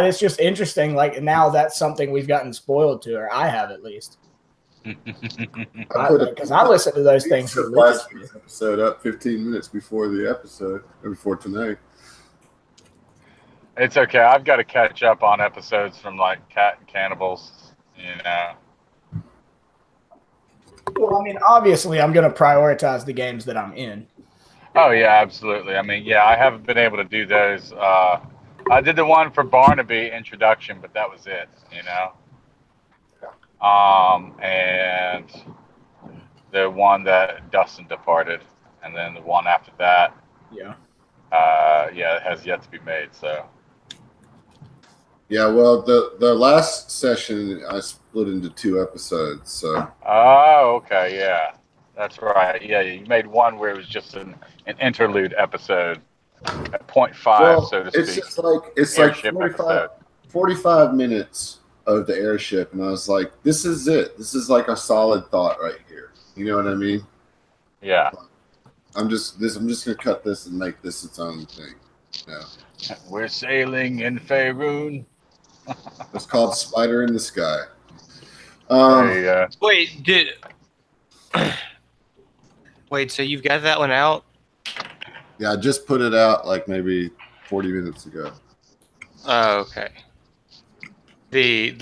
that. It's just interesting. Like now that's something we've gotten spoiled to, or I have at least. Because I listen to those things last week's episode up 15 minutes before the episode, or before tonight. It's okay. I've got to catch up on episodes from like Cat and Cannibals, you know. Well, I mean, obviously, I'm going to prioritize the games that I'm in. Oh yeah, absolutely. I mean, yeah, I haven't been able to do those. I did the one for Barnaby introduction, but that was it, you know. And the one that Dustin departed, and then the one after that, yeah, it has yet to be made. So, yeah, well, the last session I split into 2 episodes. So, oh, okay, yeah, that's right. Yeah, you made one where it was just an interlude episode at 0.5, so to speak. It's like 45 minutes of the airship, and I was like, this is it. This is like a solid thought right here. You know what I mean? Yeah. I'm just gonna cut this and make this its own thing. Yeah. We're sailing in Faerun. It's called Spider in the Sky. Wait, so you've got that one out? Yeah, I just put it out like maybe 40 minutes ago. Oh, okay. The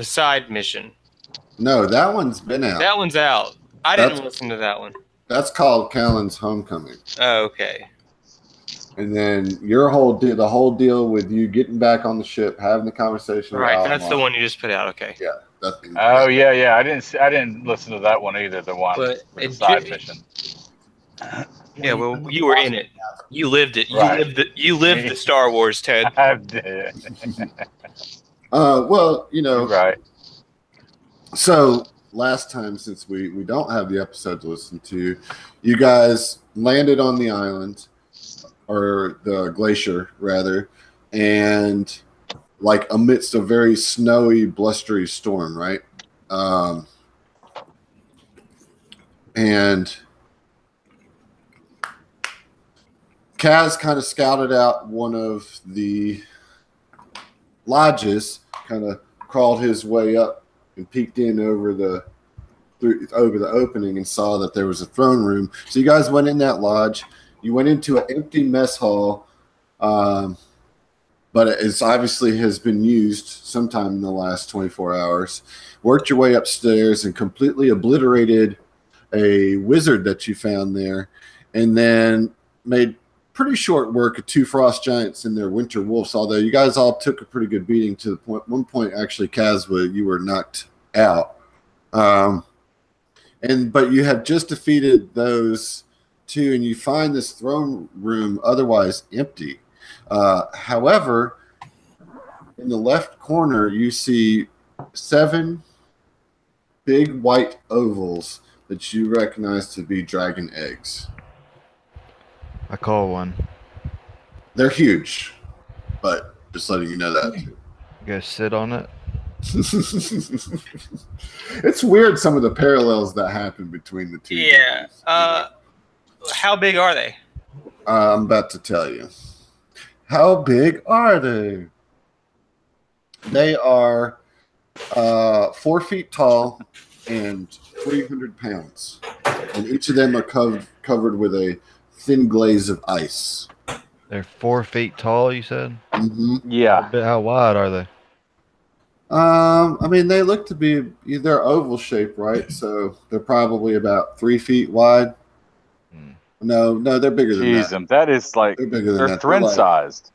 side mission. No, that one's been out. That one's out. I didn't listen to that one. That's called Callan's Homecoming. Oh, okay. And then the whole deal with you getting back on the ship, having the conversation. Right, that's the one you just put out. Okay. Yeah. Yeah. I didn't listen to that one either. The one with the side mission. Yeah, well, you were in it. You lived it. You lived the Star Wars, Ted. I did. Well, you know. Right. So last time, since we don't have the episode to listen to, you guys landed on the island, or the glacier rather, and like amidst a very snowy, blustery storm, right? And Kaz kind of scouted out one of the lodges, kind of crawled his way up and peeked in over the opening and saw that there was a throne room. So you guys went in that lodge. You went into an empty mess hall, but it's obviously has been used sometime in the last 24 hours. Worked your way upstairs and completely obliterated a wizard that you found there, and then made pretty short work of 2 frost giants and their winter wolves, although you guys all took a pretty good beating to the point. One point, actually, Kazwa, you were knocked out. But you have just defeated those 2, and you find this throne room otherwise empty. However, in the left corner, you see 7 big white ovals that you recognize to be dragon eggs. I call one. They're huge, but just letting you know that. You guys sit on it? It's weird, some of the parallels that happen between the 2. Yeah. How big are they? I'm about to tell you. How big are they? They are 4 feet tall and 300 pounds. And each of them are covered with a thin glaze of ice. They're 4 feet tall, you said? Mm-hmm. Yeah. How wide are they? I mean, they look to be, they're oval shaped, right? So they're probably about 3 feet wide. No, they're bigger than that. Jeez, that is like, they're Thren sized.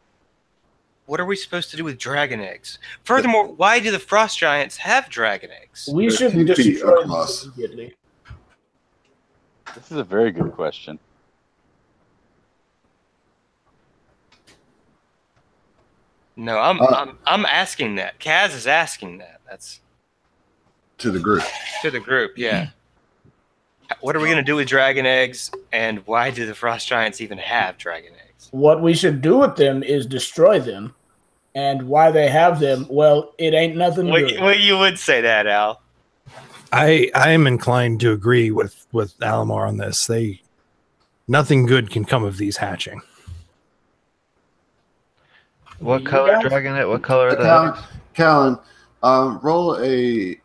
What are we supposed to do with dragon eggs? Furthermore, why do the frost giants have dragon eggs? We shouldn't destroy them immediately. This is a very good question. No, I'm asking that. Kaz is asking that. That's to the group. To the group, yeah. What are we going to do with dragon eggs, and why do the frost giants even have dragon eggs? What we should do with them is destroy them. And why they have them, well, it ain't nothing good. Well, you would say that, Al. I am inclined to agree with Alamar on this. Nothing good can come of these hatching. What You color guys? dragon egg? What color are the Callan, eggs? Callan, roll a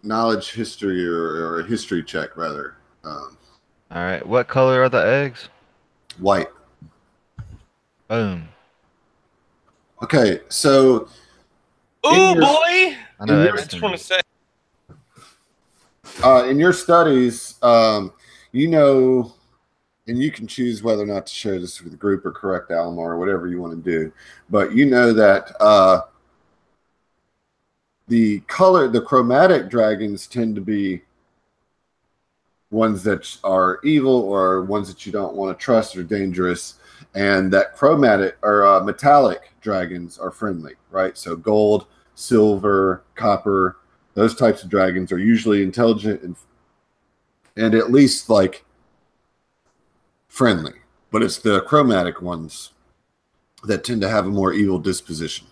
knowledge history or a history check rather. All right. What color are the eggs? White. Boom. Okay, so Ooh, your- boy! I know your- I just everything. want to say. in your studies, you know, and you can choose whether or not to share this with the group or correct Alma or whatever you want to do. But you know that the chromatic dragons tend to be ones that are evil or ones that you don't want to trust or dangerous, and that chromatic or metallic dragons are friendly, right? So gold, silver, copper, those types of dragons are usually intelligent and at least like friendly, but it's the chromatic ones that tend to have a more evil disposition.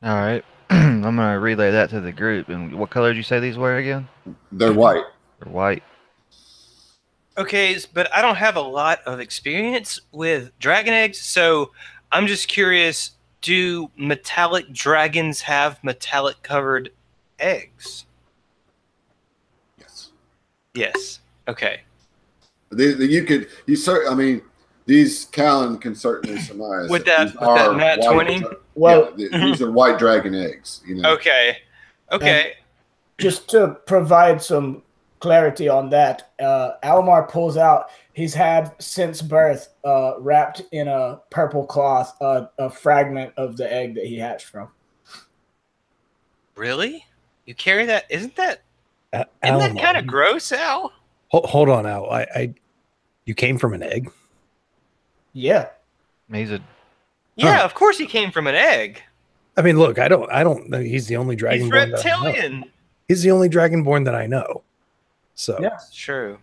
All right. I'm gonna relay that to the group. And what color did you say these were again? They're white. They're white. Okay, but I don't have a lot of experience with dragon eggs, so I'm just curious, do metallic dragons have metallic covered eggs? Yes. Yes. Okay. I mean, these Callan can certainly surmise With these that are nat white 20? Well, these are white dragon eggs. You know. Okay. Okay. just to provide some clarity on that, Almar pulls out. He's had since birth, wrapped in a purple cloth, a fragment of the egg that he hatched from. Really? You carry that? Isn't that Alamo, kind of gross, Al? hold on, Al. You came from an egg. Yeah. He's a Yeah, of course he came from an egg. I mean, look, I don't know. He's the only He's dragonborn that I know. reptilian. He's the only dragonborn that I know. So Yeah. That's true.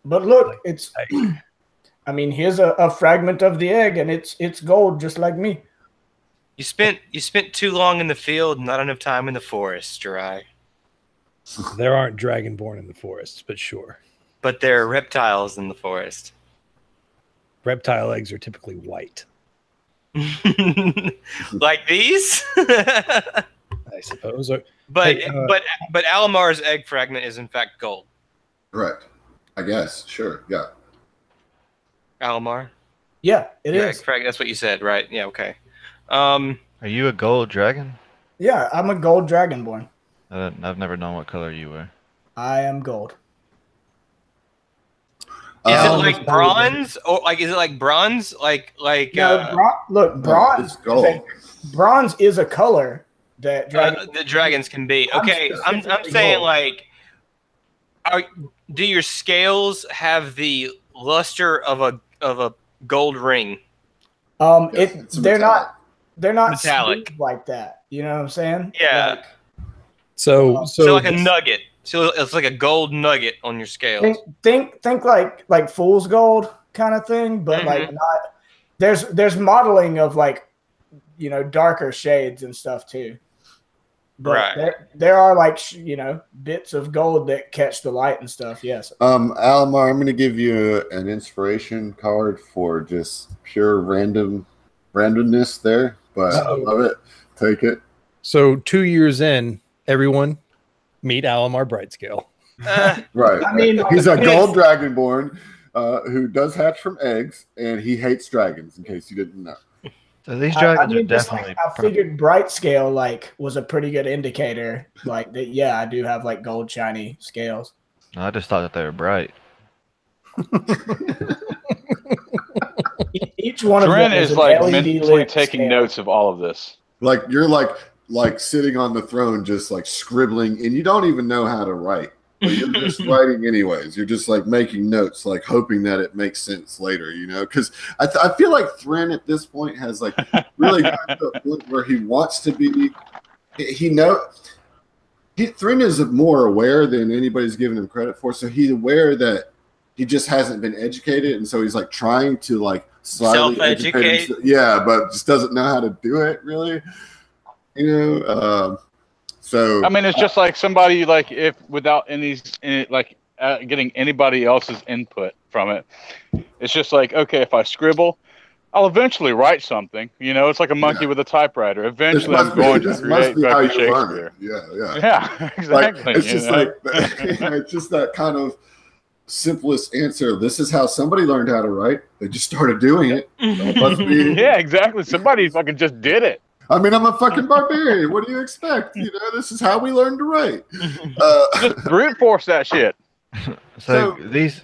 But look, it's. I mean, here's a fragment of the egg, and it's gold, just like me. You spent too long in the field, not enough time in the forest, Jirai. there aren't dragonborn in the forests, but sure. But there are reptiles in the forest. Reptile eggs are typically white, Like these? I suppose. But Hey, but Alamar's egg fragment is in fact gold. Correct. I guess. Sure. Yeah. Alamar? Yeah, it Your is. egg fragment, that's what you said, right? Yeah, okay. Are you a gold dragon? Yeah, I'm a gold dragonborn. I've never known what color you were. I am gold. Is it Um, like bronze, or like is it like bronze, like No, look, no, bronze. it's gold. Bronze is a color that the dragons can be? I'm Okay, I'm specifically saying gold. like, do your scales have the luster of a gold ring? Yes, it's they're metallic. not Metallic. smooth like that. You know what I'm saying? Yeah. Like, so So like a this- nugget. So it's like a gold nugget on your scales. think like fool's gold kind of thing, but like not. There's modeling of like, darker shades and stuff too. But Right. there are like bits of gold that catch the light and stuff. Yes. Almar, I'm going to give you an inspiration card for just pure randomness there, but I love it. Take it. So 2 years in, everyone meet Alamar Brightscale. Right. I mean, he's a like, gold dragonborn who does hatch from eggs, and he hates dragons. In case you didn't know. So these I dragons mean, are just definitely. like, I figured bright scale was a pretty good indicator. Like that, yeah, I do have like gold shiny scales. I just thought that they were bright. Each one of Dren them is an like LED mentally lit taking scale. notes of all of this. Like you're like sitting on the throne, just like scribbling, and you don't even know how to write. But you're just writing anyways. You're just like making notes, like hoping that it makes sense later, Because I feel like Thren at this point has like really gotten to a point where he wants to be. Thren is more aware than anybody's given him credit for. So he's aware that he just hasn't been educated, and so he's like trying to like slightly educate Self-educate. himself. Yeah, but just doesn't know how to do it really. So I mean, it's just like somebody like if without getting anybody else's input from it, it's just like okay, if I scribble, I'll eventually write something. You know, it's like a monkey with a typewriter. Eventually, I'm going to this must create be how Becky you learn Shakespeare. it. Yeah. Yeah, Like exactly. it's you just know? like it's just that kind of simplest answer. This is how somebody learned how to write. They just started doing it. So it must be. Yeah, exactly. Somebody fucking just did it. I mean, I'm a fucking barbarian. What do you expect? You know, this is how we learn to write. Just brute force that shit. So these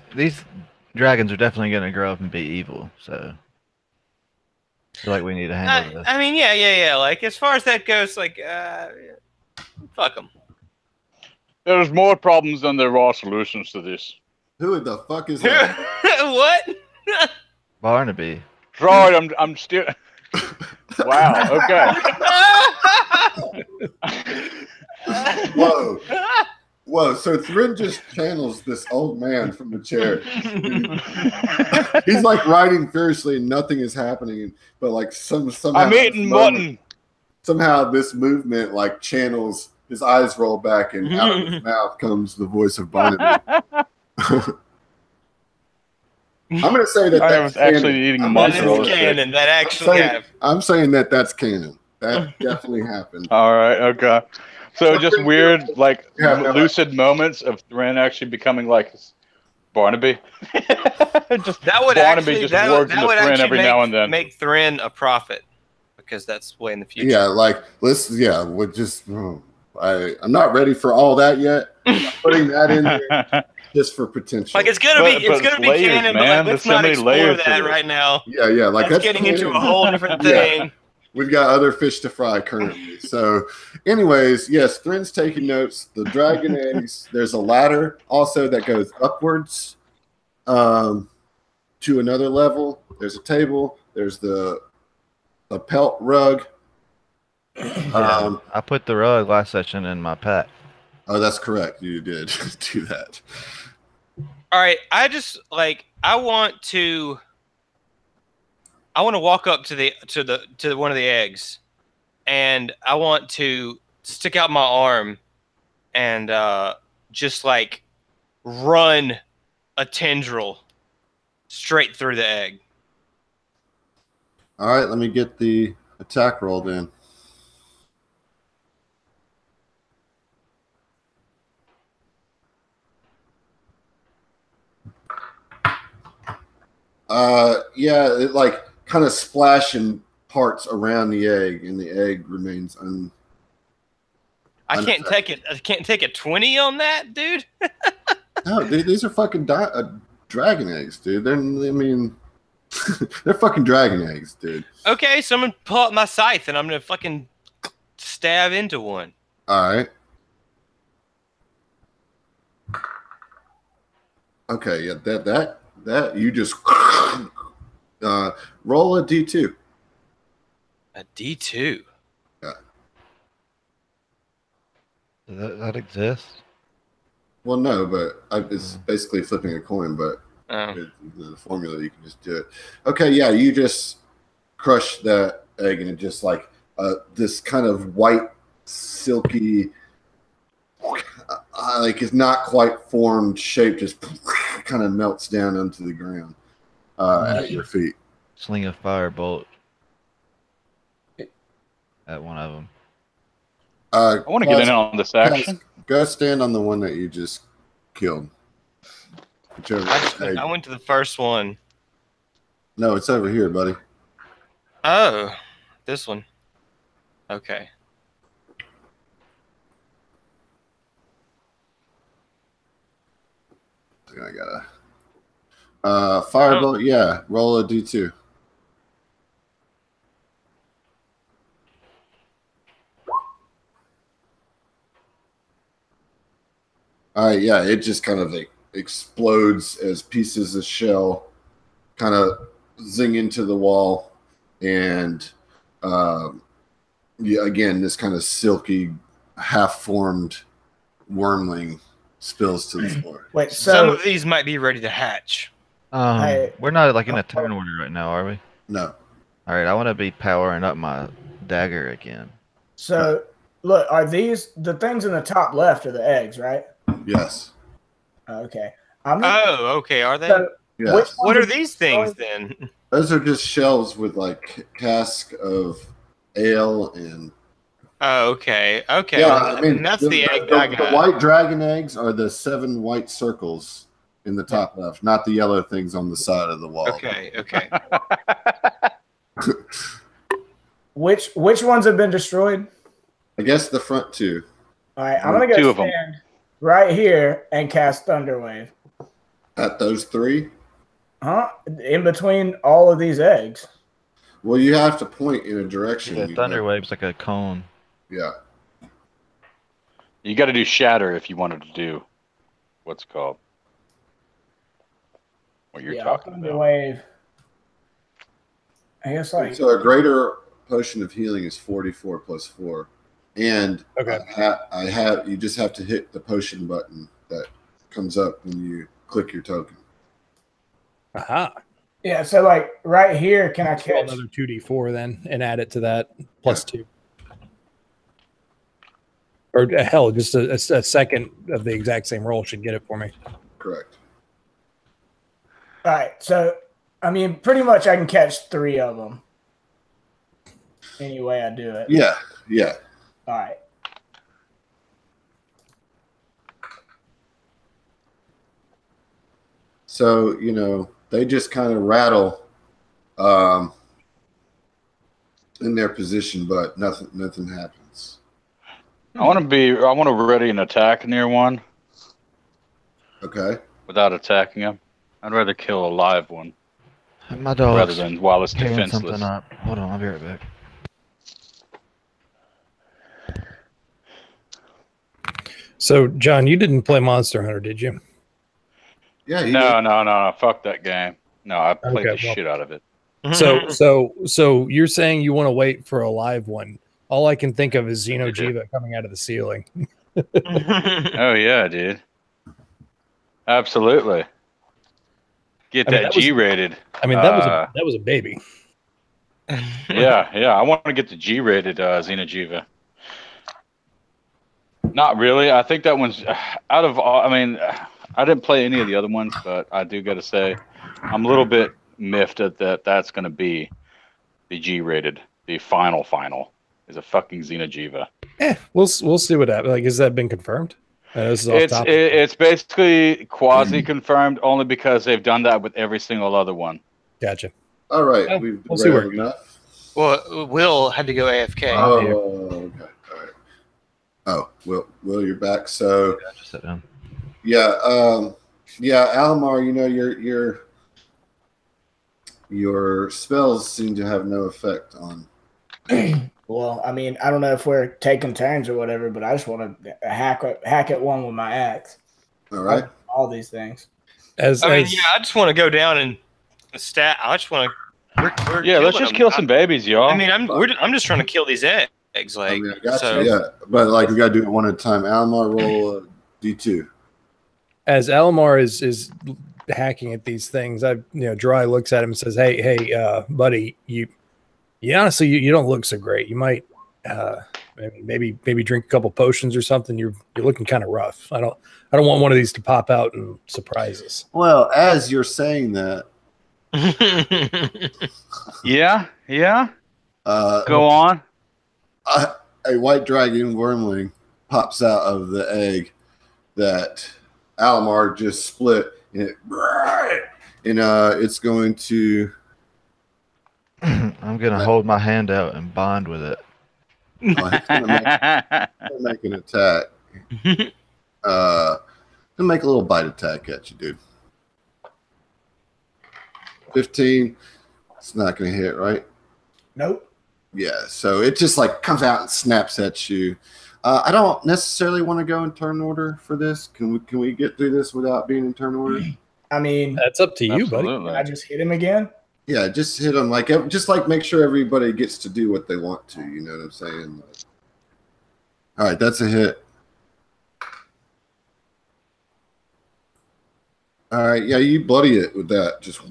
dragons are definitely going to grow up and be evil. So I feel like we need to handle this. I mean, yeah. Like as far as that goes, like, fuck them. There's more problems than there are solutions to this. Who the fuck is that? What? Barnaby. Droid, I'm still. Wow. Okay. Whoa. So Thrin just channels this old man from the chair. He's like riding furiously and nothing is happening. But like somehow I'm eating mutton. Somehow this movement like channels, his eyes roll back and out of his mouth comes the voice of Barnaby. I'm going to say that I that's was actually canon. eating I'm mutton. gonna say Canon. That actually. I'm saying that that's canon. That definitely happened. All right. Okay. So just weird, like lucid moments of Thrin actually becoming like Barnaby. Just That would Barnaby actually just that, words that into would Thrin actually every make, now and then. make Thrin a prophet because that's way in the future. Yeah, like we're just. I'm not ready for all that yet. I'm putting that in there just for potential. Like it's gonna be layers, canon, man. but like, let's There's so not many explore layers to that this. right now. Yeah, like That's that's getting into canon. a whole different Yeah. thing. We've got other fish to fry currently. So, anyways, yes, Thrin's taking notes. The dragon eggs. There's a ladder also that goes upwards to another level. There's a table. There's a pelt rug. I put the rug last session in my pack. Oh, that's correct. You did do that. All right, I just like I want to walk up to one of the eggs, and I want to stick out my arm and just like run a tendril straight through the egg. All right, let me get the attack roll then. Yeah, it like kind of splashing parts around the egg, and the egg remains I can't take it. I can't take a 20 on that, dude. No, these are fucking dragon eggs, dude. They're fucking dragon eggs, dude. Okay, so I'm gonna pull out my scythe and I'm gonna fucking stab into one. All right. Okay, yeah, that you just roll a d2. A D2. Yeah. Does that exist? Well, no, but it's basically flipping a coin, but Oh. the formula you can just do it. Okay, yeah, you just crush that egg and it just like this kind of white, silky, like it's not quite formed shape, just kind of melts down onto the ground at your feet. Sling a firebolt at one of them. I want to get in on this action. Go stand on the one that you just killed. Whichever egg. I went to the first one. No, it's over here, buddy. Oh, this one. Okay. I gotta firebolt. Yeah, roll a d2. All right, yeah, it just kind of like explodes as pieces of shell kind of zing into the wall, and yeah, again, this kind of silky, half-formed wormling spills to the floor. Wait, Some so of these might be ready to hatch. We're not like in a turn order right now, are we? No. All right, I want to be powering up my dagger again. so look, are these the things in the top left are the eggs, right? Yes. Okay. Oh, okay. Are they? So Yes. which What ones are these things then? Those are just shelves with like cask of ale and. Oh, okay. Okay. Yeah, I mean that's the egg the, I the got. white dragon eggs are the 7 white circles in the top left, not the yellow things on the side of the wall. Okay. Okay. Which ones have been destroyed? I guess the front 2. All right, I'm gonna go 2 of them. stand right here and cast Thunderwave. At those 3? Huh? In between all of these eggs. Well, you have to point in a direction. The thunder wave's like a cone. Yeah. You got to do shatter if you wanted to do what's called what you're talking about. Wave. I guess like So a greater potion of healing is 44 plus 4, and Okay. I have you just have to hit the potion button that comes up when you click your token. Aha. yeah. So like right here, can I Roll catch? another 2d4 then and add it to that plus 2. Or hell, just a second of the exact same roll should get it for me. Correct. All right. So I mean, pretty much I can catch 3 of them. Any way I do it. Yeah. Yeah. All right. So they just kind of rattle in their position, but nothing happens. I want to ready an attack near one Okay. without attacking him. I'd rather kill a live one My dog's rather than while it's tearing defenseless. something up. Hold on, I'll be right back. So, John, you didn't play Monster Hunter, did you? Yeah. No. Fuck that game. No, I played Okay, the shit out of it. So you're saying you want to wait for a live one? All I can think of is Xenojiva coming out of the ceiling. Oh yeah, dude. Absolutely. Get that G-rated. I mean, that was a baby. Yeah. I want to get the G-rated Xenojiva. Not really. I think that one's out of all. I mean, I didn't play any of the other ones, but I do got to say, I'm a little bit miffed at that. That's going to be the G-rated. The final is a fucking Xenojiva. We'll see what happens. Like, has that been confirmed? This is off topic. It's basically quasi-confirmed only because they've done that with every single other one. Gotcha. All right. Yeah, We've we'll see where it enough. Well, Will had to go AFK. Oh, okay. All right. Oh, Will, you're back. So, Yeah, just sit down. yeah, Alomar, your spells seem to have no effect on. Well, I mean, I don't know if we're taking turns or whatever, but I just want to hack at one with my axe. All right. All these things. I just want to go down and stat. I just want to. Yeah, let's just kill some babies, y'all. I mean, I'm just trying to kill these eggs. Like, I got you. Yeah, but like we got to do it one at a time. Alomar, roll D2. As Alomar is hacking at these things, Dry looks at him and says, "Hey, buddy, you honestly you don't look so great. You might maybe drink a couple potions or something. You're looking kind of rough. I don't want one of these to pop out and surprise us." Well, as you're saying that, yeah. Go on. A white dragon wormling pops out of the egg that Alomar just split, and it's going to. I'm gonna hold my hand out and bond with it. It's gonna make an attack. Gonna make a little bite attack at you, dude. 15. It's not gonna hit, right? Nope. Yeah, so it just like comes out and snaps at you. I don't necessarily want to go in turn order for this. Can we get through this without being in turn order? I mean, That's up to you, buddy. Absolutely. can I just hit him again? Yeah, just hit them just make sure everybody gets to do what they want to. You know what I'm saying? All right, that's a hit. All right, yeah, you bloody it with that. Just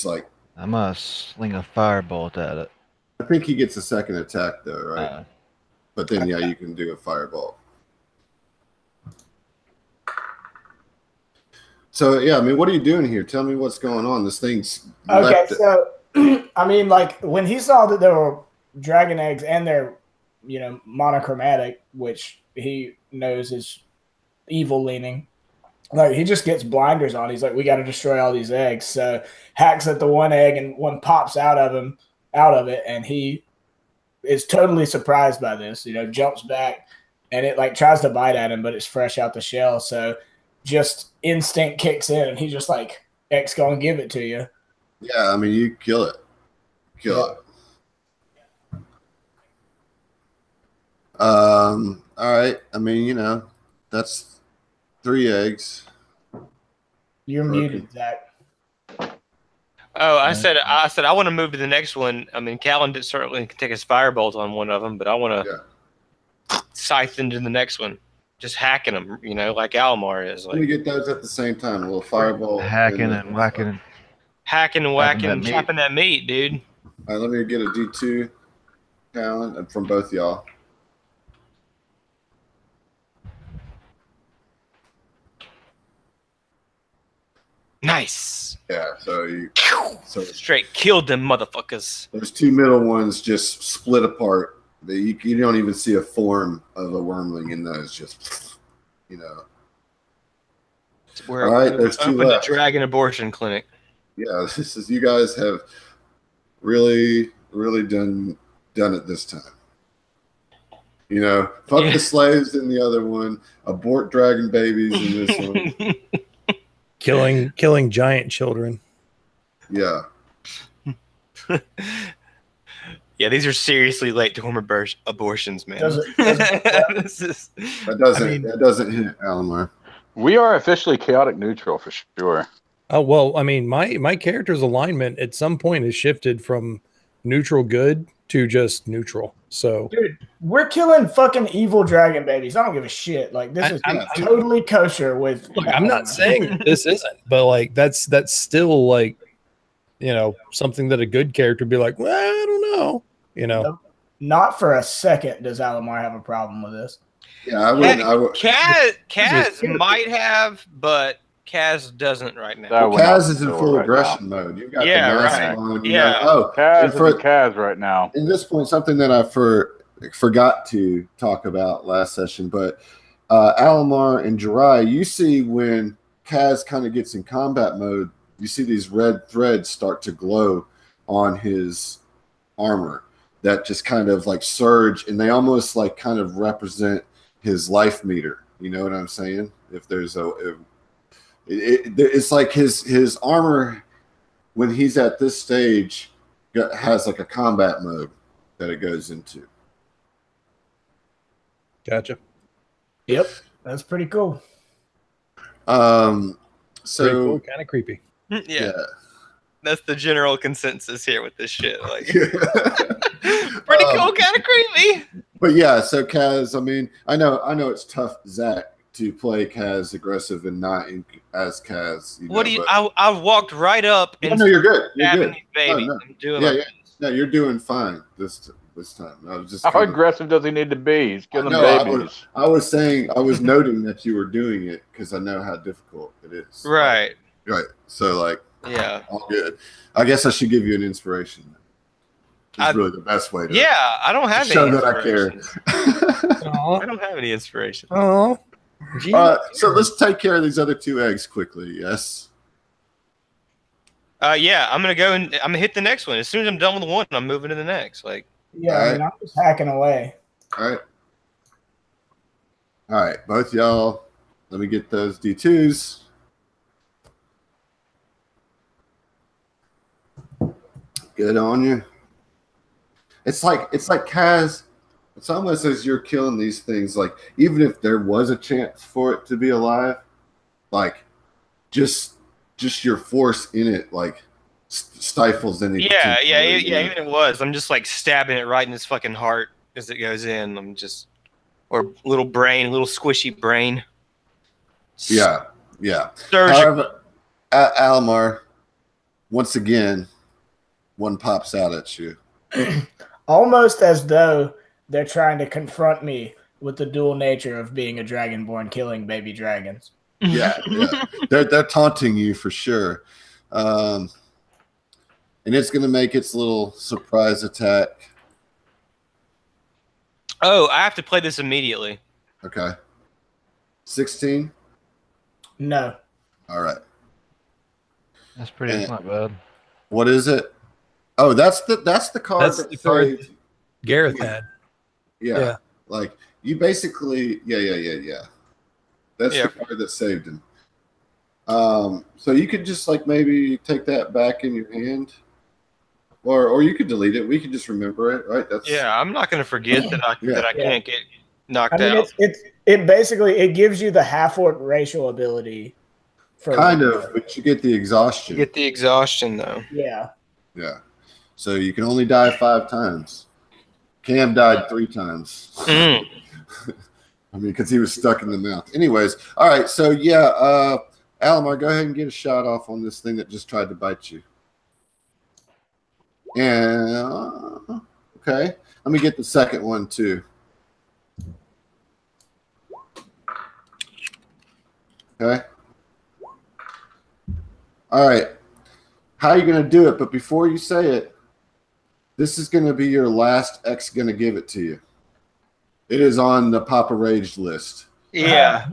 like I'm gonna sling a firebolt at it. I think he gets a second attack though, right? But then yeah, you can do a fireball. So yeah, I mean, what are you doing here? Tell me what's going on. This thing's Okay, so I mean, like when he saw that there were dragon eggs and they're, monochromatic, which he knows is evil leaning. Like he just gets blinders on. He's like, we got to destroy all these eggs. So hacks at the one egg and one pops out of it, and he is totally surprised by this. Jumps back and it like tries to bite at him, but it's fresh out the shell. So just instinct kicks in, and he's just like, X gonna give it to you. Yeah, I mean, you kill it. All right. I mean, that's 3 eggs. You're muted, Zach. Oh, I said I want to move to the next one. I mean, Callan certainly can take his firebolt on one of them, but I want to scythe into the next one, just hacking them, like Almar is. Let me get those at the same time. A little fireball, hacking and whacking. Hacking and whacking, chopping that meat, dude. All right, let me get a D2 talent from both y'all. Nice. Yeah, so straight killed them motherfuckers. Those 2 middle ones just split apart. You don't even see a form of a wormling in those. Just, All right, there's 2 left. The dragon abortion clinic. Yeah, you guys have really, really done it this time. Fuck the slaves in the other one, abort dragon babies in this one. Killing giant children. Yeah. Yeah, these are seriously late term abortions, man. That doesn't hit Alomar. We are officially chaotic neutral for sure. Oh well, I mean, my character's alignment at some point has shifted from neutral good to just neutral. So, dude, we're killing fucking evil dragon babies. I don't give a shit. Like this is totally kosher with. Look, I'm not saying this isn't, but like that's still like, something that a good character would be like, well, I don't know, Nope. Not for a second does Alomar have a problem with this. Yeah, I would. Kaz might have, but Kaz doesn't right now. Kaz is in full aggression mode. You got the mask on. Kaz is Kaz right now. At this point, something that I forgot to talk about last session, but Alomar and Jirai, you see when Kaz kind of gets in combat mode, you see these red threads start to glow on his armor that just kind of like surge, and they almost like kind of represent his life meter. You know what I'm saying? If there's it's like his armor when he's at this stage has like a combat mode that it goes into. Gotcha. Yep, that's pretty cool. So cool, kind of creepy. Yeah. That's the general consensus here with this shit. Like, pretty cool, kind of creepy. But yeah, so Kaz, I mean, I know it's tough, Zach, to play Kaz aggressive and not as Kaz. I walked right up and you're good. You're good. Baby. No. I'm doing no, you're doing fine this time. I was just how aggressive does he need to be? He's killing babies. I was noting that you were doing it because I know how difficult it is. Right. Right. So like, yeah, all good. I guess I should give you an inspiration. It's really the best way to. Yeah, I don't have show any that I care. I don't have any inspiration. Oh. So let's take care of these other 2 eggs quickly. Yes. Yeah, I'm gonna go and I'm gonna hit the next one. As soon as I'm done with one, I'm moving to the next. Like, yeah, I mean, I'm just hacking away. All right, both y'all. Let me get those D2s. Good on you. It's like Kaz. It's almost as you're killing these things. Like even if there was a chance for it to be alive, like just your force in it, like stifles any. Yeah. Even if it was, I'm just like stabbing it right in his fucking heart as it goes in. I'm just little squishy brain. Yeah. However, Alomar, once again, one pops out at you. Almost as though they're trying to confront me with the dual nature of being a dragonborn killing baby dragons. Yeah. They're taunting you for sure. and it's going to make its little surprise attack. Oh, I have to play this immediately. Okay. 16? No. All right. That's pretty. That's not bad. What is it? Oh, that's the card That's that the card saved. Gareth had. Yeah. Like you basically, yeah. That's the card that saved him. So you could just like maybe take that back in your hand, or you could delete it. We could just remember it, right? That's I'm not going to forget that I can't get knocked out. It basically it gives you the half orc racial ability. Kind of, but you get the exhaustion. You get the exhaustion though. Yeah. Yeah. So you can only die 5 times. Cam died 3 times. I mean, because he was stuck in the mouth. Anyways, all right. So yeah, Alamar, go ahead and get a shot off on this thing that just tried to bite you. And okay, let me get the second one too. Okay. All right. How are you going to do it? But before you say it, this is going to be your last X going to give it to you. It is on the Papa Rage list. Yeah.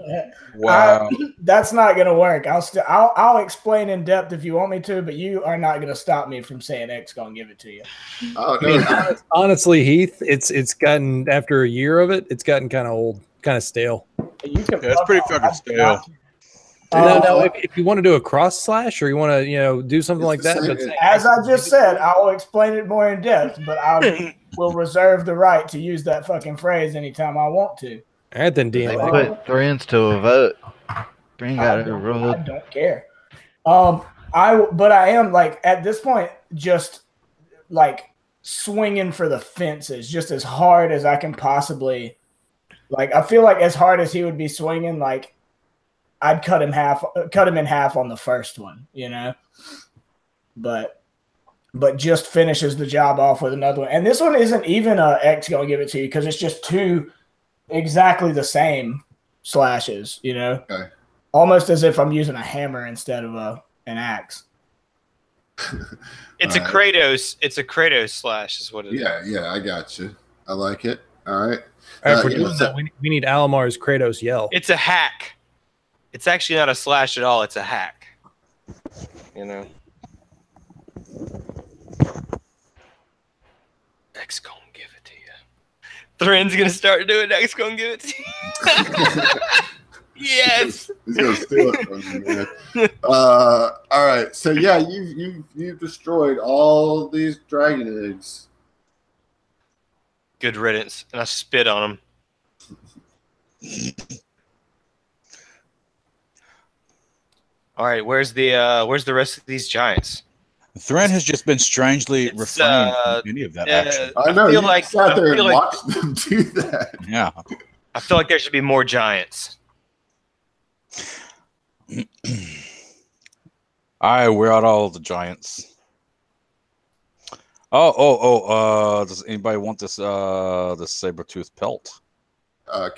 Wow. That's not going to work. I'll explain in depth if you want me to, but you are not going to stop me from saying X going to give it to you. Oh, I mean, no. honestly, Heath, it's gotten after a year of it, it's gotten kind of old, kind of stale. It's pretty fucking stale. No, if you want to do a cross slash or you want to, do something like that. As I just said, I will explain it more in depth, but I will reserve the right to use that fucking phrase anytime I want to. All right, then, They DM. put Thren's to a vote. Thren got overruled. I don't care. But I am like at this point just like swinging for the fences, just as hard as I can possibly. Like I feel like as hard as he would be swinging, like I'd cut him in half on the first one, But just finishes the job off with another one. And this one isn't even a X gonna give it to you because it's just 2 exactly the same slashes, Okay. Almost as if I'm using a hammer instead of an axe. It's a Kratos. It's a Kratos slash, is what it is. Yeah, I got you. I like it. All right. All right, for doing that, we need Alamar's Kratos yell. It's a hack. It's actually not a slash at all. It's a hack. X gonna give it to you. Thren's gonna start doing X gonna give it to you. Yes. He's gonna steal it from you, man. All right. So yeah, you've destroyed all these dragon eggs. Good riddance. And I spit on him. All right, where's the rest of these giants? Thren has just been strangely refrained from any of that action. I know. feel You like- sat there I and feel like- watched them do that. Yeah. I feel like there should be more giants. I wear out all the giants. Does anybody want this saber-tooth pelt?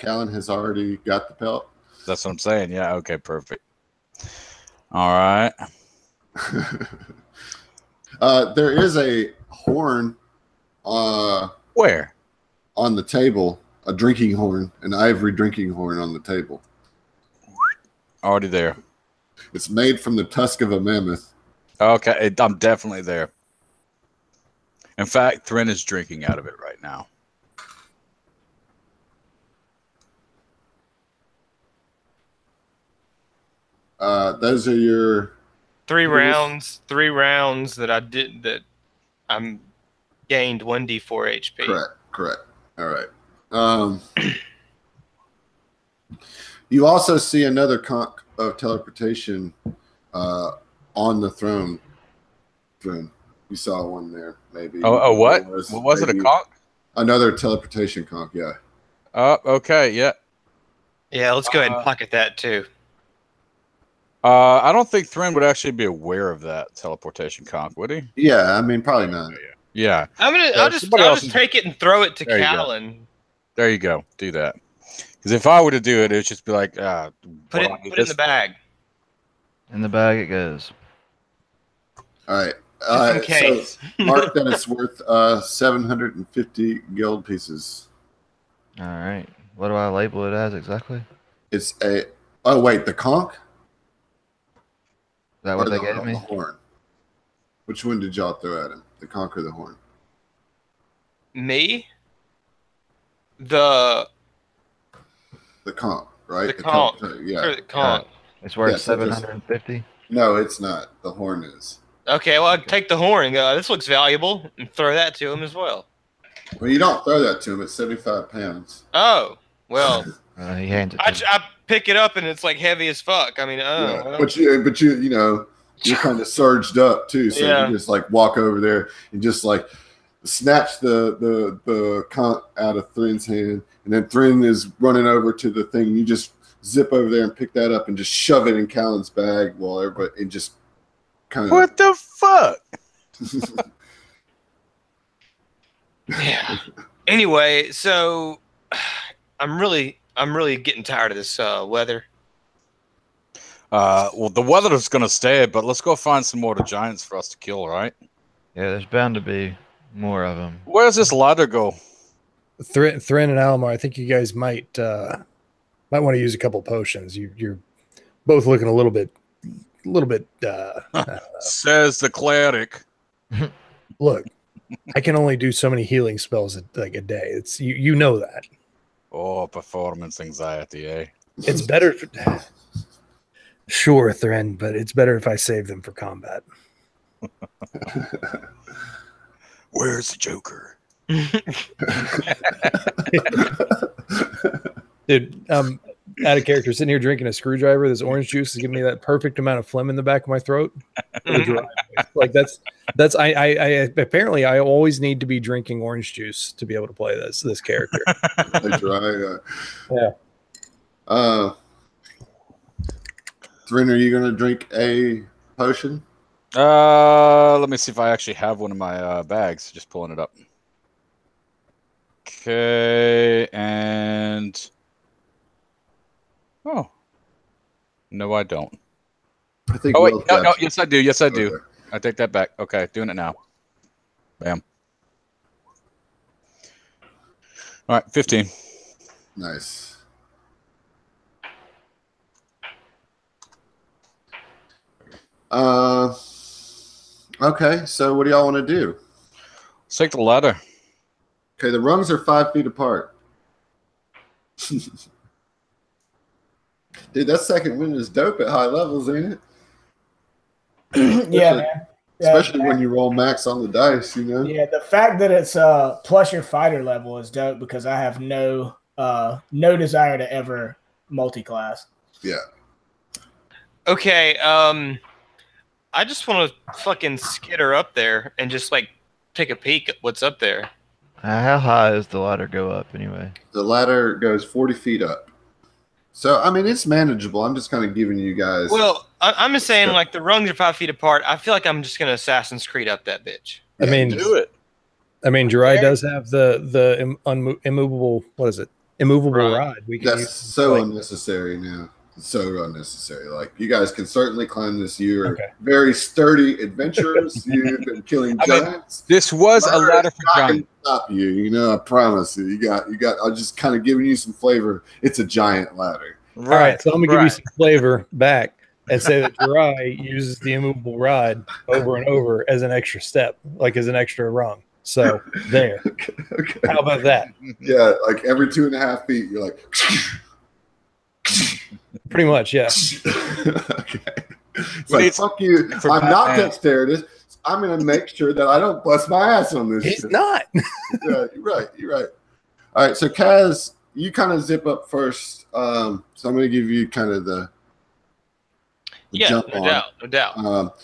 Callan has already got the pelt. That's what I'm saying. Yeah, okay, perfect. All right. There is a horn Where? on the table, a drinking horn, an ivory drinking horn on the table. Already there. It's made from the tusk of a mammoth. Okay, I'm definitely there. In fact, Thren is drinking out of it right now. Those are your 3 rounds that I'm gained 1d4 HP. correct. All right. You also see another conch of teleportation on the throne. You saw one there, maybe. Oh, what? What was it? A conch? Another teleportation conch. Yeah. Okay, yeah. Yeah, let's go ahead and pocket that too. I don't think Thren would actually be aware of that teleportation conch, would he? Yeah, I mean, probably not. Yeah. I'll just take it and throw it to There you go. Callan. There you go. Do that. Because if I were to do it, it would just be like, Put it in the bag. In the bag it goes. All right. Just in case. So mark that it's worth 750 gold pieces. All right. What do I label it as exactly? It's a. Oh wait, the conch. Is that what they gave me? The horn. Which one did y'all throw at him? The conch or the horn? Me? The conch, right? The conch. Yeah. The conch. It's worth Yeah, so 750. No, it's not. The horn is. Okay, well, I'd take the horn and go, this looks valuable, and throw that to him as well. Well, you don't throw that to him. It's 75 pounds. Oh, well. He hands it to me. I pick it up and it's like heavy as fuck. I mean, Yeah. well. But you know, you're kind of surged up too, so Yeah. you just like walk over there and just like snatch the conch out of Thrin's hand, and then Thrin is running over to the thing. You just zip over there and pick that up and just shove it in Callan's bag while everybody and just kind of. What the fuck? Yeah. Anyway, so I'm really getting tired of this weather. Well, the weather is gonna stay, but let's go find some more of the giants for us to kill, right? Yeah, there's bound to be more of them. Where does this ladder go? Thrin and Almar, I think you guys might want to use a couple potions. You're both looking a little bit. Says the cleric. Look, I can only do so many healing spells a day. It's you know that. Oh, performance anxiety, eh? It's better. Sure, Thrin, but it's better if I save them for combat. Where's the Joker? Dude, out of character, sitting here drinking a screwdriver. This orange juice is giving me that perfect amount of phlegm in the back of my throat. Like that's I apparently I always need to be drinking orange juice to be able to play this character. Yeah. Thrin, are you gonna drink a potion? Let me see if I actually have one in my bags. Just pulling it up. Okay, and oh, no, I don't. I think. Oh wait, no, yes I do. Yes I do. Okay. I take that back. Okay, doing it now. Bam. All right, 15. Nice. Okay, so what do y'all want to do? Let's take the ladder. Okay, the rungs are 5 feet apart. Dude, that second wind is dope at high levels, ain't it? Yeah, man. Especially when you roll max on the dice, you know? Yeah, the fact that it's plus your fighter level is dope because I have no desire to ever multi-class. Yeah. Okay, I just want to fucking skitter up there and just like take a peek at what's up there. How high does the ladder go up anyway? The ladder goes 40 feet up. So, I mean, it's manageable. I'm just kind of giving you guys. Well, I'm just saying, like, the rungs are 5 feet apart. I feel like I'm just going to Assassin's Creed up that bitch. I mean, do it. I mean, Jirai does have the immovable. What is it? Immovable rod. That's so unnecessary now. So unnecessary. Like, you guys can certainly climb this. You're very sturdy adventurers. You've been killing giants. This was a ladder for giants. Stop you. You know, I promise you. You got. I'm just kind of giving you some flavor. It's a giant ladder. All right, so I'm gonna give you some flavor back and say that Jirai uses the immovable rod over and over as an extra step, like as an extra rung. So there. Okay. How about that? Yeah, like every 2.5 feet, you're like. Pretty much, yeah. Okay. It's like, fuck you. I'm not dexterous. I'm going to make sure that I don't bust my ass on this. He's not. Yeah, you're right. You're right. All right. So, Kaz, you kind of zip up first. So, I'm going to give you kind of the jump on. No doubt.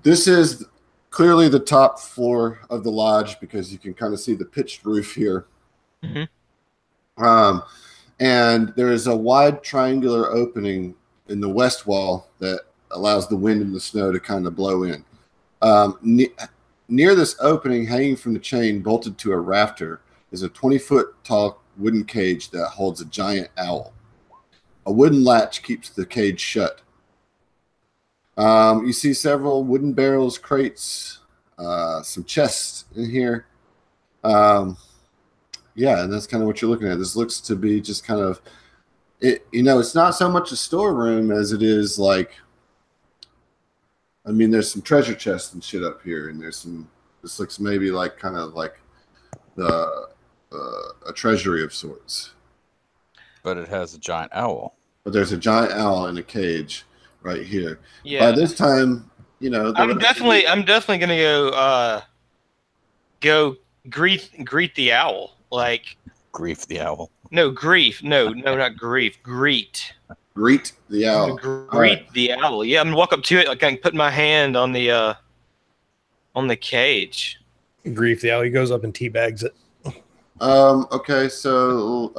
This is clearly the top floor of the lodge because you can kind of see the pitched roof here. Mm-hmm. And there is a wide triangular opening in the west wall that allows the wind and the snow to kind of blow in. Near this opening, hanging from the chain, bolted to a rafter, is a 20-foot tall wooden cage that holds a giant owl. A wooden latch keeps the cage shut. You see several wooden barrels, crates, some chests in here. Yeah, and that's kind of what you're looking at. This looks to be just kind of it. You know, it's not so much a storeroom as it is like. I mean, there's some treasure chests and shit up here, and there's some. This looks maybe like kind of like the a treasury of sorts. But it has a giant owl. But there's a giant owl in a cage right here. Yeah. By this time, you know. I'm definitely gonna go greet the owl. Like Grief the owl. no grief, no, not grief. Greet the owl. Greet the owl. Yeah, I'm gonna walk up to it. Like I can put my hand on the cage. Grief the owl. He goes up and teabags it. Okay, so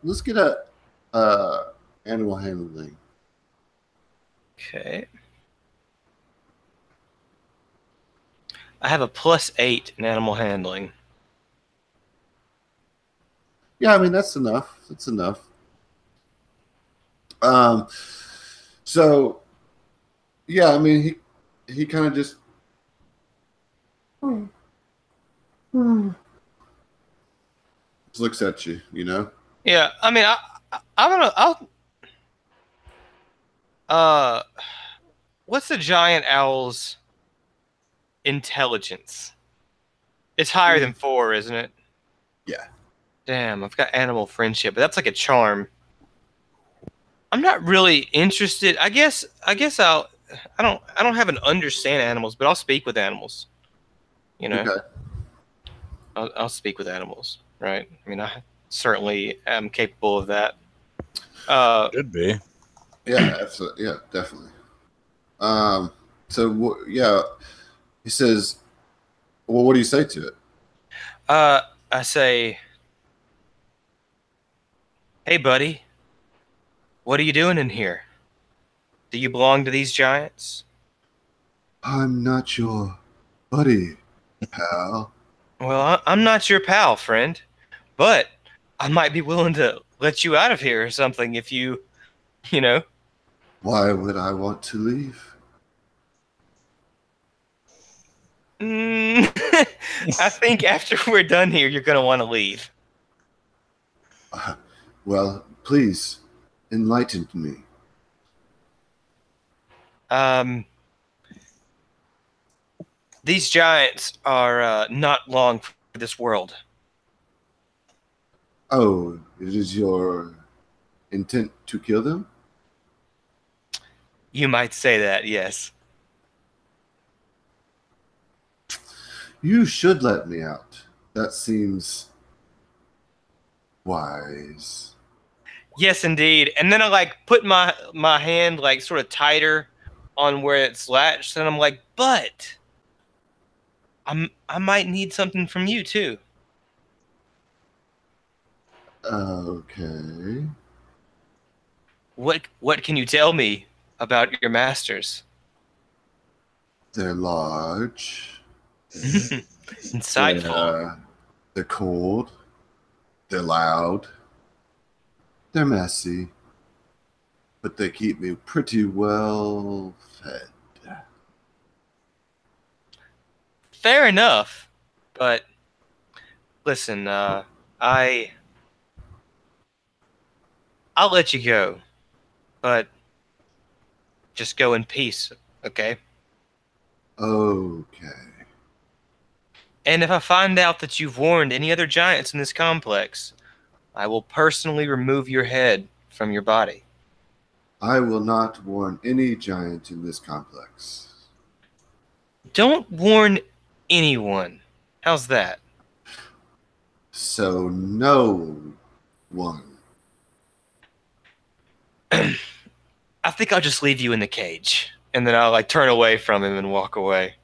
let's get a animal handling. Okay. I have a +8 in animal handling. Yeah, I mean that's enough. That's enough. So yeah, I mean he kind of just looks at you, you know. Yeah, I mean what's the giant owl's intelligence? It's higher than 4, isn't it? Yeah. Damn, I've got animal friendship, but that's like a charm. I'm not really interested. I guess I don't have an understand animals, but I'll speak with animals. You know. Okay. I'll speak with animals, right? I mean, I certainly am capable of that. Could be. Yeah, absolutely. Yeah, definitely. So yeah, he says, "Well, what do you say to it?" I say, "Hey, buddy, what are you doing in here? Do you belong to these giants?" I'm not your buddy, pal. Well, I'm not your pal, friend, but I might be willing to let you out of here or something if you know. Why would I want to leave? I think after we're done here, you're going to want to leave. Well, please enlighten me. These giants are not long for this world. Oh, it is your intent to kill them? You might say that, yes. You should let me out. That seems wise. Yes, indeed. And then I like put my hand like sort of tighter on where it's latched, and I'm like, but I might need something from you too. Okay. What can you tell me about your masters? They're large. Insightful. They're cold. They're loud. They're messy. But they keep me pretty well fed. Fair enough. But listen, I'll let you go. But just go in peace, okay? Okay. And if I find out that you've warned any other giants in this complex, I will personally remove your head from your body. I will not warn any giant in this complex. Don't warn anyone. How's that? So no one. I think I'll just leave you in the cage. And then I'll like turn away from him and walk away.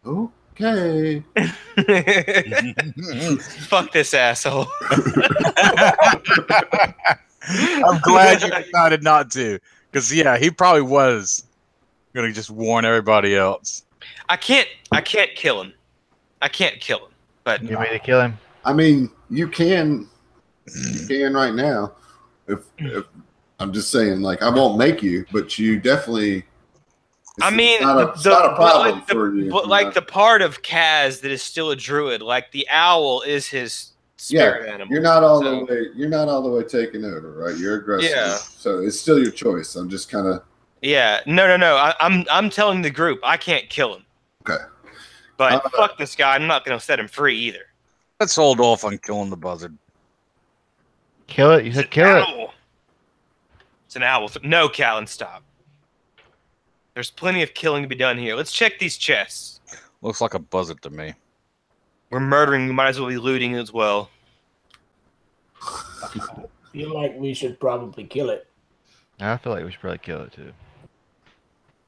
Okay. Fuck this asshole. I'm glad you decided not to. Because, yeah, he probably was going to just warn everybody else. I can't kill him. I can't kill him. But You want me to kill him? I mean, you can right now. If I'm just saying, like, I won't make you, but you definitely. I mean, it's not a problem for you. But like the part of Kaz that is still a druid, like the owl is his spirit animal. You're not all the way. You're not all the way taking over, right? You're aggressive. Yeah. So it's still your choice. I'm just kind of. Yeah. No. I'm telling the group I can't kill him. Okay. But fuck this guy. I'm not going to set him free either. Let's hold off on killing the buzzard. Kill it. You said kill it. It's an owl. No, Callan, stop. There's plenty of killing to be done here. Let's check these chests. Looks like a buzzard to me. We're murdering. We might as well be looting as well. I feel like we should probably kill it. I feel like we should probably kill it too.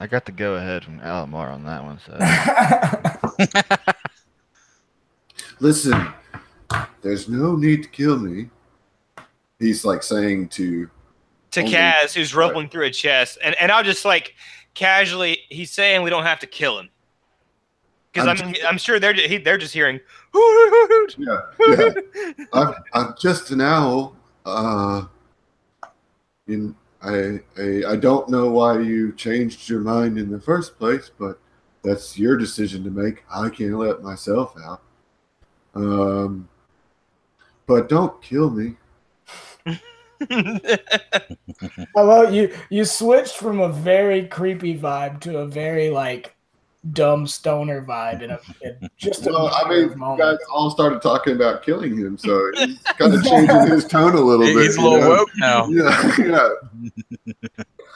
I got the go ahead from Alamar on that one. So listen, there's no need to kill me. He's like saying to Kaz, who's rumbling through a chest, and I'll just like casually. He's saying we don't have to kill him because I'm sure they're just hearing. Yeah. I'm just an owl. I don't know why you changed your mind in the first place, but that's your decision to make. I can't let myself out. But don't kill me. Although you switched from a very creepy vibe to a very like dumb stoner vibe in just a moment. You guys all started talking about killing him, so he's kind of changing his tone a little bit. He's a little woke now. Yeah.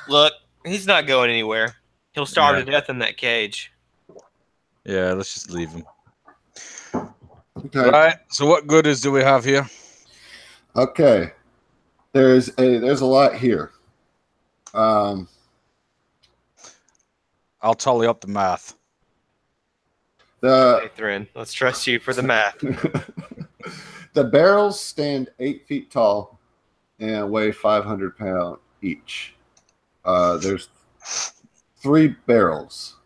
Look, he's not going anywhere. He'll starve to death in that cage. Yeah, let's just leave him. Okay. All right. So what goodies do we have here? Okay. There's a lot here. I'll tally up the math. Okay, Thrin, let's trust you for the math. The barrels stand 8 feet tall and weigh 500 pounds each. There's 3 barrels.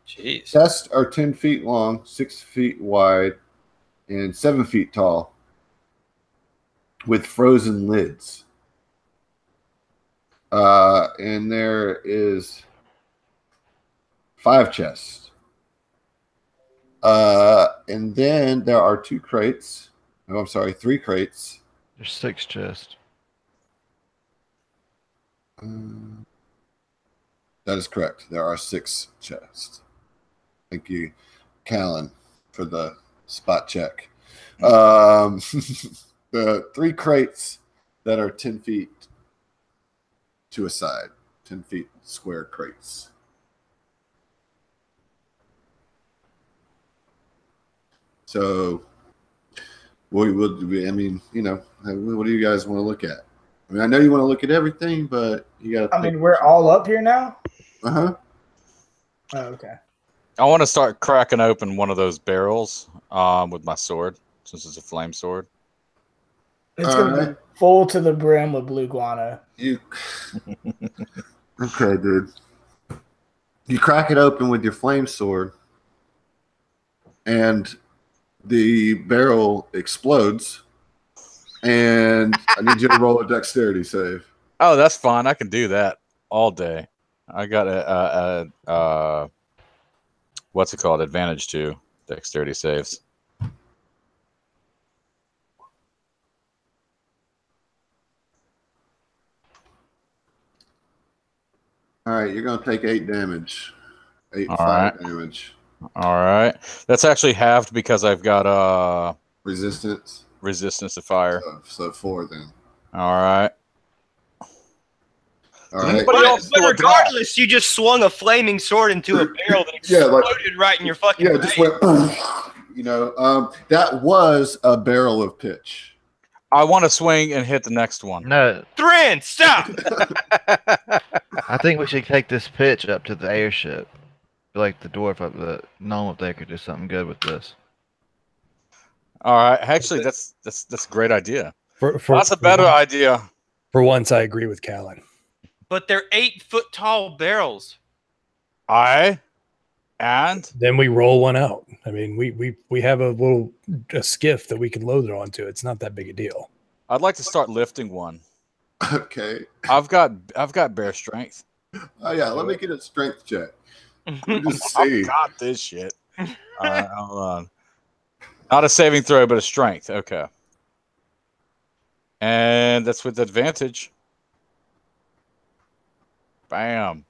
Jeez. Chests are 10 feet long, 6 feet wide, and 7 feet tall, with frozen lids. And there is 5 chests. And then there are 2 crates. Oh, I'm sorry, 3 crates. There's 6 chests. That is correct. There are 6 chests. Thank you, Callan, for the spot check. The 3 crates that are 10 feet to a side, 10 feet square crates. So, what do you guys want to look at? I mean, I know you want to look at everything, but you got to. I mean, we're all up here now. Oh, okay. I want to start cracking open one of those barrels with my sword, since it's a flame sword. It's going to be full to the brim with blue guano. Okay, dude. You crack it open with your flame sword, and the barrel explodes, and I need you to roll a dexterity save. Oh, that's fine. I can do that all day. I got a what's it called? Advantage to dexterity saves. All right, you're going to take 8 damage. 8 All fire right. damage. All right. That's actually halved because I've got resistance to fire. So 4 then. All right. All right. But regardless, you just swung a flaming sword into a barrel that exploded right in your fucking face. Yeah, it just went. That was a barrel of pitch. I want to swing and hit the next one. No. Thrin, stop! I think we should take this pitch up to the airship. Like the dwarf up the gnome up there could do something good with this. All right. Actually, that's a great idea. That's a better idea. For once, I agree with Callan. But they're 8 foot tall barrels. And Then we roll one out. I mean, we have a skiff that we can load it onto. It's not that big a deal. I'd like to start lifting one. Okay. I've got bear strength. Oh yeah, let me get a strength check. Let me just see. I've got this shit. All right, hold on. Not a saving throw, but a strength. Okay. And that's with advantage. Bam.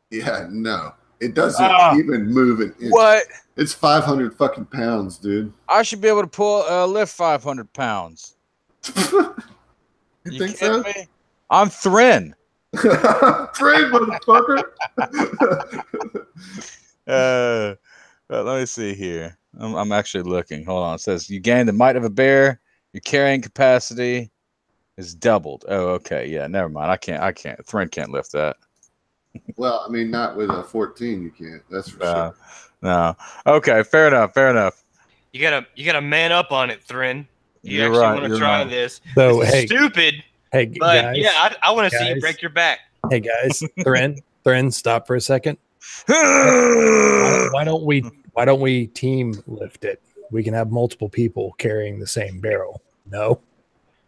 Yeah, no. It doesn't even move an inch. What? It's 500 fucking pounds, dude. I should be able to lift 500 pounds. You think so? Me? I'm Thrin. Thrin, motherfucker. Let me see here. I'm actually looking. Hold on. It says you gain the might of a bear. Your carrying capacity is doubled. Oh, okay. Yeah, never mind. I can't. Thrin can't lift that. Well, I mean, not with a 14, you can't. That's for sure. No. Okay, fair enough. You gotta man up on it, Thrin. You You're actually right, want to you're try right. this. So, This is hey. stupid. Hey, But guys. yeah, I want to see you guys. break your back. Hey guys, Thrin, stop for a second. Why don't we team lift it? We can have multiple people carrying the same barrel. No.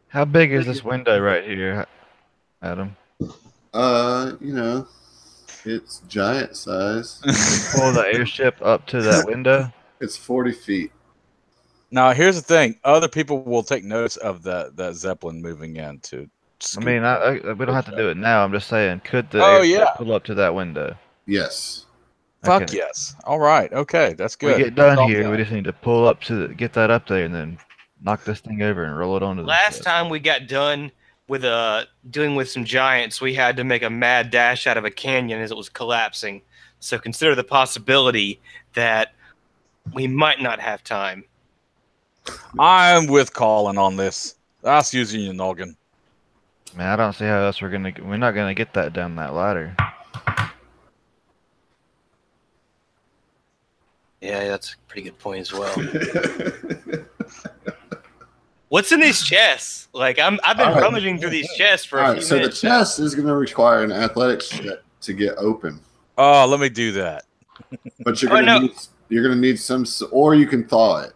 How big is this window right here, Adam? You know, it's giant size. Pull the airship up to that window. It's 40 feet. Now, here's the thing. Other people will take notice of that Zeppelin moving in to I mean, we don't have to do it now. I'm just saying, could the Oh, airship yeah. pull up to that window? Yes. Fuck Okay. yes. All right. Okay, that's good. We get done Solve here. that. We just need to pull up get that up there, and then knock this thing over and roll it onto the Last ship. time we got done with dealing with some giants, we had to make a mad dash out of a canyon as it was collapsing. So consider the possibility that we might not have time. I'm with Colin on this. That's using your noggin. Man, I don't see how else we're not gonna get that down that ladder. Yeah, that's a pretty good point as well. What's in these chests? Like I've been All right. rummaging through these chests for All a right, few so minutes. the chest is going to require an athletics check to get open, Oh, let me do that. but you're going to need some, or you can thaw it.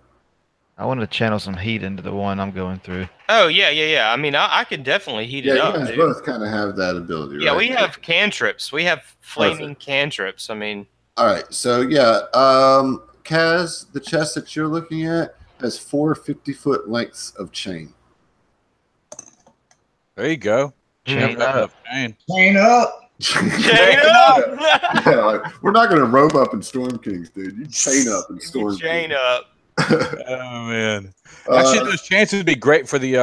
I want to channel some heat into the one I'm going through. Oh yeah. I mean, I could definitely heat Yeah, it you up. guys Dude. both kind of have that ability, Yeah, right? we have cantrips. We have flaming cantrips. I mean, All right, so yeah, Kaz, the chest that you're looking at has 4 50-foot lengths of chain. There you go. Chain Never have up. enough chain. Chain up. chain up. Yeah, like, we're not going to rope up in Storm Kings, dude. You chain up in Storm chain Kings. up. Oh man. Actually, those chains would be great for the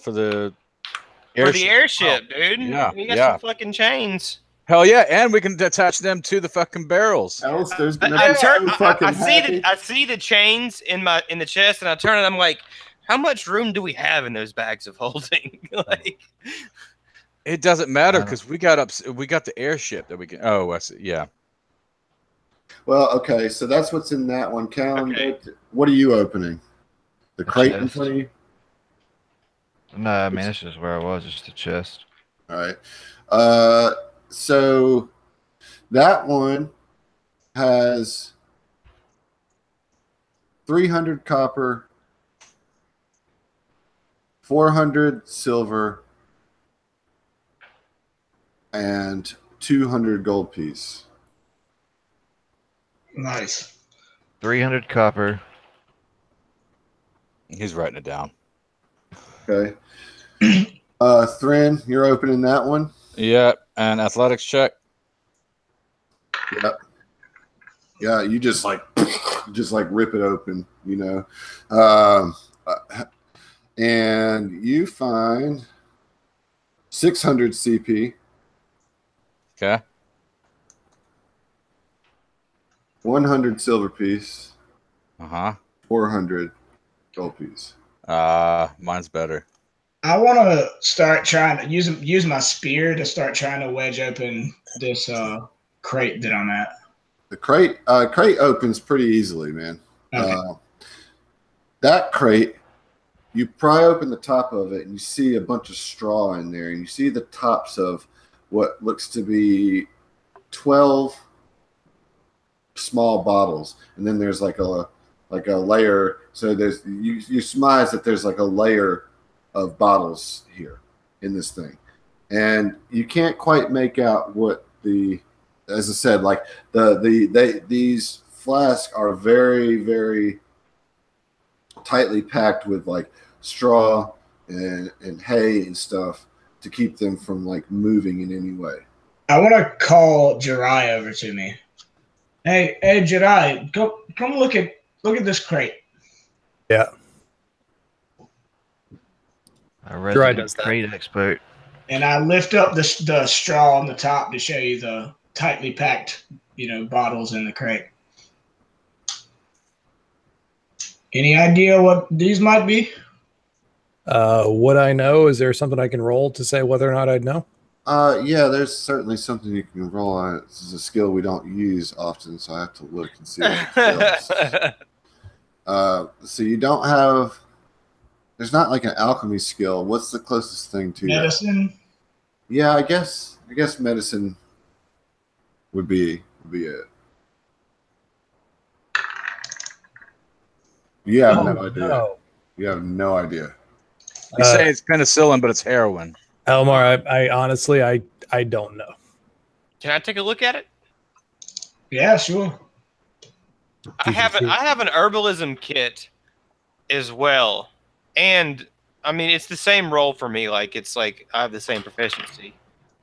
For the airship. airship, dude. Yeah, We got yeah. some fucking chains. Hell yeah, and we can attach them to the fucking barrels. Alistair's going to I be so fucking happy. I see the chains in the chest, and I turn it. I'm like, how much room do we have in those bags of holding? Like, It doesn't matter because we got the airship that we can. Oh, I see. Yeah. Well, okay, so that's what's in that one. Callan, Okay. what are you opening? The crate in chest. front of you? No, I mean, this is where I was, just the chest. All right. So that one has 300 copper, 400 silver, and 200 gold piece. Nice. 300 copper. He's writing it down. Okay. Thrin, you're opening that one? Yeah, and athletics check. Yep. Yeah, you just like rip it open, you know. And you find 600 CP, Okay. 100 silver piece, 400 gold piece. Mine's better. I want to start trying to use my spear to start trying to wedge open this crate that I'm at. The crate opens pretty easily, man. Okay. That crate, you pry open the top of it and you see a bunch of straw in there, and you see the tops of what looks to be 12 small bottles, and then there's like a layer. So there's you surmise that there's like a layer of bottles here in this thing, and you can't quite make out what as I said, like these flasks are very, very tightly packed with like straw and hay and stuff to keep them from like moving in any way. I want to call Jirai over to me. Hey, Jirai, come look at this crate. Yeah. A resident crate expert. And I lift up the straw on the top to show you the tightly packed, bottles in the crate. Any idea what these might be? What I know, is there something I can roll to say whether or not I'd know? Yeah, there's certainly something you can roll on it. This is a skill we don't use often, so I have to look and see what it feels. So you don't have. There's not like an alchemy skill. What's the closest thing to medicine? That? Yeah, I guess medicine would be it. You have no idea. No. You have no idea. You say it's penicillin, but it's heroin. Elmar, I honestly, I don't know. Can I take a look at it? Yeah, sure. I have an herbalism kit as well, and I mean it's the same role for me. Like it's like I have the same proficiency,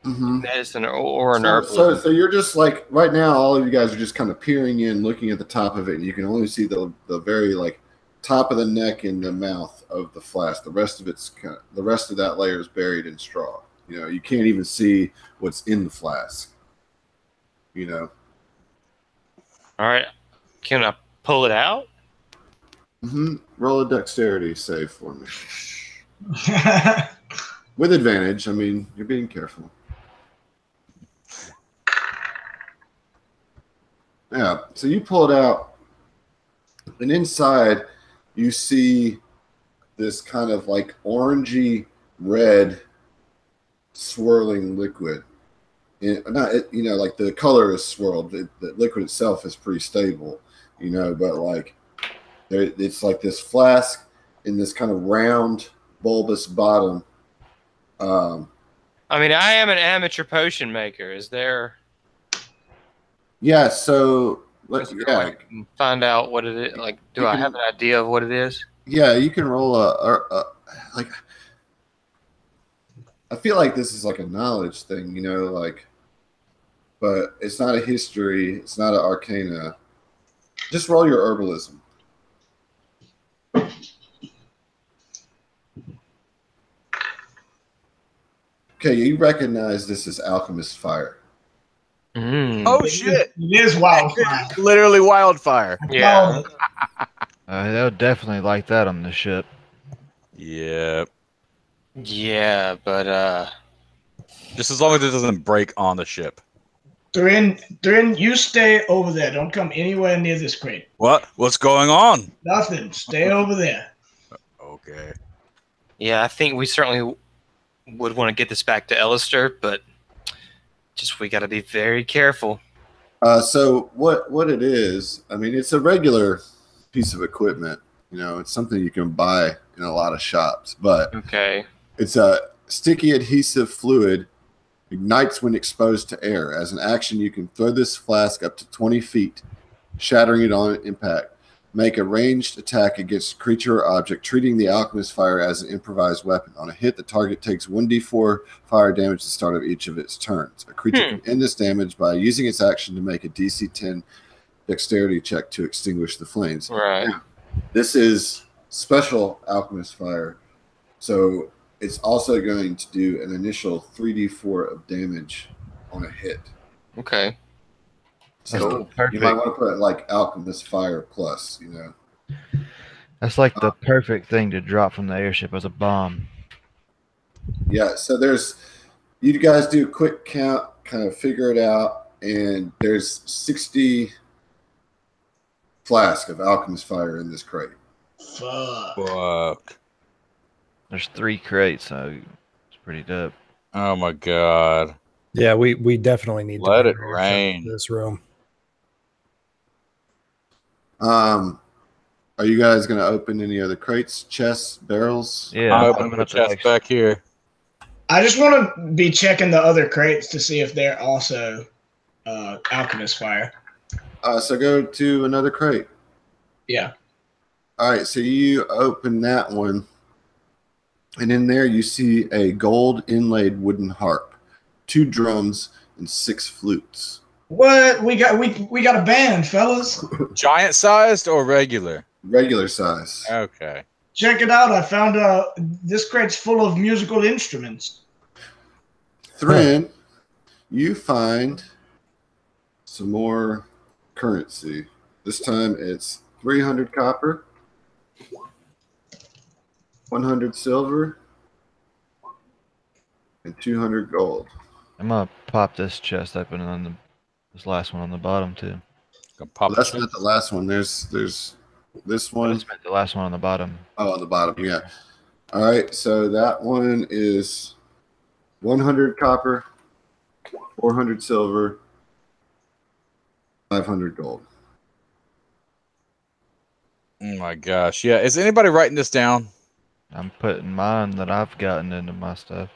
medicine or an herbalism. So you're just like right now, all of you guys are just kind of peering in, looking at the top of it, and you can only see the very like top of the neck and the mouth of the flask. The rest of that layer is buried in straw. You can't even see what's in the flask. All right, can I pull it out? Roll a dexterity save for me. With advantage. I mean, you're being careful. Yeah, so you pull it out, and inside you see this kind of like orangey red swirling liquid. Like the color is swirled. The liquid itself is pretty stable, but like it's like this flask in this kind of round bulbous bottom. I mean, I am an amateur potion maker. Is there? Yeah. So find out what it is. Like, do I have an idea of what it is? Yeah, you can roll like. I feel like this is like a knowledge thing, but it's not a history. It's not an arcana. Just roll your herbalism. Okay, you recognize this is alchemist fire. Oh shit! It is wildfire. Literally wildfire. Yeah. They'll definitely like that on the ship. Yep. Yeah, but just as long as it doesn't break on the ship. Durin, you stay over there. Don't come anywhere near this crate. What? What's going on? Nothing. Stay over there. Okay. Yeah, I think we certainly would want to get this back to Ellister, but we got to be very careful. So what it is? I mean, it's a regular piece of equipment. It's something you can buy in a lot of shops, but it's a sticky adhesive fluid, ignites when exposed to air. As an action, you can throw this flask up to 20 feet, shattering it on impact. Make a ranged attack against a creature or object, treating the alchemist fire as an improvised weapon. On a hit, the target takes 1d4 fire damage at the start of each of its turns. A creature can end this damage by using its action to make a DC 10 dexterity check to extinguish the flames. Right. Now, this is special alchemist fire, so it's also going to do an initial 3d4 of damage on a hit. Okay. So you might want to put like alchemist fire plus, That's like the perfect thing to drop from the airship as a bomb. Yeah, so you guys do a quick count, kind of figure it out, and there's 60 flasks of alchemist fire in this crate. Fuck. There's 3 crates, so it's pretty dope. Oh my god. Yeah, we definitely need Let to it rain. this room. Are you guys gonna open any other crates, chests, barrels? Yeah, I'm open opening the up the chest next. back here. I just want to be checking the other crates to see if they're also alchemist fire. So go to another crate. Yeah. All right, so you open that one, and in there you see a gold inlaid wooden harp, 2 drums, and 6 flutes. What we got a band, fellas. Giant sized or regular? Regular size. Okay. Check it out. I found this crate's full of musical instruments. Thrin, you find some more currency. This time it's 300 copper, 100 silver, and 200 gold. I'm gonna pop this chest open and this last one on the bottom too. Gonna pop Well, that's not the last one. There's this I one. just meant the last one on the bottom. Oh, on the bottom, yeah. All right, so that one is 100 copper, 400 silver, 500 gold. Oh my gosh. Yeah. Is anybody writing this down? I'm putting mine that I've gotten into my stuff.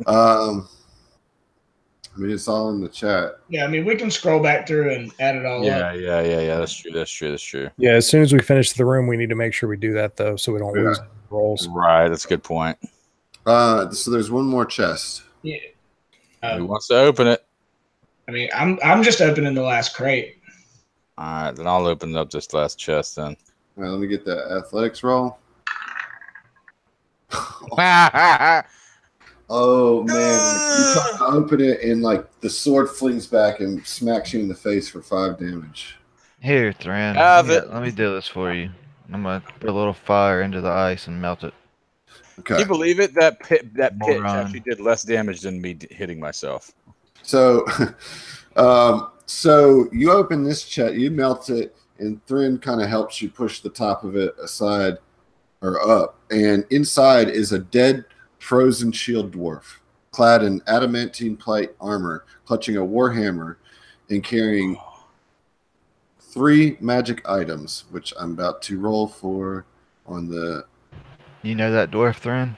I mean, it's all in the chat. Yeah, I mean we can scroll back through and add it all up. Yeah. That's true. Yeah, as soon as we finish the room, we need to make sure we do that though, so we don't lose rolls. Right. That's a good point. So there's one more chest. Yeah. Who wants to open it? I mean, I'm just opening the last crate. All right. Then I'll open up this last chest then. All right, let me get that athletics roll. Oh man, you try to open it and like the sword flings back and smacks you in the face for 5 damage. Here, Thran. Have it. Let me do this for you. I'm gonna put a little fire into the ice and melt it. Okay. Can you believe it? That pitch Moron. actually did less damage than me hitting myself. So, so you open this chest, you melt it, and Thrin kind of helps you push the top of it aside or up, and inside is a dead frozen shield dwarf, clad in adamantine plate armor, clutching a warhammer, and carrying 3 magic items, which I'm about to roll for on the. You know that dwarf, Thran?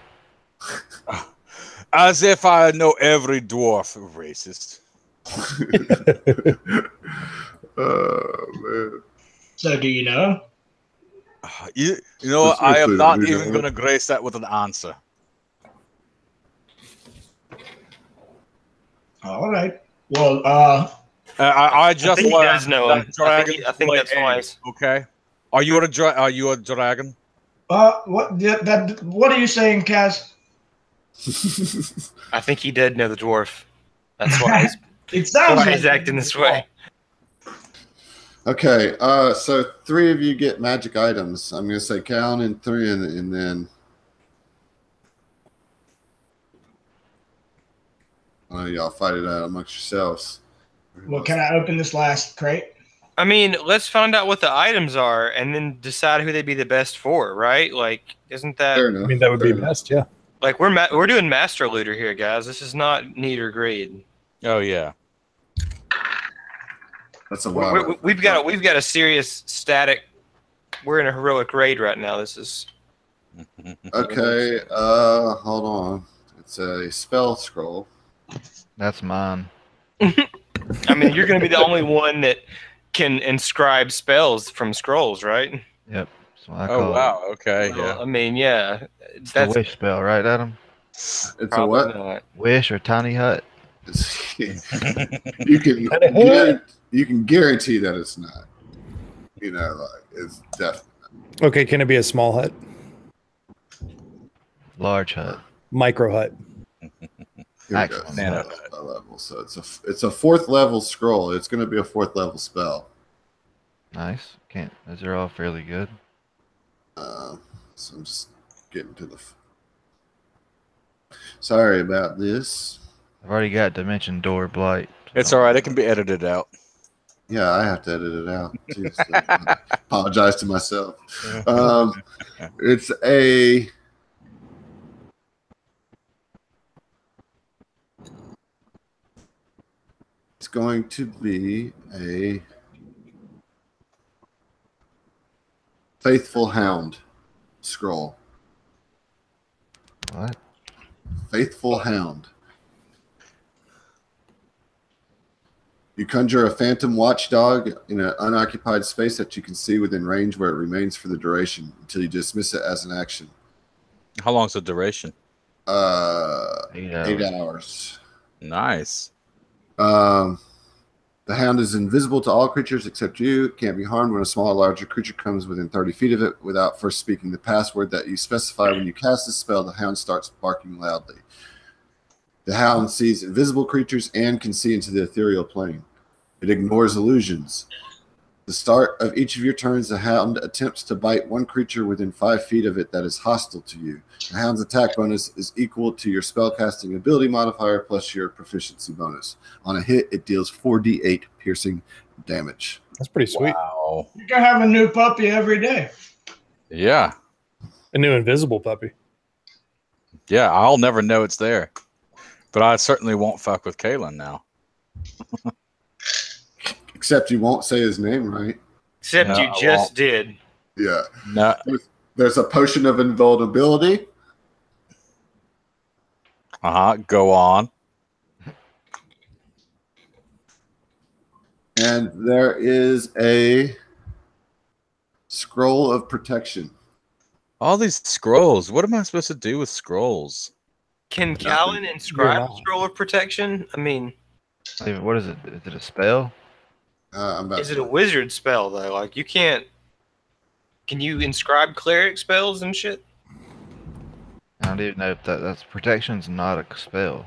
As if I know every dwarf, racist. Oh man! So do you know? You know what? I am not even going to grace that with an answer. All right. Well, I just I think he learned does know that him. dragons I think play that's eggs, wise. Okay. Are you a dragon? what are you saying, Kaz? I think he did know the dwarf. That's why It sounds he's like acting this way. Okay, so 3 of you get magic items. I'm going to say Callan and Thrin, and then y'all fight it out amongst yourselves. Well, can I open this last crate? I mean, let's find out what the items are and then decide who they'd be the best for, right? Like, isn't that Fair enough. I mean, that would be Fair enough. best, yeah. like we're doing master looter here, guys? This is not need or greed. Oh yeah. That's a lot. We've got a serious static. We're in a heroic raid right now. This is Okay, hold on. It's a spell scroll. That's mine. I mean, you're going to be the only one that can inscribe spells from scrolls, right? Yep. So I Oh call wow. Okay. Well, Yeah. I mean, yeah. It's the That's wish spell, right, Adam? It's a probably what? not. Wish or tiny hut. you can guarantee that it's not. You know, like it's definitely. Okay, can it be a small hut? Large hut. Micro hut. Here we go. Excellent. Nano. Level. So it's a 4th level scroll. It's going to be a 4th level spell. Nice. Those are all fairly good. So I'm just getting to the. Sorry about this. I've already got Dimension Door Blight. It's all right. It can be edited out. Yeah, I have to edit it out. Jeez, I apologize to myself. It's a. It's going to be a Faithful Hound scroll. What? Faithful Hound. You conjure a phantom watchdog in an unoccupied space that you can see within range where it remains for the duration until you dismiss it as an action. How long's the duration? 8 hours. Nice. The hound is invisible to all creatures except you. It can't be harmed when a small or larger creature comes within 30 feet of it without first speaking the password that you specify. When you cast this spell, the hound starts barking loudly. The hound sees invisible creatures and can see into the ethereal plane. It ignores illusions. The start of each of your turns, the hound attempts to bite one creature within 5 feet of it that is hostile to you. The hound's attack bonus is equal to your spellcasting ability modifier plus your proficiency bonus. On a hit, it deals 4d8 piercing damage. That's pretty sweet. Wow. You can have a new puppy every day. Yeah. A new invisible puppy. Yeah, I'll never know it's there. But I certainly won't fuck with Kalen now. Except you won't say his name right. Except No, you I just won't. did. Yeah. No. There's a potion of invulnerability. Go on. And there is a scroll of protection. All these scrolls. What am I supposed to do with scrolls? Can Callan inscribe a scroll of protection? I mean, What is it? Is it a spell? is it a wizard spell though? Like you can't. Can you inscribe cleric spells and shit? I don't even know if that's protection's not a spell.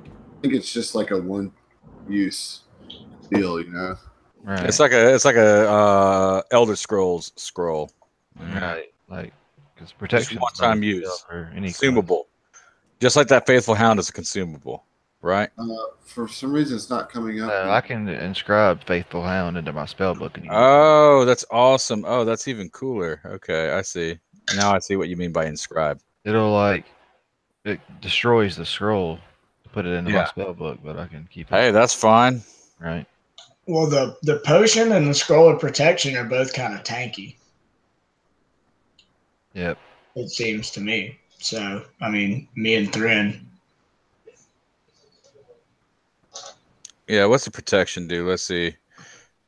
I think it's just like a one-use deal, you know. Right. It's like a Elder Scrolls scroll. Right. Like because protection one-time use. for any Consumable. Just like that Faithful Hound is a consumable, right? For some reason, it's not coming up. I can inscribe Faithful Hound into my spell book. And Oh, that's awesome. Oh, that's even cooler. Okay, I see. Now I see what you mean by inscribe. it'll it destroys the scroll to put it into my Yeah. spell book, but I can keep it. Hey, that's fine. Right. Well, the potion and the scroll of protection are both kind of tanky, Yep. it seems to me. So, I mean, me and Thrin. Yeah, what's the protection do? Let's see.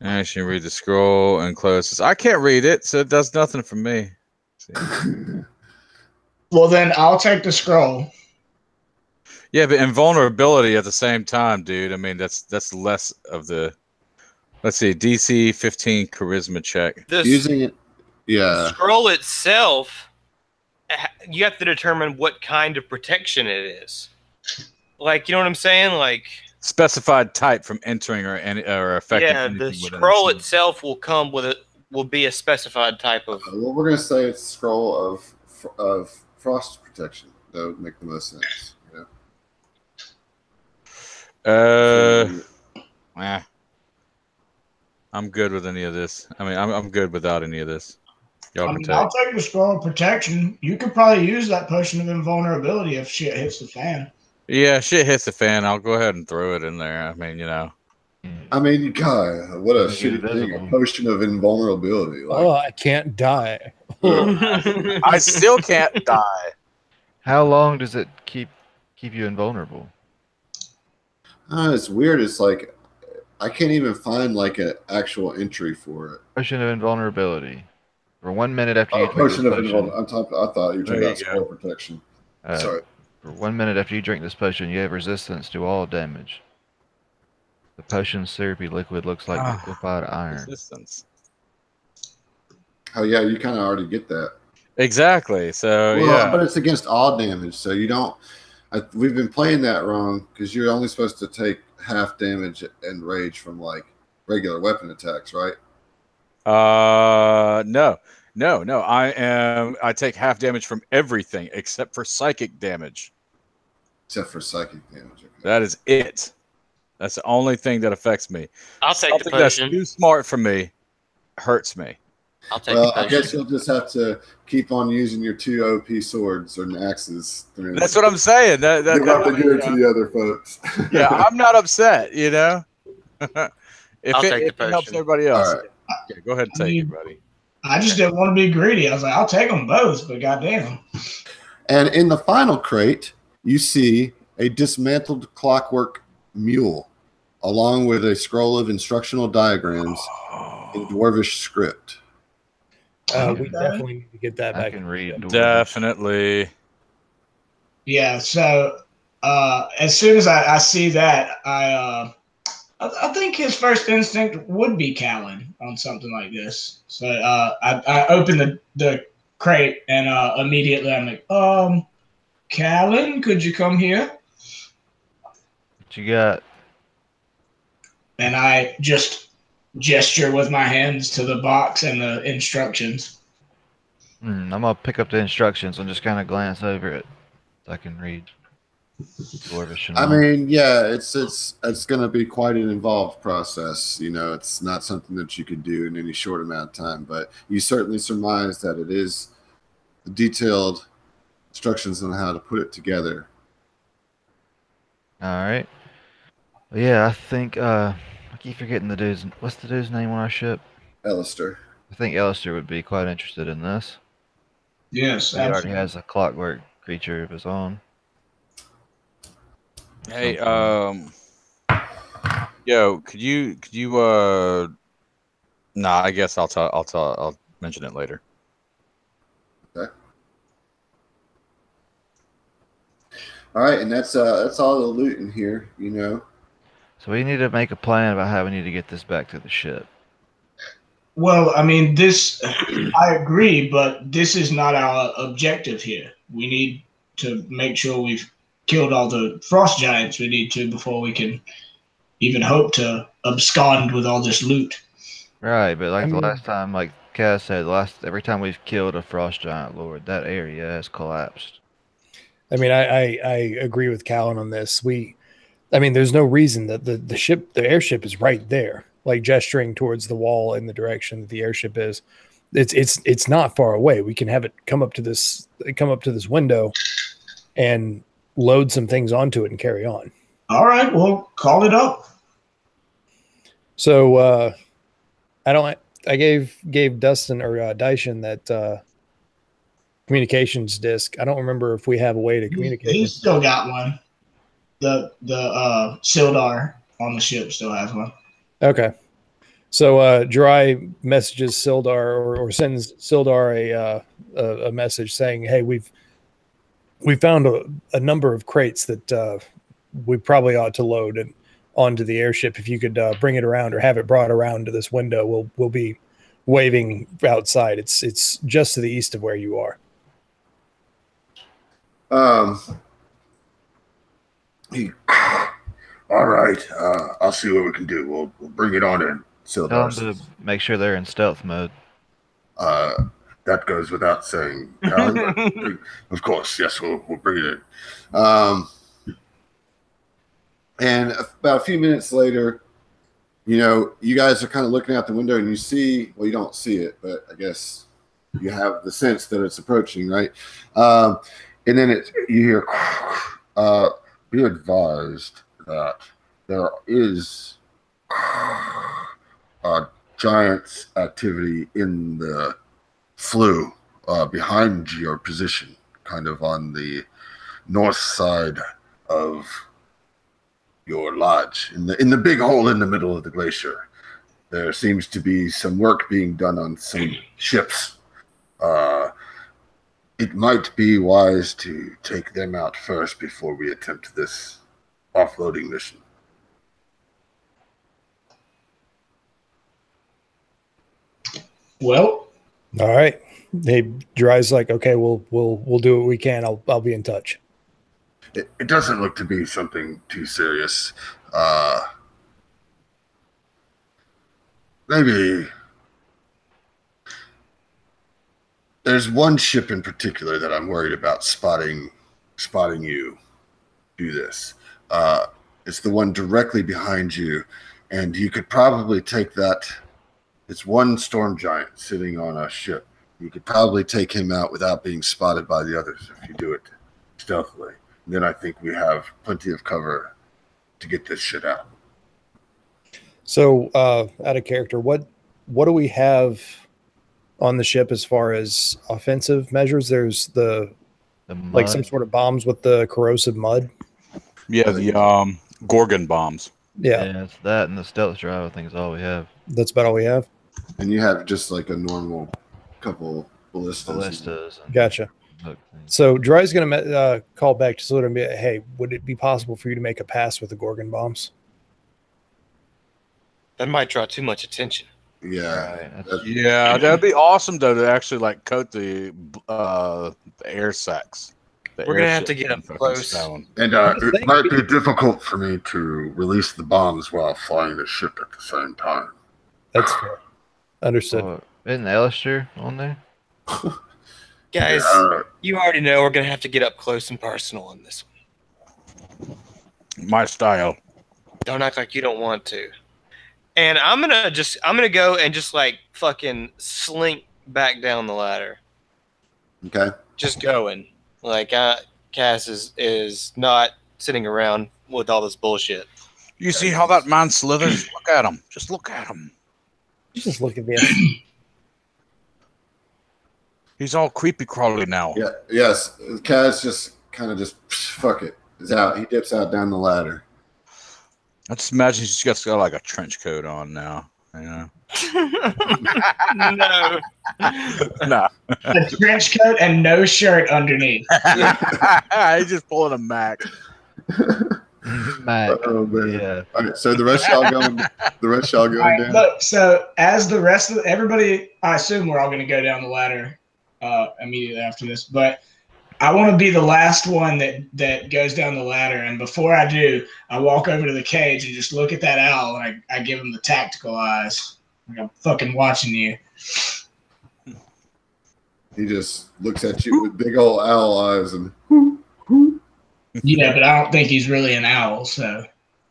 Actually, read the scroll and close this. I can't read it, so it does nothing for me. Well, then I'll take the scroll. Yeah, but invulnerability at the same time, dude. I mean, that's less of the. Let's see, DC 15 charisma check. The Using it, yeah. scroll itself, you have to determine what kind of protection it is. Like, you know what I'm saying? Like, Specified type from entering or affecting. yeah, anything the within scroll the itself will come with it. Will be a specified type of. Well, we're gonna say it's scroll of frost protection. That would make the most sense. Yeah. I'm good with any of this. I mean, I'm good without any of this. Y'all I can mean, take. I'll take the scroll of protection. You could probably use that potion of invulnerability if shit hits the fan. Yeah, shit hits the fan. I'll go ahead and throw it in there. I mean, you know. I mean, God, what a Make it shitty thing! A invisible. potion of invulnerability. Like, Oh, I can't die. I still can't die. How long does it keep you invulnerable? it's weird. It's like I can't even find like an actual entry for it. Potion of invulnerability. For 1 minute after you drink this Potion of potion, invulnerability. I thought you were talking There about you scroll protection. Sorry. for 1 minute after you drink this potion, you have resistance to all damage. The potion's syrupy liquid looks like liquefied iron. Resistance. Oh yeah, you kind of already get that. Exactly. So Well, yeah. but it's against all damage, so you don't. We've been playing that wrong because you're only supposed to take half damage and rage from like regular weapon attacks, right? No. I take half damage from everything except for psychic damage. Except for psychic damage. Okay. That is it. That's the only thing that affects me. I'll take the Something that's potion. too smart for me hurts me. I'll take Well, the I potion. guess you'll just have to keep on using your 2 OP swords or axes. That's what I'm saying. You'll have to give it to the other folks. Yeah, I'm not upset, you know. if I'll it, take the if it helps potion. everybody else, All right. yeah, go ahead and take it, buddy. I just didn't want to be greedy. I was like, I'll take them both, but goddamn. And in the final crate, you see a dismantled clockwork mule, along with a scroll of instructional diagrams in Dwarvish script. We definitely need to get that I back. can read. Dwarvish. Definitely. Yeah, so as soon as I see that, I think his first instinct would be Callan on something like this. So I open the crate and immediately I'm like, Callan, could you come here? What you got? And I just gesture with my hands to the box and the instructions. I'm gonna pick up the instructions and just kind of glance over it so I can read Dwarvish. And I all. mean, yeah, it's going to be quite an involved process. You know, it's not something that you could do in any short amount of time, but you certainly surmise that it is detailed instructions on how to put it together. All right. Well, yeah, I think I keep forgetting the dude's. What's the dude's name on our ship? Alistair. I think Alistair would be quite interested in this. Yes, He already has a clockwork creature of his own. Hey, yo, could you nah, I guess I'll mention it later. Okay. All right, and that's all the loot in here, you know. So we need to make a plan about how we need to get this back to the ship. Well, I mean, this, I agree, but this is not our objective here. We need to make sure we've killed all the frost giants we need to before we can even hope to abscond with all this loot. Right, but like the last time, like Kaz said, every time we've killed a frost giant lord, that area has collapsed. I mean, I agree with Callan on this. I mean, there's no reason that the airship is right there, like gesturing towards the wall in the direction that the airship is. It's not far away. We can have it come up to this window and load some things onto it and carry on. All right, well, call it up. So I gave Dustin or Daishin that communications disc. I don't remember if we have a way to communicate. He's still got one. The Sildar on the ship still has one. Okay. So Dry messages Sildar or sends Sildar a message saying, "Hey, we found a number of crates that we probably ought to load and onto the airship. If you could bring it around or have it brought around to this window, we'll be waving outside. It's just to the east of where you are." All right. I'll see what we can do. We'll bring it on in. Tell them to make sure they're in stealth mode. That goes without saying. Of course, yes, we'll bring it in. And about a few minutes later, you know, you guys are kind of looking out the window and you see, well, you don't see it, but I guess you have the sense that it's approaching, right? And then you hear, be advised that there is giant's activity in the flue behind your position, kind of on the north side of your lodge, in the big hole in the middle of the glacier. There seems to be some work being done on some ships. It might be wise to take them out first before we attempt this offloading mission. Well, all right. Hey, Dry's like, okay, we'll do what we can. I'll be in touch. It doesn't look to be something too serious. Maybe there's one ship in particular that I'm worried about spotting you do this. It's the one directly behind you, and you could probably take that. It's one storm giant sitting on a ship. You could probably take him out without being spotted by the others if you do it stealthily. Then I think we have plenty of cover to get this shit out. So, out of character, what do we have on the ship as far as offensive measures? There's the like some mud. sort of bombs with the corrosive mud. Yeah, the Gorgon bombs. Yeah, Yeah, it's that and the stealth drive. I think is all we have. that's about all we have. And you have just like a normal couple ballistas. Ballistas. And Gotcha. hook things. So Dry's going to call back to Salute and be, hey, would it be possible for you to make a pass with the Gorgon bombs? That might draw too much attention. Yeah. Right, That- Yeah, that'd be awesome though to actually like coat the air sacs. The We're gonna have to airship get up in fucking close. stone. And it might be difficult for me to release the bombs while flying the ship at the same time. That's fair. Understood. Oh, isn't Alistair on there? Guys, Yeah. you already know we're gonna have to get up close and personal on this one. My style. Don't act like you don't want to. And I'm gonna go and just like fucking slink back down the ladder. Okay. Just going. Like Cass is not sitting around with all this bullshit. You see how that man slithers? Look at him. Just look at him. Just look at this. He's all creepy crawly now. Yeah. Yes. Kaz just kind of just fuck it. Is out. He dips out down the ladder. I just imagine he's just got like a trench coat on now. You know? No. No. A trench coat and no shirt underneath. He's just pulling a Mac. Mac. Oh man. Yeah. All right. So the rest y'all going. The rest y'all going All right, down. look, so as the rest of everybody, I assume we're all going to go down the ladder immediately after this, but I want to be the last one that goes down the ladder. And before I do, I walk over to the cage and just look at that owl, and I give him the tactical eyes. Like I'm fucking watching you. He just looks at you with big old owl eyes and. Yeah, but I don't think he's really an owl, so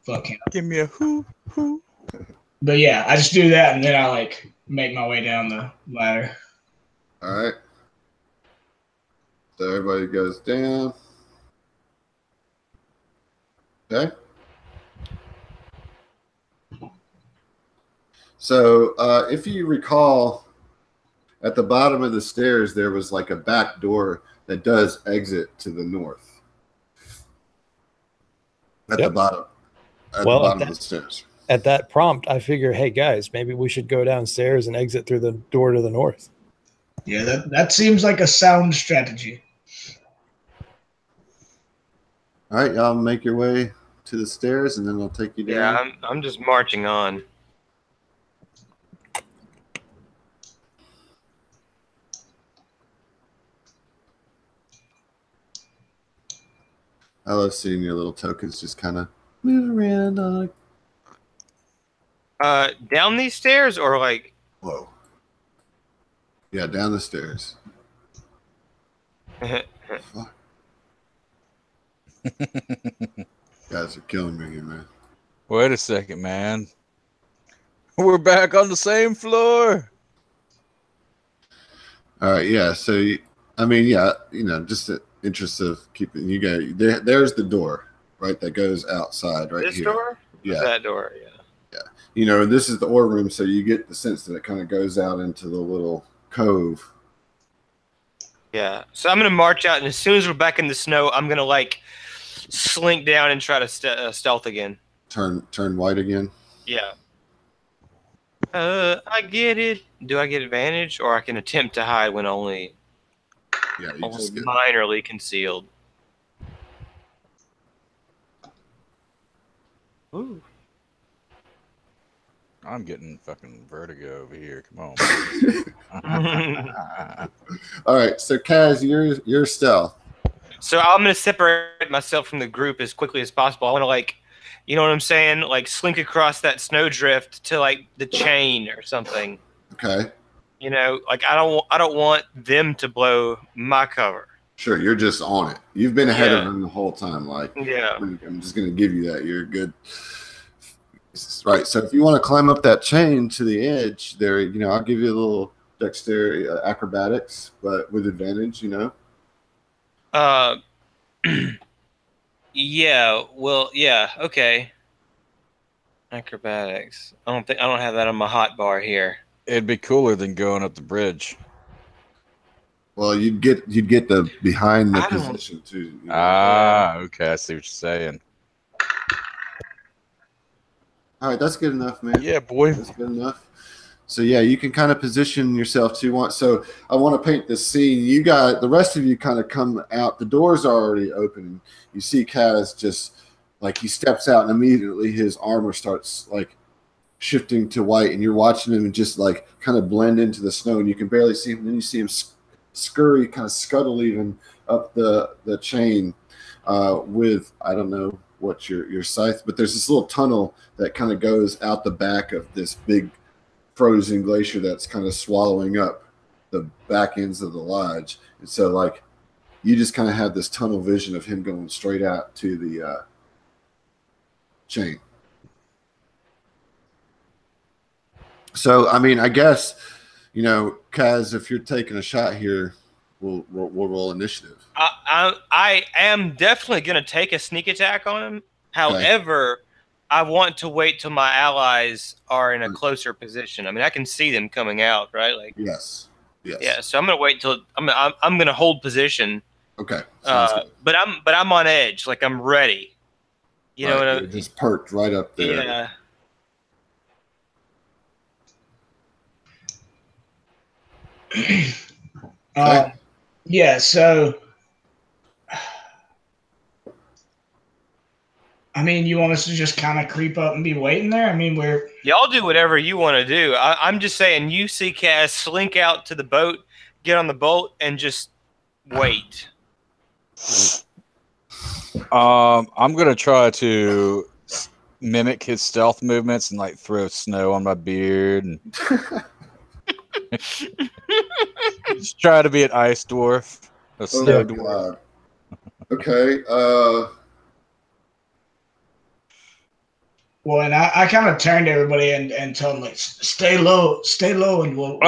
fuck him. Give me a whoo. But yeah, I just do that, and then I like make my way down the ladder. All right. So everybody goes down. Okay. So if you recall, at the bottom of the stairs, there was like a back door that does exit to the north. At Yep. the bottom. At Well, the bottom at of the stairs. At that prompt, I figure, hey, guys, maybe we should go downstairs and exit through the door to the north. Yeah, that seems like a sound strategy. All right, y'all make your way to the stairs, and then I'll take you down. Yeah, I'm just marching on. I love seeing your little tokens just kind of move around. Down these stairs or like Whoa. Yeah, down the stairs. Fuck. Guys are killing me here, man. Wait a second, man. We're back on the same floor. All right, yeah. So, I mean, yeah, just the interest of keeping you guys. There's the door, right? That goes outside, right this here. door? Yeah. That door, yeah. This is the ore room, so you get the sense that it kind of goes out into the little cove. Yeah. So I'm gonna march out, and as soon as we're back in the snow, I'm gonna like slink down and try to stealth again. Turn white again. Yeah. I get it. Do I get advantage, or I can attempt to hide when only Yeah, you just get. minorly concealed? Ooh. I'm getting fucking vertigo over here. Come on. All right, so Kaz, you're stealth. So I'm gonna separate myself from the group as quickly as possible. I want to like, you know what I'm saying? Like slink across that snowdrift to like the chain or something. Okay, You know, like I don't want them to blow my cover. sure. You're just on it. You've been ahead of Yeah. them the whole time. Like, Yeah. I'm just gonna give you that. You're good. Right. So if you want to climb up that chain to the edge, there, I'll give you a little dexterity, acrobatics, but with advantage. Yeah. Well. Yeah. Okay. Acrobatics. I don't have that on my hot bar here. It'd be cooler than going up the bridge. Well, you'd get the behind the I don't- position too. You know? Ah, okay. I see what you're saying. All right, that's good enough, man. Yeah, boy. That's good enough. So yeah, you can kind of position yourself to want. So I want to paint this scene. You got the rest of you kind of come out. The doors are already open. You see Kaz just like he steps out and immediately his armor starts like shifting to white, and you're watching him just like kind of blend into the snow, and you can barely see him. And then you see him scurry, kind of scuttle even up the chain with I don't know what your scythe, but there's this little tunnel that kind of goes out the back of this big frozen glacier that's kind of swallowing up the back ends of the lodge. And so like you just kind of have this tunnel vision of him going straight out to the chain. So I mean, I guess you know, Kaz, if you're taking a shot here, we'll roll initiative. I am definitely going to take a sneak attack on him. However, I want to wait till my allies are in a closer position. I mean, I can see them coming out, right? Like yes. Yeah, so I'm going to wait till I'm going to hold position. Okay. But I'm on edge, like I'm ready. You know what I mean? Just perked right up there. Yeah. Yeah, so I mean, you want us to just kind of creep up and be waiting there? I mean, y'all do whatever you want to do. I'm just saying, you see Cass slink out to the boat, get on the boat, and just wait. I'm gonna try to mimic his stealth movements and like throw snow on my beard and just try to be an ice dwarf, a snow dwarf. Okay. Well, and I kind of turned to everybody and told them, like, stay low, and we'll.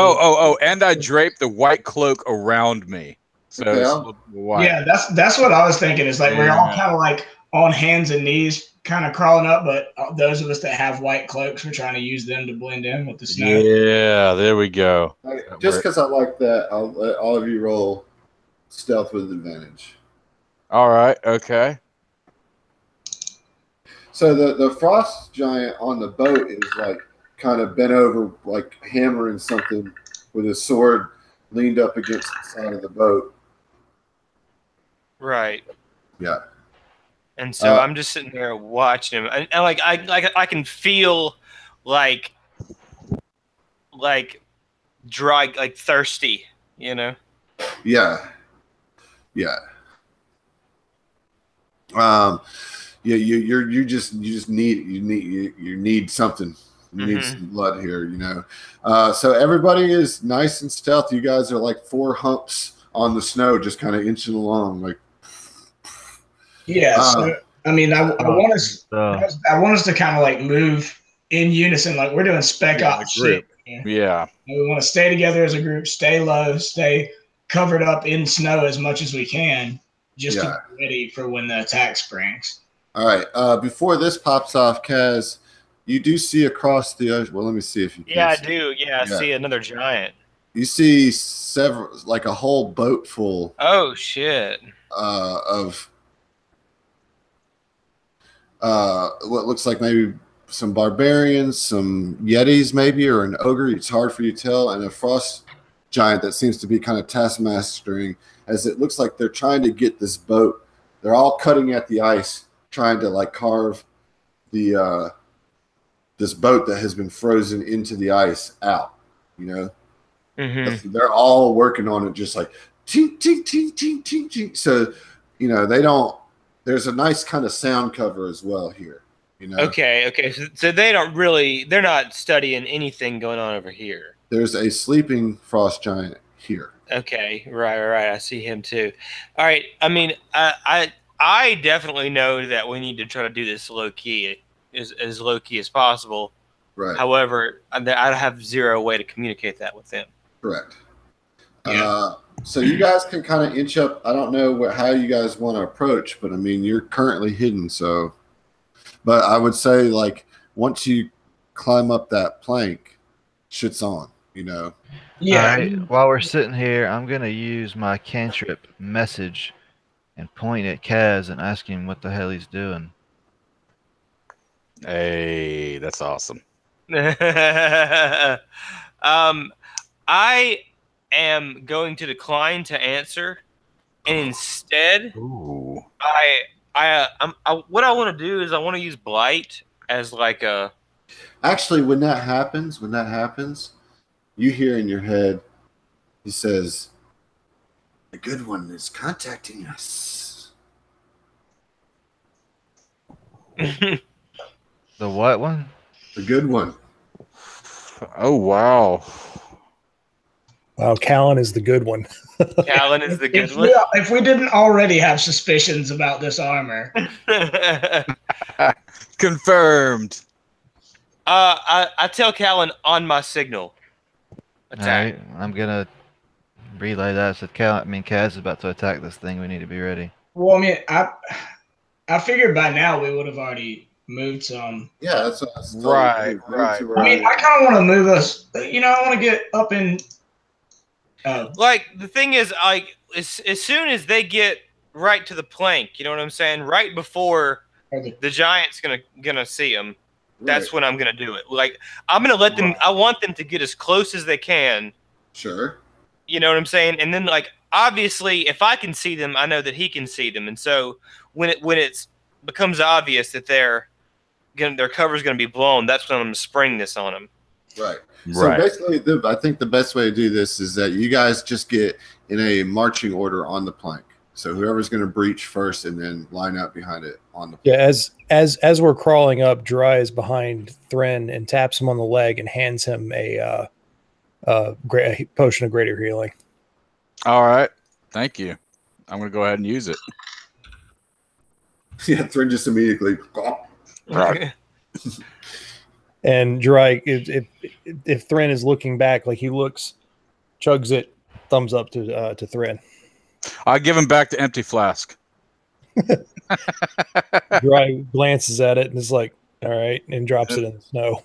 And I draped the white cloak around me. So Okay. Yeah, that's what I was thinking. Is like we're all kind of like on hands and knees, kind of crawling up, but those of us that have white cloaks, we're trying to use them to blend in with the snow. Yeah, there we go. Just because I like that, I'll let all of you roll stealth with advantage. All right. Okay. So the frost giant on the boat is like kind of bent over, like hammering something with his sword leaned up against the side of the boat. Right. Yeah. And so I'm just sitting there watching him, and like I can feel like dry, like thirsty, you know. Yeah. You just need something. You need some blood here, you know. So everybody is nice and stealthy. You guys are like 4 humps on the snow, just kind of inching along, like. Yeah. So I mean, I want us to kind of like move in unison, like we're doing spec ops shit. Yeah. And we want to stay together as a group, stay low, stay covered up in snow as much as we can, just to be ready for when the attack springs. All right. Before this pops off, Kaz, you do see across the ocean. Well, let me see if you can. Yeah, I do. Yeah, I see another giant. You see several, like a whole boat full. Oh shit! Of what looks like maybe some barbarians, some yetis, maybe, or an ogre. It's hard for you to tell, and a frost giant that seems to be kind of taskmastering, as it looks like they're trying to get this boat. They're all cutting at the ice, trying to like carve the this boat that has been frozen into the ice out. You know, they're all working on it, just like tink tink tink tink tink tink. So, you know, they don't. There's a nice kind of sound cover as well here. You know. Okay. So they don't really. They're not studying anything going on over here. There's a sleeping frost giant here. Okay, right. I see him too. All right. I mean, I definitely know that we need to try to do this low key, as low key as possible. Right. However, I have zero way to communicate that with them. Correct. Yeah. So you guys can kind of inch up. I don't know how you guys want to approach, but I mean, you're currently hidden. So, but I would say like once you climb up that plank, shit's on. you know. Yeah. All right. While we're sitting here, I'm gonna use my cantrip message and point at Kaz and ask him what the hell he's doing. Hey, that's awesome. I am going to decline to answer, and instead, Ooh. what I want to do is I want to use blight as like a. Actually, when that happens, you hear in your head, he says, "The good one is contacting us." The what one? The good one. Oh wow. Wow, Callan is the good one. Callan is the good If one. if we didn't already have suspicions about this armor, Confirmed. I tell Callan on my signal. All Attack. right. I'm gonna relay that. So Kaz is about to attack this thing. We need to be ready. well, I mean, I figured by now we would have already moved some. Yeah, that's what I was telling Right, you. right. I mean, I kind of want to move us. You know, I want to get up in. Like the thing is, like as soon as they get right to the plank, you know what I'm saying? Right before the giant's gonna see them, that's when I'm gonna do it. Like I'm gonna let them. I want them to get as close as they can. Sure. You know what I'm saying? And then like obviously, if I can see them, I know that he can see them. And so when it becomes obvious that their cover's gonna be blown, that's when I'm gonna spring this on them. Right. So basically, I think the best way to do this is that you guys just get in a marching order on the plank. So whoever's going to breach first, and then line up behind it on the plank. Yeah, as we're crawling up, Dry is behind Thren and taps him on the leg and hands him a potion of greater healing. All right. Thank you. I'm gonna go ahead and use it. Yeah, Thren just immediately. And Dry, if Thren is looking back, like he looks, chugs it, thumbs up to Thren. I give him back the empty flask. Dry glances at it and is like, "All right," and drops it in the snow.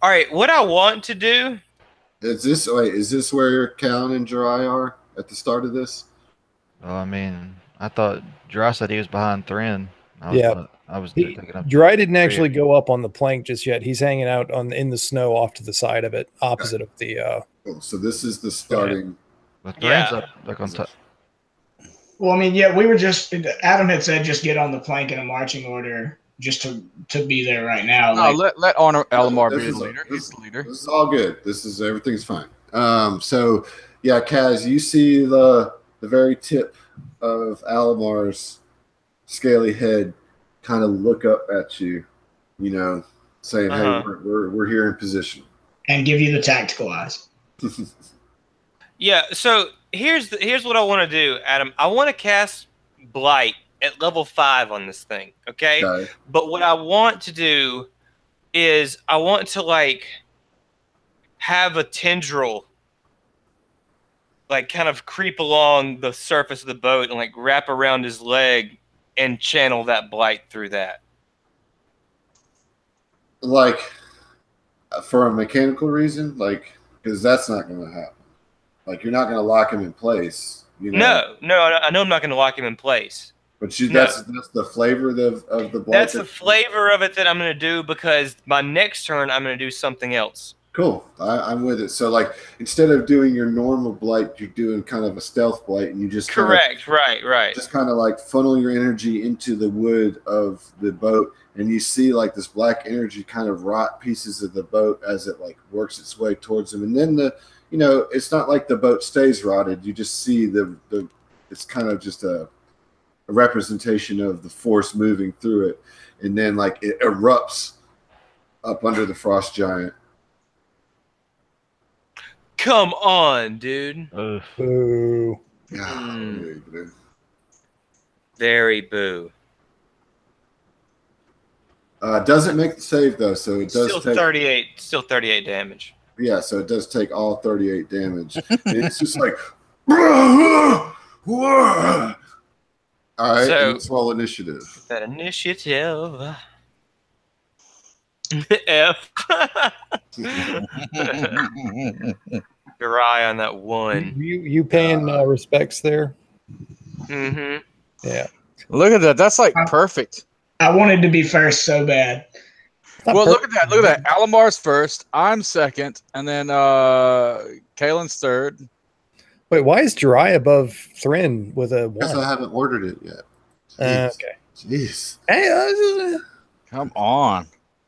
All right, what I want to do. Is this where Callan and Jirai are at the start of this? Well, I mean, I thought Dry said he was behind Thren. I was taking up. Dry didn't actually go up on the plank just yet. He's hanging out in the snow off to the side of it, opposite of the. Cool. So this is the starting. But Thren's up on top. Well, I mean, yeah, we were just. Adam had said just get on the plank in a marching order, just to be there right now. No, let Honor Elamar be This the is- leader. He's the leader. This is all good. Everything's fine. So yeah, Kaz, you see the very tip of Alamar's scaly head kind of look up at you, you know, saying, "Hey, we're here in position," and give you the tactical eyes. Yeah. So here's what I want to do, Adam. I want to cast Blight at level 5 on this thing. Okay. But what I want to do is I want to like have a tendril like kind of creep along the surface of the boat and like wrap around his leg and channel that blight through that. Like for a mechanical reason, like because that's not going to happen. Like you're not going to lock him in place. You know? No, I know I'm not going to lock him in place. But that's the flavor of the blight. That's the flavor of it that I'm going to do because my next turn I'm going to do something else. Cool. I'm with it. So like instead of doing your normal blight, you're doing kind of a stealth blight, and you just correct, right. Just kind of like funnel your energy into the wood of the boat, and you see like this black energy kind of rot pieces of the boat as it like works its way towards them, and then it's not like the boat stays rotted. You just see the it's kind of just a representation of the force moving through it, and then like it erupts up under the frost giant. Come on, dude. Boo. Very boo. Doesn't make the save though, so it does still take 38. Still 38 damage. Yeah, so it does take all 38 damage. And it's just like, all right. So let's roll initiative. That initiative. F. Your eye on that one. You paying respects there? Mm-hmm. Yeah. Look at that. That's like perfect. I wanted to be first so bad. Well, look at that. Look at that. Alamar's first. I'm second. And then Kalen's third. Wait, why is Jirai above Thren with a Because 1? I haven't ordered it yet. Okay. Jeez. Hey, Come on.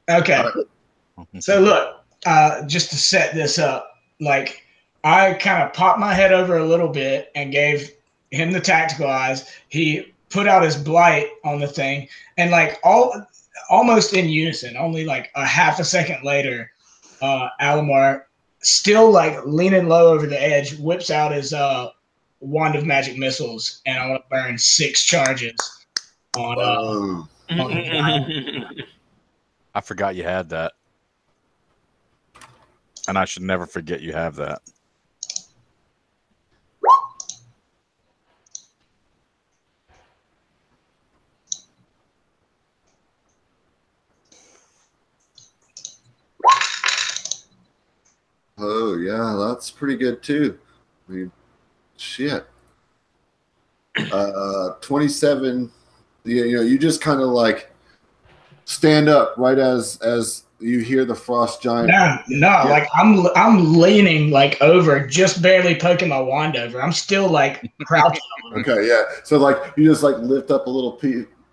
Okay. So look, just to set this up, like I kind of popped my head over a little bit and gave him the tactical eyes. He put out his blight on the thing, and like almost in unison, only like a half a second later, Alamar, still like leaning low over the edge, whips out his wand of magic missiles, and I want to burn 6 charges on I forgot you had that. And I should never forget you have that. Oh, yeah, that's pretty good, too. I mean, shit. 27, you just kind of like stand up right as you hear the frost giant. Like I'm leaning like over, just barely poking my wand over. I'm still like crouching. Okay, yeah. So like you just like lift up a little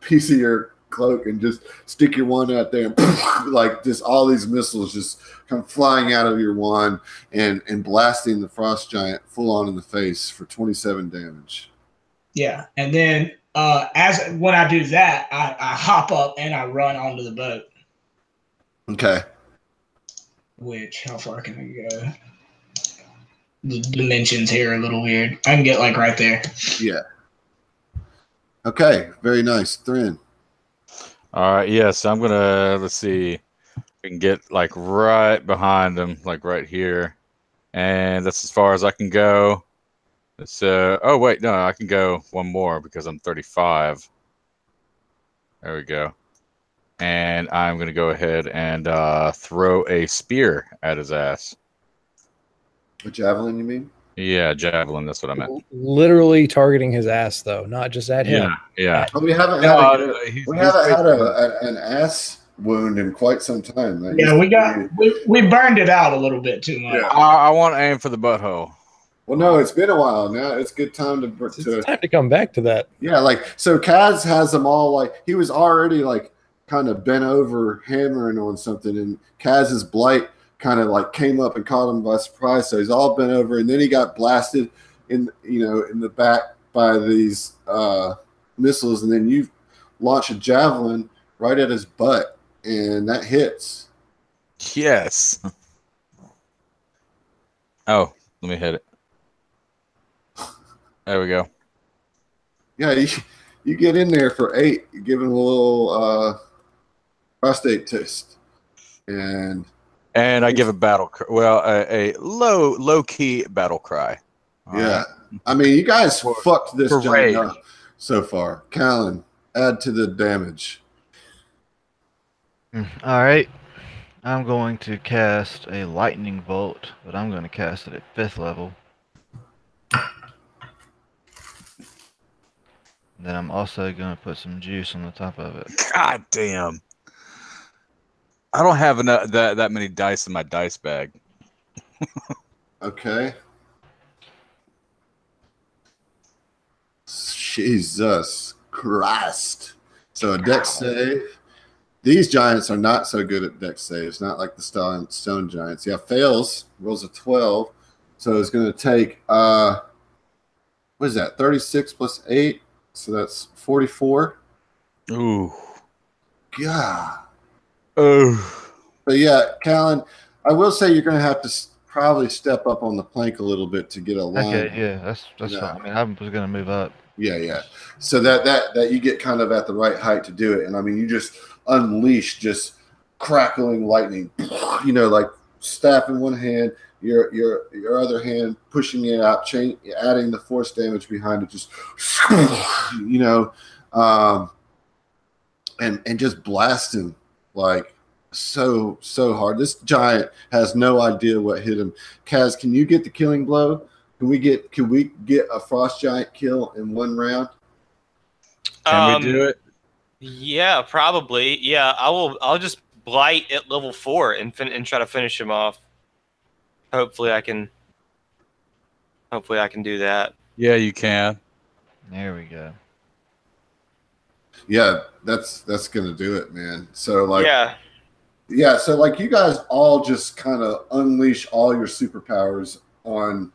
piece of your cloak and just stick your wand out there, and like just all these missiles just come flying out of your wand and blasting the frost giant full on in the face for 27 damage. Yeah, and then when I do that, I hop up and I run onto the boat. Okay. Which, how far can I go? The dimensions here are a little weird. I can get like right there. Yeah. Okay, very nice. Thren. All right, yeah, so I'm gonna let's see. We can get like right behind him, like right here. And that's as far as I can go. It's oh wait, no, I can go one more because I'm 35. There we go. And I'm gonna go ahead and throw a spear at his ass. A javelin, you mean? Yeah, javelin. That's what I meant. Literally targeting his ass, though, not just at him. Yeah. Oh, we haven't had an ass wound in quite some time. We burned it out a little bit too much. Yeah. I want to aim for the butthole. Well, no, it's been a while now. It's a good time It's time to come back to that. Yeah, like so Kaz has them all like he was already like kind of bent over hammering on something, and Kaz's blight kind of like came up and caught him by surprise. So he's all bent over, and then he got blasted in the back by these missiles, and then you launch a javelin right at his butt, and that hits. Yes. Oh, let me hit it. There we go. Yeah, you get in there for 8. You give him a little prostate test, and I give a battle cry. Well, a low key battle cry. Yeah, I mean, you guys fucked this giant up so far. Callan, add to the damage. All right. I'm going to cast a lightning bolt, but I'm going to cast it at 5th level. Then I'm also going to put some juice on the top of it. God damn. I don't have enough that many dice in my dice bag. Okay. Jesus Christ. So a dex save. These giants are not so good at dex saves, not like the stone giants. Yeah, fails, rolls a 12. So it's going to take, what is that, 36 plus 8? So that's 44. Ooh. God. Oh. But yeah, Callan, I will say you're going to have to probably step up on the plank a little bit to get a line. Okay, yeah, that's fine. I mean, I was going to move up. Yeah. So that you get kind of at the right height to do it. And I mean, you just unleash just crackling lightning, like staff in one hand, your other hand pushing it out, adding the force damage behind it, just, and just blasting like so hard. This giant has no idea what hit him. Kaz, can you get the killing blow? Can we get a frost giant kill in one round? Can we do it? Yeah, probably. Yeah, I'll just blight at level 4 and try to finish him off. Hopefully I can do that. Yeah, you can. There we go. Yeah, that's gonna do it, man. So like, yeah. So like, you guys all just kind of unleash all your superpowers on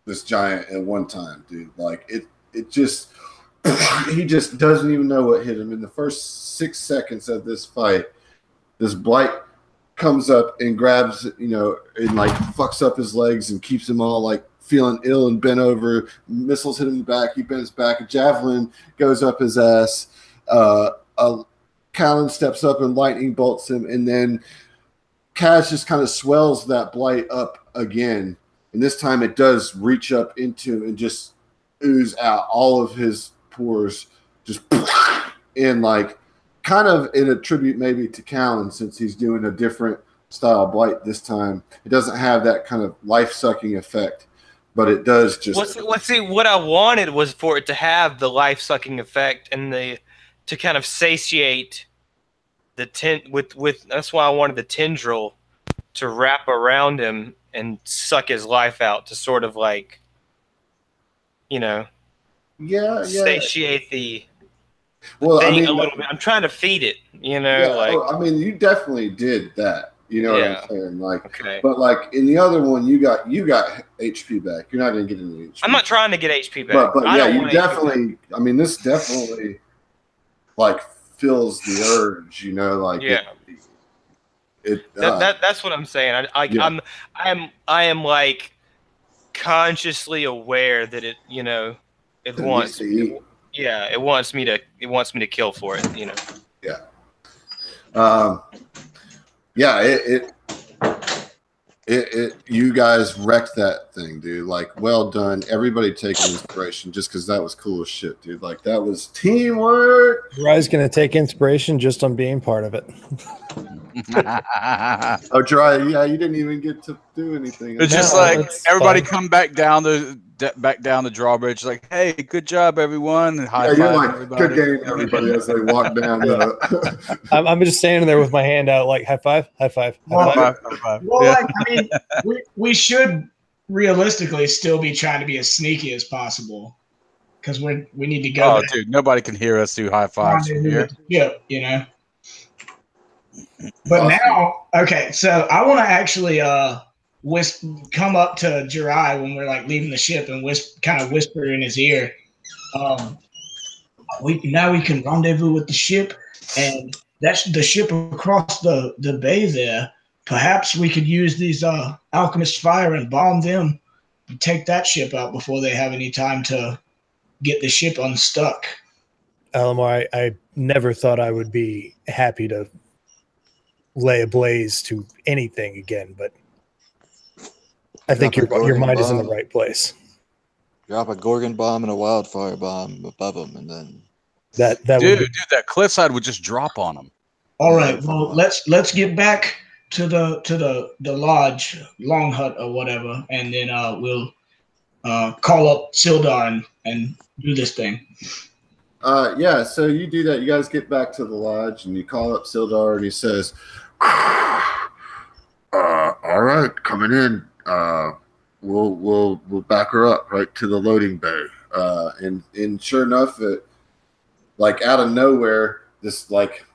this giant at one time, dude. Like it just he just doesn't even know what hit him in the first 6 seconds of this fight. This blight comes up and grabs, and like fucks up his legs and keeps him all like feeling ill and bent over. Missiles hit him in the back. He bends back. A javelin goes up his ass. Callan steps up and lightning bolts him. And then Kaz just kind of swells that blight up again. And this time it does reach up into and just ooze out all of his pores. Just and like kind of in a tribute maybe to Callan, since he's doing a different style blight this time. It doesn't have that kind of life-sucking effect. But it does just. What I wanted was for it to have the life-sucking effect and to kind of satiate the with. That's why I wanted the tendril to wrap around him and suck his life out to sort of like, satiate the. Well, thing a little bit. I'm trying to feed it, you definitely did that. You know what I'm saying? Like, okay. But like in the other one, you got HP back. You're not gonna get any HP. I'm not trying to get HP back. But yeah, you definitely. I mean, this definitely like fills the urge. Like that's what I'm saying. I am like consciously aware that it it wants to eat. It wants me to kill for it. Yeah. You guys wrecked that thing, dude. Like, well done. Everybody taking inspiration just because that was cool as shit, dude. Like, that was teamwork. Rye's going to take inspiration just on being part of it. Oh, Dry, yeah, you didn't even get to do anything. It's just like everybody come back down the drawbridge, like, hey, good job, everyone. And high five like, everybody. Good game, everybody, as they walk down. I'm just standing there with my hand out, like, high five, high five, high five. High five. Well, we should realistically still be trying to be as sneaky as possible because we need to go. Oh, dude, nobody can hear us do high fives from here. Yeah, But now, okay, so I want to actually come up to Jirai when we're like leaving the ship and kind of whisper in his ear. We can rendezvous with the ship, and that's the ship across the bay there. Perhaps we could use these alchemist fire and bomb them and take that ship out before they have any time to get the ship unstuck. Alomar, I never thought I would be happy to lay ablaze to anything again, but I think your mind is in the right place. Drop a Gorgon bomb and a wildfire bomb above them, and then that that cliffside would just drop on them. All right, well, let's get back to the lodge, long hut or whatever, and then we'll call up Sildar and do this thing. Yeah, so you do that. You guys get back to the lodge and you call up Sildar and he says, all right, coming in. We'll back her up right to the loading bay. And sure enough, it like out of nowhere, this like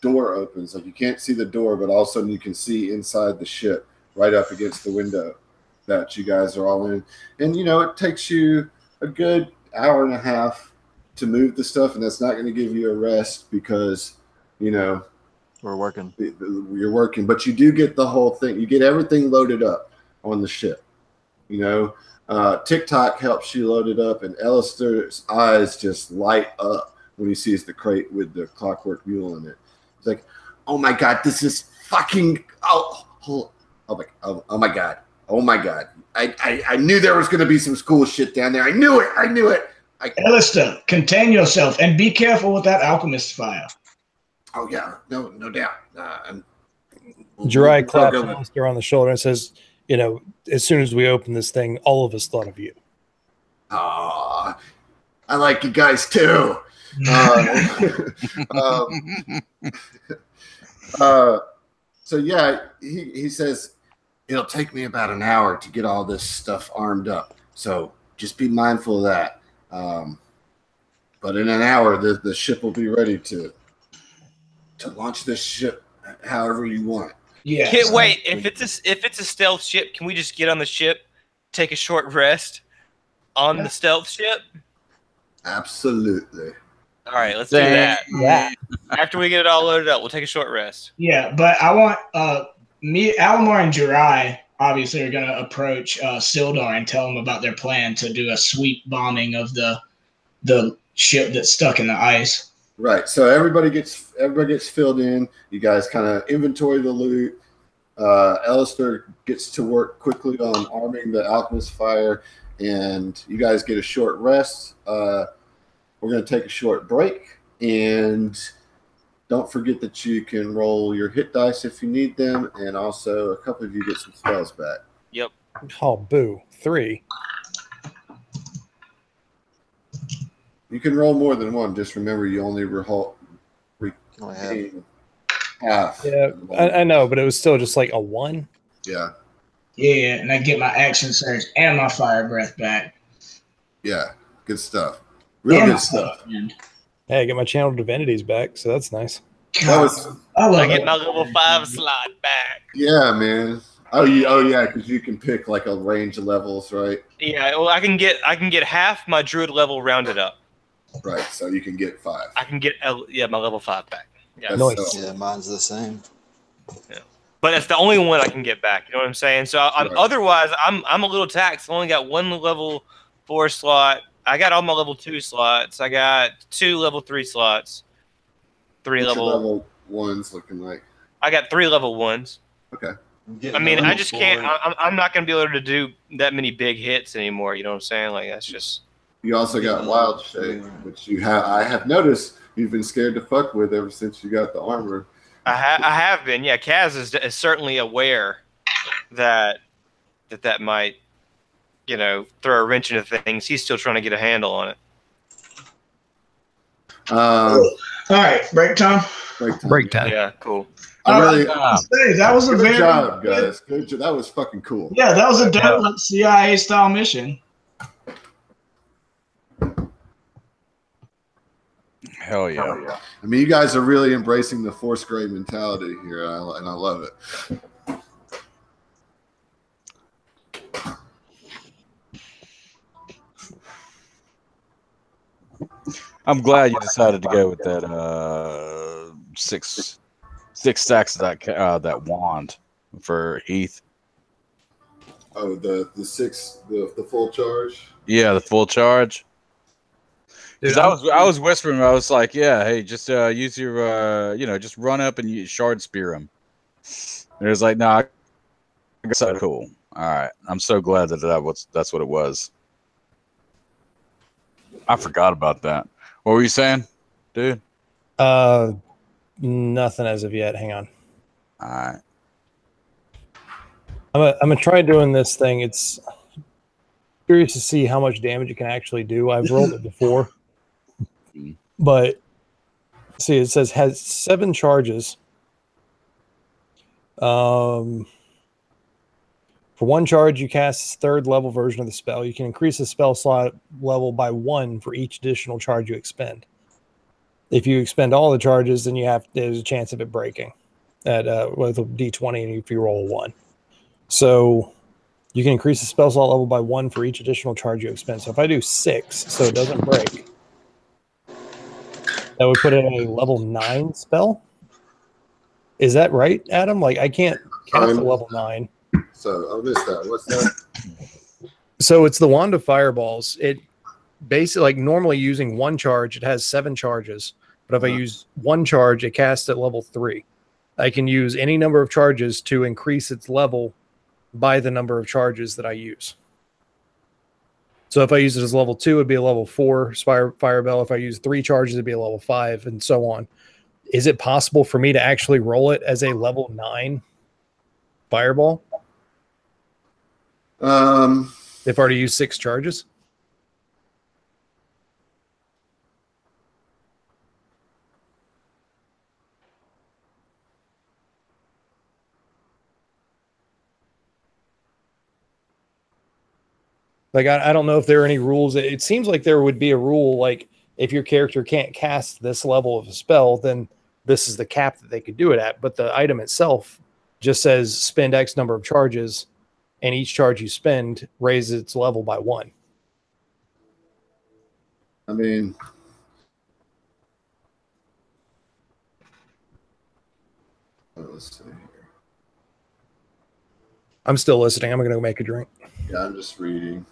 door opens. Like you can't see the door, but all of a sudden you can see inside the ship right up against the window that you guys are all in. And it takes you a good hour and a half to move the stuff, and that's not going to give you a rest because we're working. You're working, but you do get the whole thing. You get everything loaded up on the ship. TikTok helps you load it up, and Alistair's eyes just light up when he sees the crate with the clockwork mule in it. It's like, oh my god, this is fucking oh my god. I knew there was going to be some cool shit down there. I knew it. Alistair, contain yourself and be careful with that alchemist fire. Oh yeah, no doubt. Jirai claps Alistair on the shoulder and says, you know, as soon as we open this thing, all of us thought of you. Ah, I like you guys too. So yeah, he says it'll take me about an hour to get all this stuff armed up. So just be mindful of that. But in an hour, the ship will be ready to launch this ship however you want. Yeah. Wait, if it's a stealth ship, can we just get on the ship, take a short rest on the stealth ship? Absolutely. All right, let's do that. Yeah. After we get it all loaded up, we'll take a short rest. Yeah, but I want me, Alamar, and Jirai obviously are going to approach Sildar and tell him about their plan to do a sweep bombing of the ship that's stuck in the ice. Right. So everybody gets filled in. You guys kind of inventory the loot. Alistair gets to work quickly on arming the alchemist fire, and you guys get a short rest. We're going to take a short break, and don't forget that you can roll your hit dice if you need them, and also a couple of you get some spells back. Yep. Oh, boo. 3. You can roll more than one. Just remember, you only retain half. Yeah, I know, but it was still just like a 1. Yeah. Yeah, and I get my action surge and my fire breath back. Yeah. Good stuff. Real good stuff. Hey, I get my channel divinities back, so that's nice. That was. I get my level 5 slot back. Yeah, man. Oh yeah, because you can pick like a range of levels, right? Yeah, well, I can get half my druid level rounded up. Right, so you can get 5. I can get my level 5 back. Yeah, Nice. Yeah, mine's the same. Yeah. But it's the only one I can get back. You know what I'm saying? So otherwise, I'm a little taxed. I only got 1 level 4 slot. I got all my level 2 slots. I got 2 level 3 slots. 3 What's your level. level 1's looking like. I got 3 level 1s. Okay. I mean, I just can't. I'm not going to be able to do that many big hits anymore. You know what I'm saying? Like that's just. You also got wild shape, which I have noticed you've been scared to fuck with ever since you got the armor. I have been. Yeah, Kaz is certainly aware that might, throw a wrench into things. He's still trying to get a handle on it. All right, break time. Break time. Yeah, cool. That was a good very job, guys. Good job. That was fucking cool. Yeah, that was a dope CIA style mission. Hell yeah. I mean, you guys are really embracing the Force Grey mentality here, and I love it. I'm glad you decided to go with that 6 stacks of that wand for Heath. Oh, the 6, the full charge. Yeah, the full charge. Because I was whispering, I was like, yeah, hey, just use your just run up and you shard spear him. And it was like, nah, so cool. All right, I'm so glad that's what it was. I forgot about that. What were you saying, dude? Nothing as of yet. Hang on. All right. I'm gonna try doing this thing. It's curious to see how much damage it can actually do. I've rolled it before, but see, it says has 7 charges. For 1 charge, you cast 3rd level version of the spell. You can increase the spell slot level by 1 for each additional charge you expend. If you expend all the charges, then there's a chance of it breaking at with a d20, and if you roll a 1. So you can increase the spell slot level by 1 for each additional charge you expend. So if I do 6, so it doesn't break, that would put it in a level 9 spell. Is that right, Adam? Like I can't cast a level 9. So I missed that. What's that? So it's the Wand of Fireballs. It basically, like normally using 1 charge, it has 7 charges. But if I use 1 charge, it casts at level 3. I can use any number of charges to increase its level by the number of charges that I use. So if I use it as level 2, it'd be a level 4 Firebell. If I use 3 charges, it'd be a level 5, and so on. Is it possible for me to actually roll it as a level 9 fireball Um, if I were to use 6 charges? Like, I don't know if there are any rules. It seems like there would be a rule, like if your character can't cast this level of a spell, then this is the cap that they could do it at. But the item itself just says spend X number of charges, and each charge you spend raises its level by 1. I mean, let's see here. I'm still listening. I'm going to go make a drink. Yeah, I'm just reading.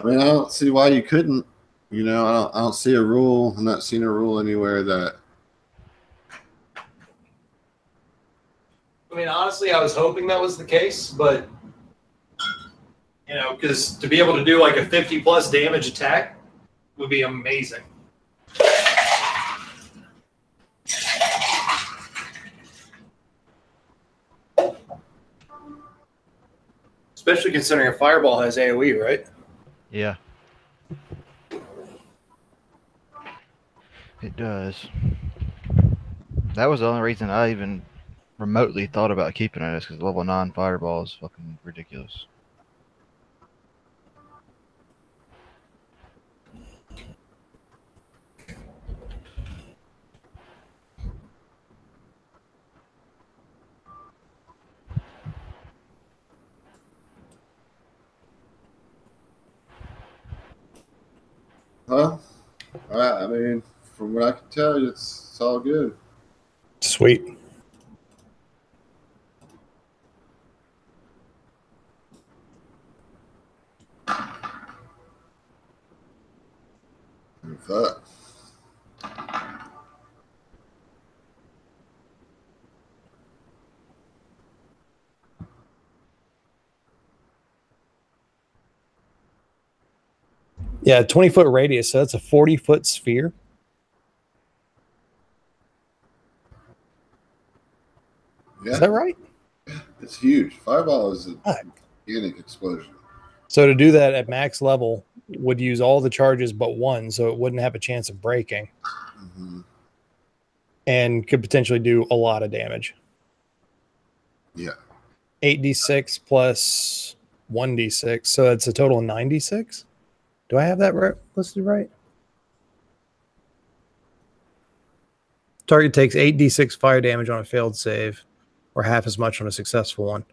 I mean, I don't see why you couldn't. You know, I don't see a rule. I'm not seeing a rule anywhere that. I mean, honestly, I was hoping that was the case, but you know, because to be able to do like a 50+ damage attack would be amazing. Especially considering a fireball has AoE, right? Yeah. It does. That was the only reason I even remotely thought about keeping it, is because level 9 fireball is fucking ridiculous. Huh? All right. I mean, from what I can tell you, it's all good. Sweet. Fuck. Yeah, 20-foot radius, so that's a 40-foot sphere. Yeah, Is that right? it's huge. Fireball is a gigantic explosion. So to do that at max level would use all the charges but 1, so it wouldn't have a chance of breaking. Mm-hmm. And could potentially do a lot of damage. Yeah. 8d6 plus 1d6, so that's a total of 9d6. Do I have that listed right? Target takes 8d6 fire damage on a failed save, or half as much on a successful one.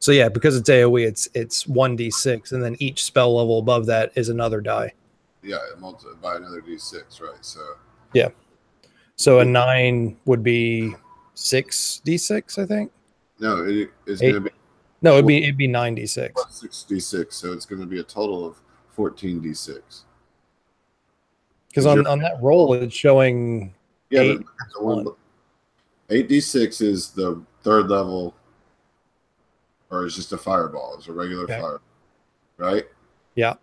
So yeah, because it's AoE, it's 1d6, and then each spell level above that is another die. Yeah, multiplied by another d6, right? So yeah, so a 9 would be 6d6, I think. No, it's going to be. No, it'd be 9d6. 6d6, so it's going to be a total of 14d6. Because on that roll, it's showing 8. But 8d6 is the 3rd level, or it's just a fireball. It's a regular fireball, right? Yeah.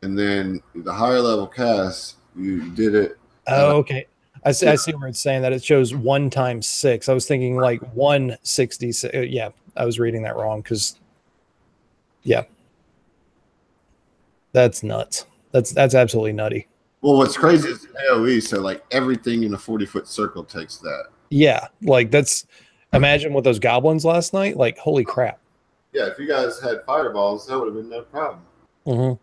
And then the higher level cast, you did it. Oh, okay. I see where it's saying that it shows 1 times 6. I was thinking like 166. Yeah, I was reading that wrong because, yeah, that's nuts. That's absolutely nutty. Well, what's crazy is AoE, so like everything in a 40-foot circle takes that. Yeah, like that's. Imagine with those goblins last night. Like, holy crap. Yeah, if you guys had fireballs, that would have been no problem. Mm-hmm.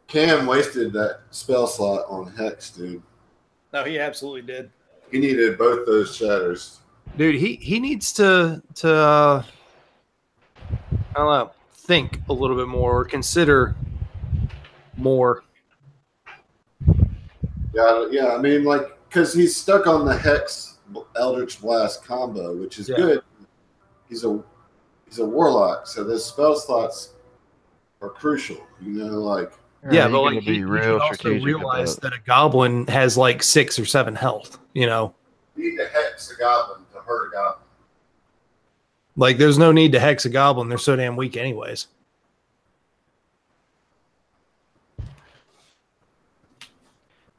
Cam wasted that spell slot on Hex, dude. No, he absolutely did. He needed both those shatters. Dude, he needs to I don't know, think a little bit more or consider more. Yeah. I mean, like, because he's stuck on the Hex Eldritch Blast combo, which is good. He's a warlock, so those spell slots are crucial. You know, like. Yeah, you but gotta like be he real should also strategic realize about. that a goblin has like 6 or 7 health. You know, You need to hex a goblin to hurt a goblin. like there's no need to hex a goblin; they're so damn weak, anyways.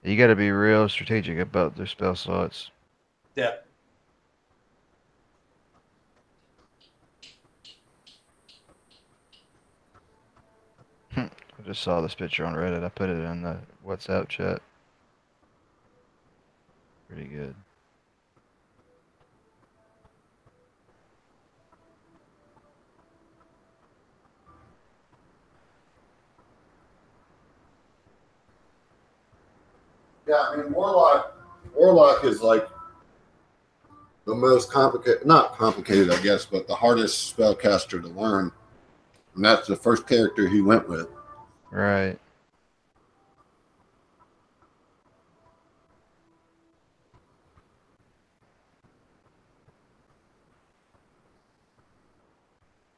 You got to be real strategic about their spell slots. Yeah. I just saw this picture on Reddit. I put it in the WhatsApp chat. Pretty good. Yeah, I mean, Warlock is like the most complicated, not complicated, I guess, but the hardest spellcaster to learn. And that's the first character he went with. Right.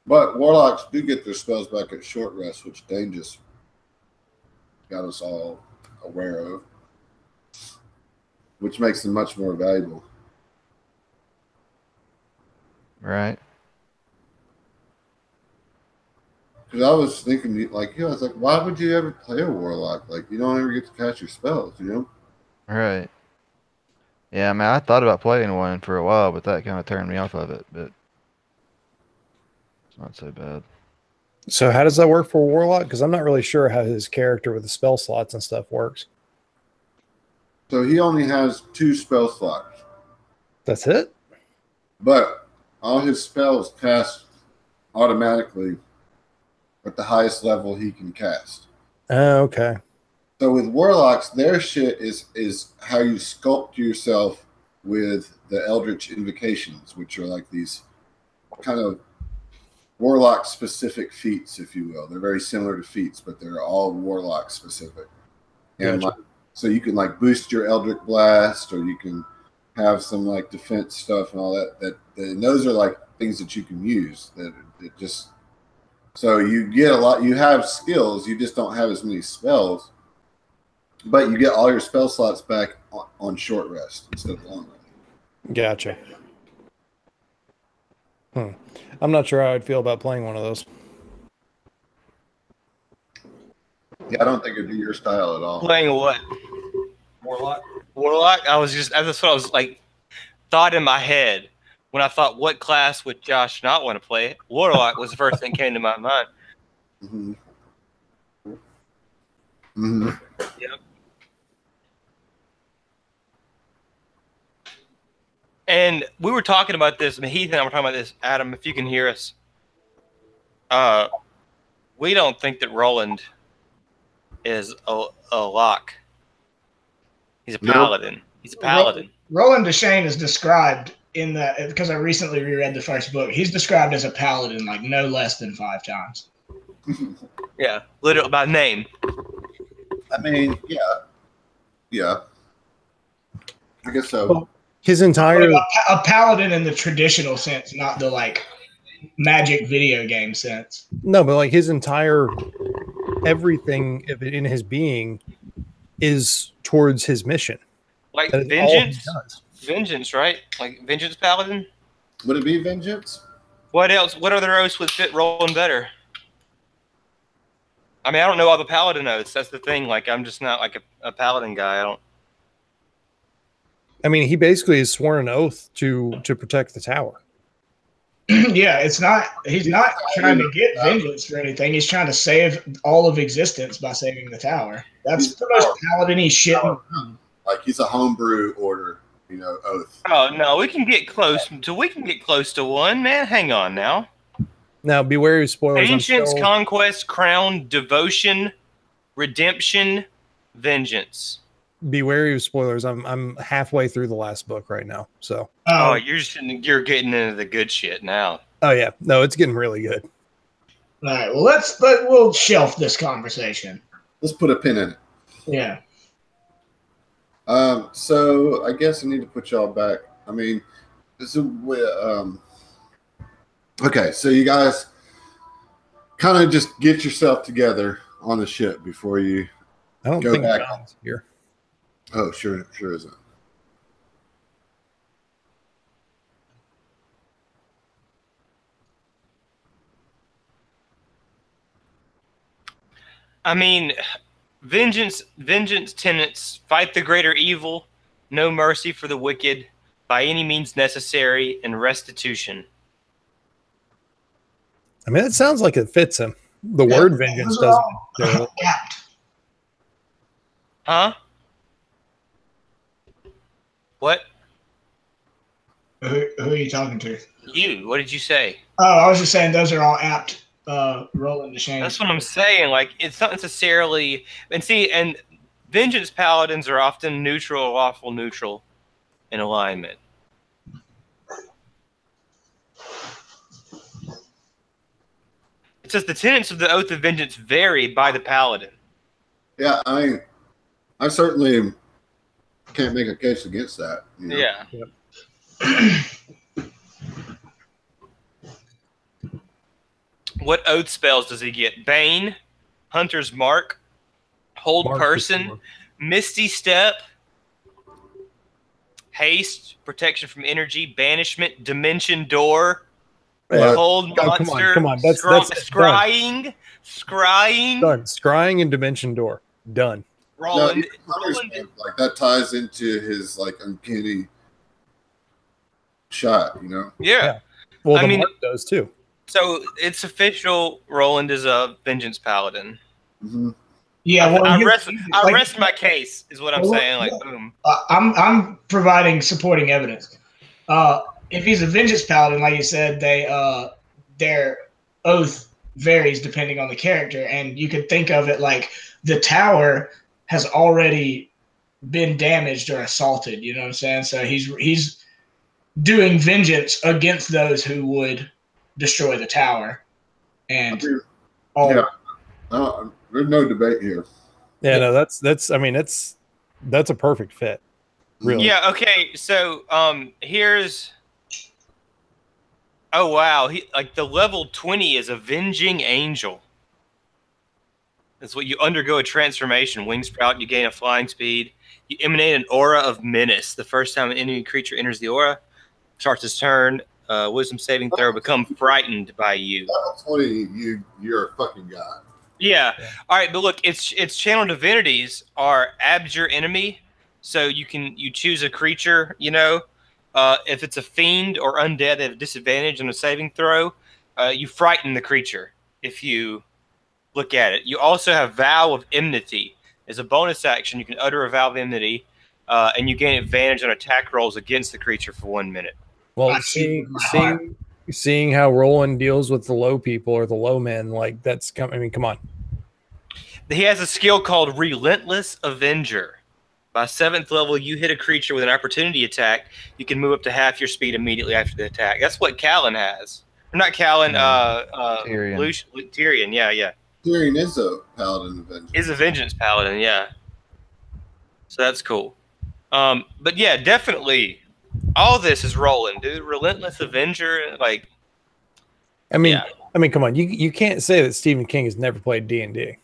But Warlocks do get their spells back at short rest, which Dane just got us all aware of, which makes them much more valuable. Right. Because I was thinking, like, I was like, why would you ever play a Warlock? Like, you don't ever get to cast your spells, you know? Right. Yeah, I mean, I thought about playing one for a while, but that kind of turned me off of it. But it's not so bad. So how does that work for Warlock? Because I'm not really sure how his character with the spell slots and stuff works. So he only has 2 spell slots. That's it? But all his spells cast automatically at the highest level he can cast. Oh, okay. So with Warlocks, their shit is how you sculpt yourself with the Eldritch Invocations, which are like these kind of Warlock specific feats, if you will. They're very similar to feats, but they're all Warlock specific. And Gotcha. so you can like boost your Eldritch Blast, or you can have some like defense stuff and all that. And those are like things that you can use. That just so you get a lot. You have skills. You just don't have as many spells. But you get all your spell slots back on short rest instead of long rest. Gotcha. I'm not sure how I'd feel about playing one of those. Yeah, I don't think it'd be your style at all. Playing what? Warlock? Warlock? That's what I was like, thought in my head. When I thought, what class would Josh not want to play? Warlock was the first thing came to my mind. Mm-hmm. Mm-hmm. Yep. And we were talking about this. I mean, Heath and I were talking about this. Adam, if you can hear us, we don't think that Roland is a lock. He's a paladin. He's a paladin. Roland Deschain is described in the, because I recently reread the first book. He's described as a paladin like no less than 5 times. Yeah, literally by name. I mean, yeah. I guess so. Well, his entire a paladin in the traditional sense, not the like magic video game sense. no, but like his entire everything in his being is towards his mission. Like That is all he vengeance, does. vengeance, right? Like vengeance paladin. Would it be vengeance? What else? What other oaths would fit Roland better? I mean, I don't know all the paladin oaths. That's the thing. Like, I'm just not like a paladin guy. I don't. I mean, he basically has sworn an oath to protect the tower. Yeah, it's not. He's not trying to get vengeance or anything. He's trying to save all of existence by saving the tower. That's the most paladin-y shit in the room. Like he's a homebrew order, oath. Oh no, we can get close to one, man. Hang on now. Now, beware of spoilers. Ancients, conquest, crown, devotion, redemption, vengeance. be wary of spoilers. I'm halfway through the last book right now. So Oh, you're getting into the good shit now. oh yeah, no, it's getting really good. all right. Well, we'll shelf this conversation. Let's put a pin in it. Yeah. So I guess I need to put y'all back. I mean, okay, so you guys kind of just get yourself together on the ship before you I don't go think back. John's here. Oh, sure isn't. I mean, vengeance tenets, fight the greater evil, no mercy for the wicked, by any means necessary, and restitution. I mean, it sounds like it fits him. The Yeah. word vengeance doesn't. necessarily- Apt. Huh? What? Who are you talking to? You? What did you say? Oh, I was just saying those are all apt. Rolling the shame. That's what I'm saying. Like, it's not necessarily. And see, and vengeance paladins are often neutral or lawful neutral in alignment. It says the tenets of the oath of vengeance vary by the paladin. Yeah, I mean, I certainly can't make a case against that. You know? Yeah. What oath spells does he get? Bane, Hunter's Mark, Hold Mark Person, before. Misty Step, Haste, Protection from Energy, Banishment, Dimension Door, Yeah. Hold Oh, Monster, come on. That's Scrying, Done. Scrying and dimension door. Done. Roland. No, like that ties into his like uncanny shot, you know. Yeah. Well, I the mean- mark does too. So it's official. Roland is a vengeance paladin. Mm-hmm. Yeah, well, I like, rest my case, is what I'm Well, saying. Like, boom. I'm providing supporting evidence. If he's a vengeance paladin, like you said, their oath varies depending on the character, and you could think of it like the tower has already been damaged or assaulted. You know what I'm saying? So he's doing vengeance against those who would destroy the tower, and all. Yeah. There's no debate here. Yeah, no, that's. I mean, that's a perfect fit. Really. Yeah. Okay. So here's. Oh wow! Like the level 20 is Avenging Angel. That's what you undergo a transformation. Wing sprout. You gain a flying speed. You emanate an aura of menace. The first time an enemy creature enters the aura, starts its turn. Wisdom saving throw. Become frightened by you. Level 20, you're a fucking god. Yeah. All right, but look, its channel divinities are abjure enemy, so you choose a creature. You know, if it's a fiend or undead, they have a disadvantage on a saving throw. You frighten the creature if you look at it. You also have vow of enmity. As a bonus action, you can utter a vow of enmity, and you gain advantage on attack rolls against the creature for 1 minute. Well, seeing how Roland deals with the low people or the low men, like that's. I mean, come on. He has a skill called Relentless Avenger. By 7th level, you hit a creature with an opportunity attack. You can move up to half your speed immediately after the attack. That's what Callan has. Or not Callan, Tyrion. Tyrion, yeah. Tyrion is a paladin avenger. Is a vengeance paladin, yeah. So that's cool. But yeah, definitely, all this is rolling, dude. Relentless Avenger, like. I mean, yeah. Come on. You can't say that Stephen King has never played D&D.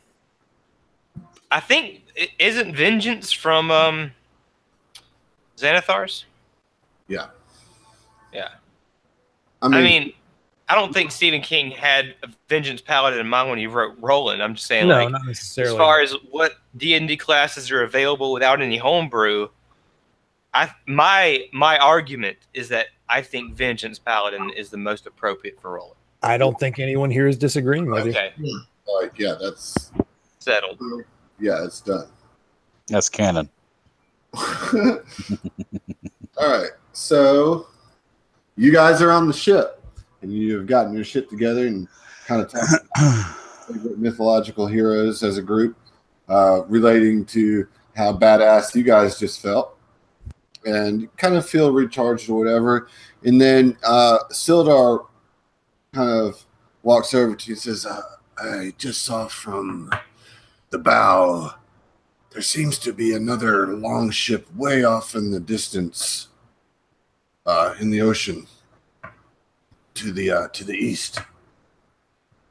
I think isn't Vengeance from Xanathars? Yeah. Yeah. I I mean, mean, I don't think Stephen King had a Vengeance Paladin in mind when he wrote Roland. I'm just saying, No, like, not necessarily. as far as what D&D classes are available without any homebrew, my argument is that I think Vengeance Paladin is the most appropriate for Roland. I don't think anyone here is disagreeing with you. Okay, like, yeah, that's settled. yeah, it's done. That's canon. All right, so you guys are on the ship, and you've gotten your shit together and kind of talked about favorite mythological heroes as a group, relating to how badass you guys just felt, and kind of feel recharged or whatever. And then Sildar kind of walks over to you and says, I just saw from the bow, there seems to be another long ship way off in the distance in the ocean to the east.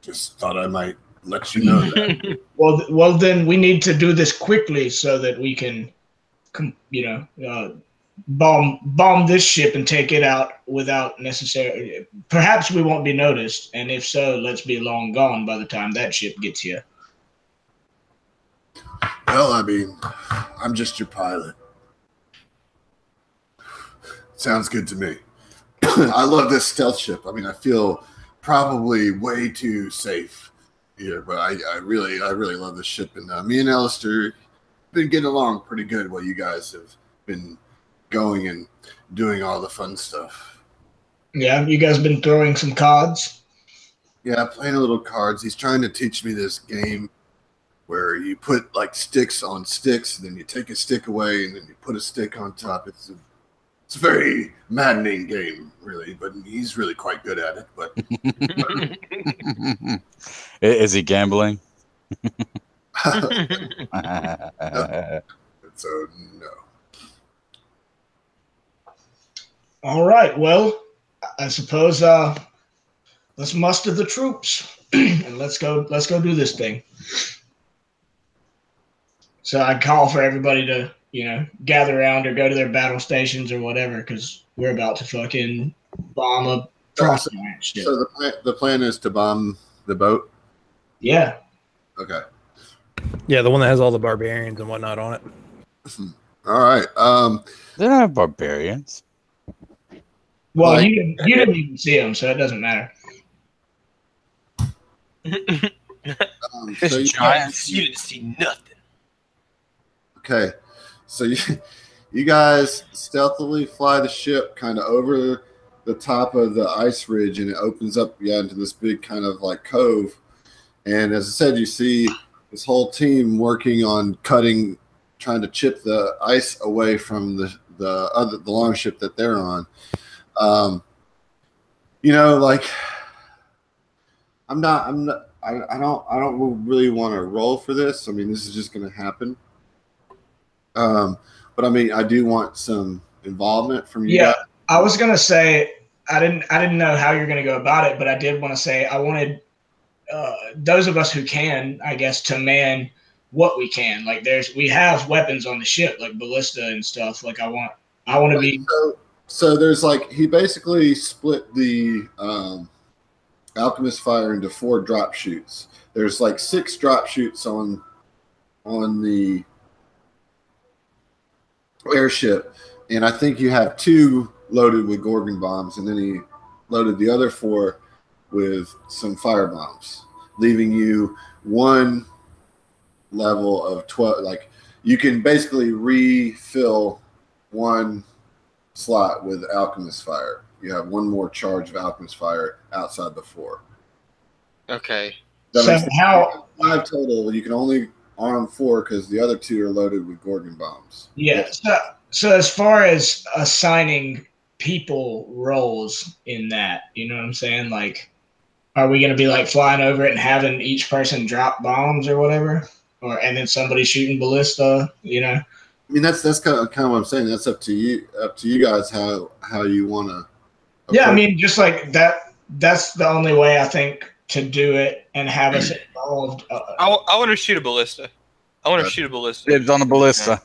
Just thought I might let you know that. Well, then we need to do this quickly so that we can, bomb this ship and take it out without necessarily. Perhaps we won't be noticed, and if so, let's be long gone by the time that ship gets here. Well, I mean, I'm just your pilot. Sounds good to me. I love this stealth ship. I mean, I feel probably way too safe here, but I really love this ship. And me and Alistair been getting along pretty good while you guys have been going and doing all the fun stuff. Yeah, you guys been throwing some cards? Yeah, playing a little cards. He's trying to teach me this game where you put like sticks on sticks, and then you take a stick away, and then you put a stick on top. It's a very maddening game, really, but he's really quite good at it. But is he gambling? So no. All right. Well, I suppose let's muster the troops and let's go do this thing. So I'd call for everybody to, gather around or go to their battle stations or whatever, because we're about to fucking bomb a frost giant ship. So the plan is to bomb the boat? Yeah. Okay. Yeah, the one that has all the barbarians and whatnot on it. All right. They're not barbarians. Well, Like- you didn't even see them, so it doesn't matter. So Giants, you didn't see nothing. Okay, so you guys stealthily fly the ship kind of over the top of the ice ridge, and it opens up into this big kind of like cove. And as I said, you see this whole team working on trying to chip the ice away from the long ship that they're on. I don't really want to roll for this. I mean, this is just going to happen. But I mean, I do want some involvement from you guys. I was gonna say I didn't know how you're gonna go about it, but I did want to say I wanted those of us who can, I guess, to man what we can. Like we have weapons on the ship, like ballista and stuff. Like I want to be. So there's like he basically split the alchemist fire into 4 drop chutes. There's like 6 drop chutes on the airship, and I think you have 2 loaded with Gorgon bombs, and then he loaded the other 4 with some fire bombs, leaving you 1 level of 12. Like you can basically refill 1 slot with alchemist fire. You have 1 more charge of alchemist fire outside the 4. Okay. So how 5 total? You can only arm 4 because the other 2 are loaded with Gorgon bombs. Yeah. So as far as assigning people roles in that, you know what I'm saying? Like, are we going to be like flying over it and having each person drop bombs or whatever, and then somebody shooting ballista? I mean, that's kind of what I'm saying. That's up to you guys how you want to. Yeah, I mean, just like that. That's the only way I think to do it and have us involved. I want to shoot a ballista. I want to shoot a ballista. Dibs on a ballista.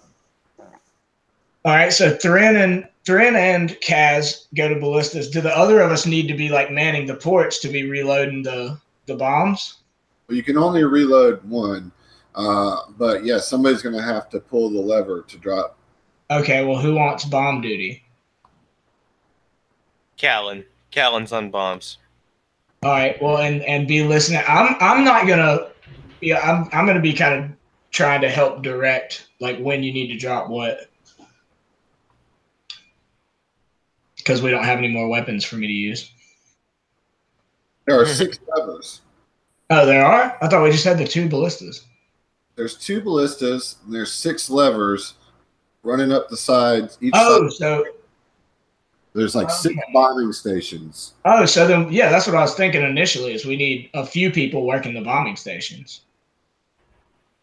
All right, so Thrin and Kaz go to ballistas. Do the other of us need to be like manning the ports to be reloading the bombs? Well, you can only reload 1, but yeah, somebody's going to have to pull the lever to drop. Okay, well, who wants bomb duty? Callan's on bombs. All right, well, and be listening. I'm not gonna. Yeah, I'm gonna be kind of trying to help direct like when you need to drop what. Because we don't have any more weapons for me to use. There are 6 levers. Oh, there are? I thought we just had the 2 ballistas. there's 2 ballistas and there's 6 levers running up the sides. Each Oh, side, so there's like 6 bombing stations. oh, so then yeah, that's what I was thinking initially. Is we need a few people working the bombing stations.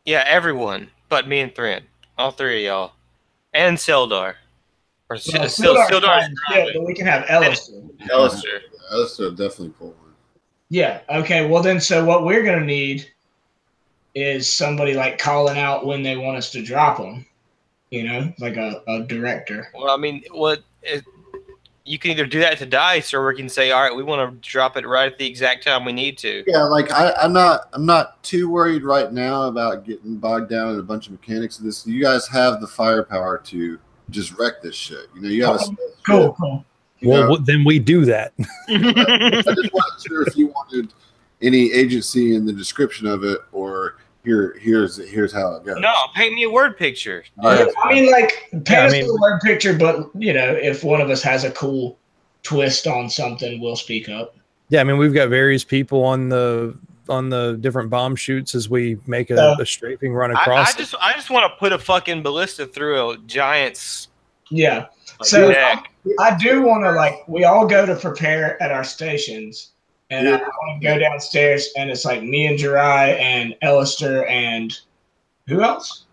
Yeah, everyone but me and Thrin. All 3 of y'all. And Sildar. Or Sildar's fine, yeah, but we can have Ellister. Ellister definitely pull one. Yeah. Okay. Well, then, so what we're gonna need is somebody like calling out when they want us to drop them. You know, like a director. Well, I mean, you can either do that to dice, or we can say, all right, we want to drop it right at the exact time we need to. Yeah, like I'm not too worried right now about getting bogged down in a bunch of mechanics of this. You guys have the firepower to just wreck this shit. You know, you have Cool. Well, then we do that. I just wasn't sure if you wanted any agency in the description of it, or here's how it goes. No, paint me a word picture. Right. I mean, like, paint us a word picture, but, you know, if one of us has a cool twist on something, we'll speak up. Yeah, I mean, we've got various people on the different bomb shoots as we make a strafing run across. I just want to put a fucking ballista through a giant's So neck. I do want to, like, we all go to prepare at our stations, and I want to go downstairs, and it's like me and Jirai and Ellister and who else?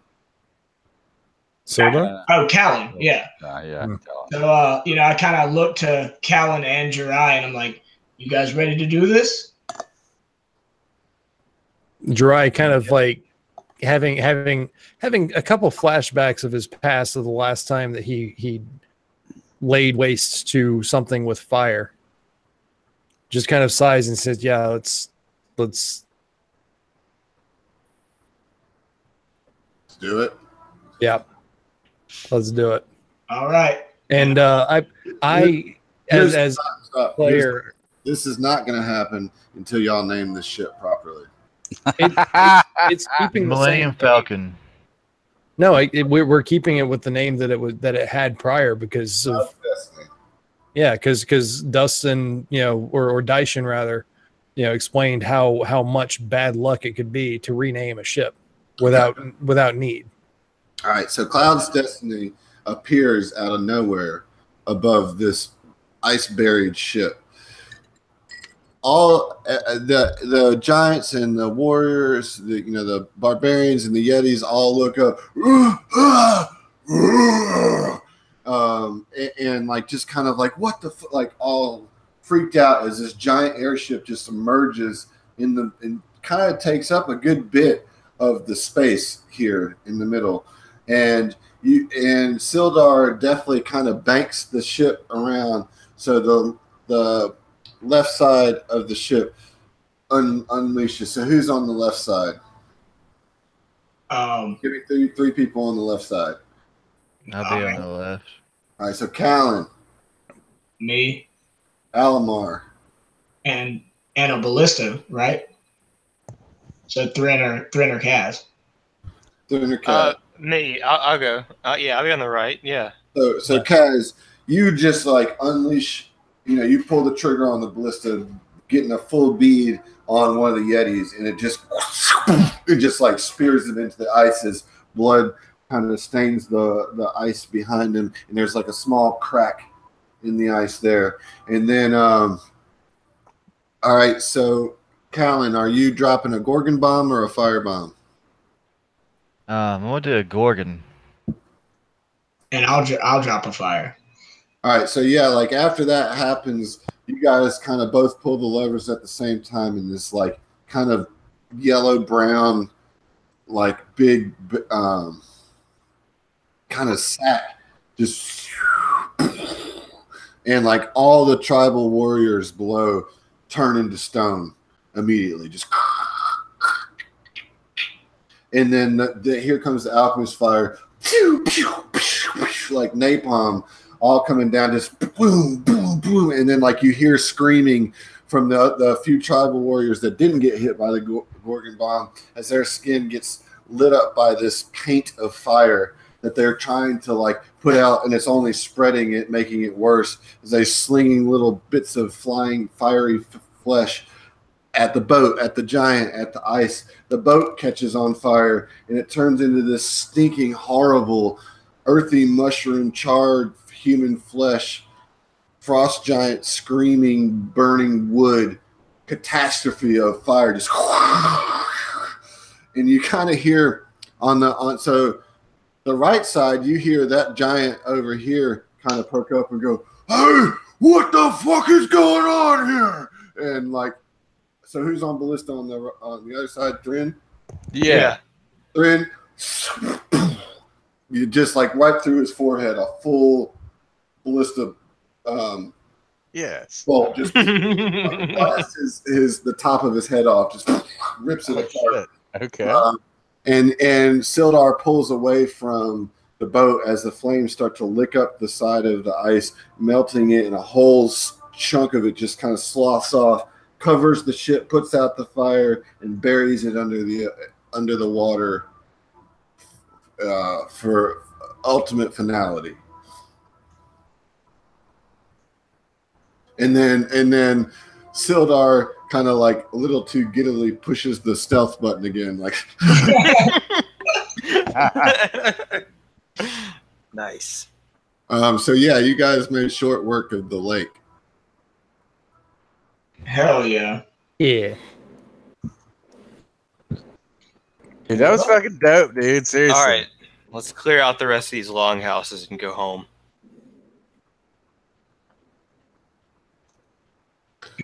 Sildar? Oh, Callan. Yeah. Yeah. So, you know, I kind of look to Callan and Jirai, and I'm like, you guys ready to do this? Jirai kind of like having a couple flashbacks of his past of the last time that he laid waste to something with fire. Just kind of sighs and says, "Yeah, let's do it." Yeah, let's do it. All right. And I as player, this is not going to happen until y'all name this shit properly. It's keeping Millennium Falcon. No, we're keeping it with the name that it had prior because of because Dustin, you know, or Daishin rather, you know, explained how much bad luck it could be to rename a ship without need. All right, so Cloud's Destiny appears out of nowhere above this ice-buried ship. All the giants and the warriors, the barbarians and the yetis all look up, and like just kind of like what the like all freaked out as this giant airship just emerges and kind of takes up a good bit of the space here in the middle, and Sildar definitely kind of banks the ship around, so the left side of the ship unleashes. So who's on the left side? Give me three people on the left side. I'll be on the left. All right, so Callan, me, Alamar, and a ballista, right? So Thrin or Kaz. Thrin or Kaz. Me, I'll go. Yeah, I'll be on the right. Yeah. So Kaz, you just like unleash. You pull the trigger on the ballista, getting a full bead on one of the Yetis, and it just like spears him into the ice. His blood kind of stains the ice behind him, and there's like a small crack in the ice there. And then, all right, so Callan, are you dropping a Gorgon bomb or a fire bomb? I'm gonna do a Gorgon. And I'll drop a fire. All right, so yeah, like after that happens, you guys kind of both pull the levers at the same time in this like kind of yellow brown, like big kind of sack, just and like all the tribal warriors below turn into stone immediately, just and then here comes the alchemist fire, like napalm. All coming down, just boom, boom, boom, and then like you hear screaming from the few tribal warriors that didn't get hit by the Gorgon bomb as their skin gets lit up by this paint of fire that they're trying to like put out, and it's only spreading it, making it worse as they slinging little bits of flying fiery flesh at the boat, at the giant, at the ice. The boat catches on fire, and it turns into this stinking, horrible, earthy, mushroom, charred human flesh, frost giant screaming, burning wood, catastrophe of fire. Just and you kind of hear so the right side, you hear that giant over here kind of perk up and go, "Hey, what the fuck is going on here?" And like, so who's on ballista on the other side? Thrin? Yeah. Thrin, you just like right through his forehead, a full ballista Yes. bolt just blasts the top of his head off, just rips it apart. Okay. And Sildar pulls away from the boat as the flames start to lick up the side of the ice, melting it, and a whole chunk of it just kind of sloughs off, covers the ship, puts out the fire, and buries it under the water for ultimate finality. And then Sildar kind of like a little too giddily pushes the stealth button again, like. Nice. So yeah, you guys made short work of the lake. Hell yeah. Yeah. Dude, that was fucking dope, dude. Seriously. All right, let's clear out the rest of these longhouses and go home.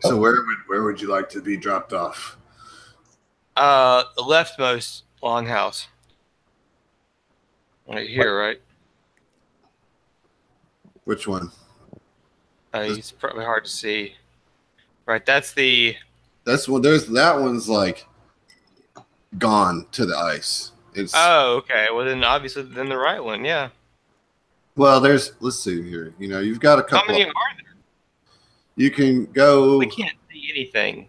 So where would you like to be dropped off? The leftmost longhouse. Right here, right? Which one? It's probably hard to see. Right, that's the. That's one. There's that one's like gone to the ice. It's Oh, okay. Well, then obviously, then the right one, yeah. well. Let's see here. You know, you've got a couple. How many are there? You can go. We can't see anything.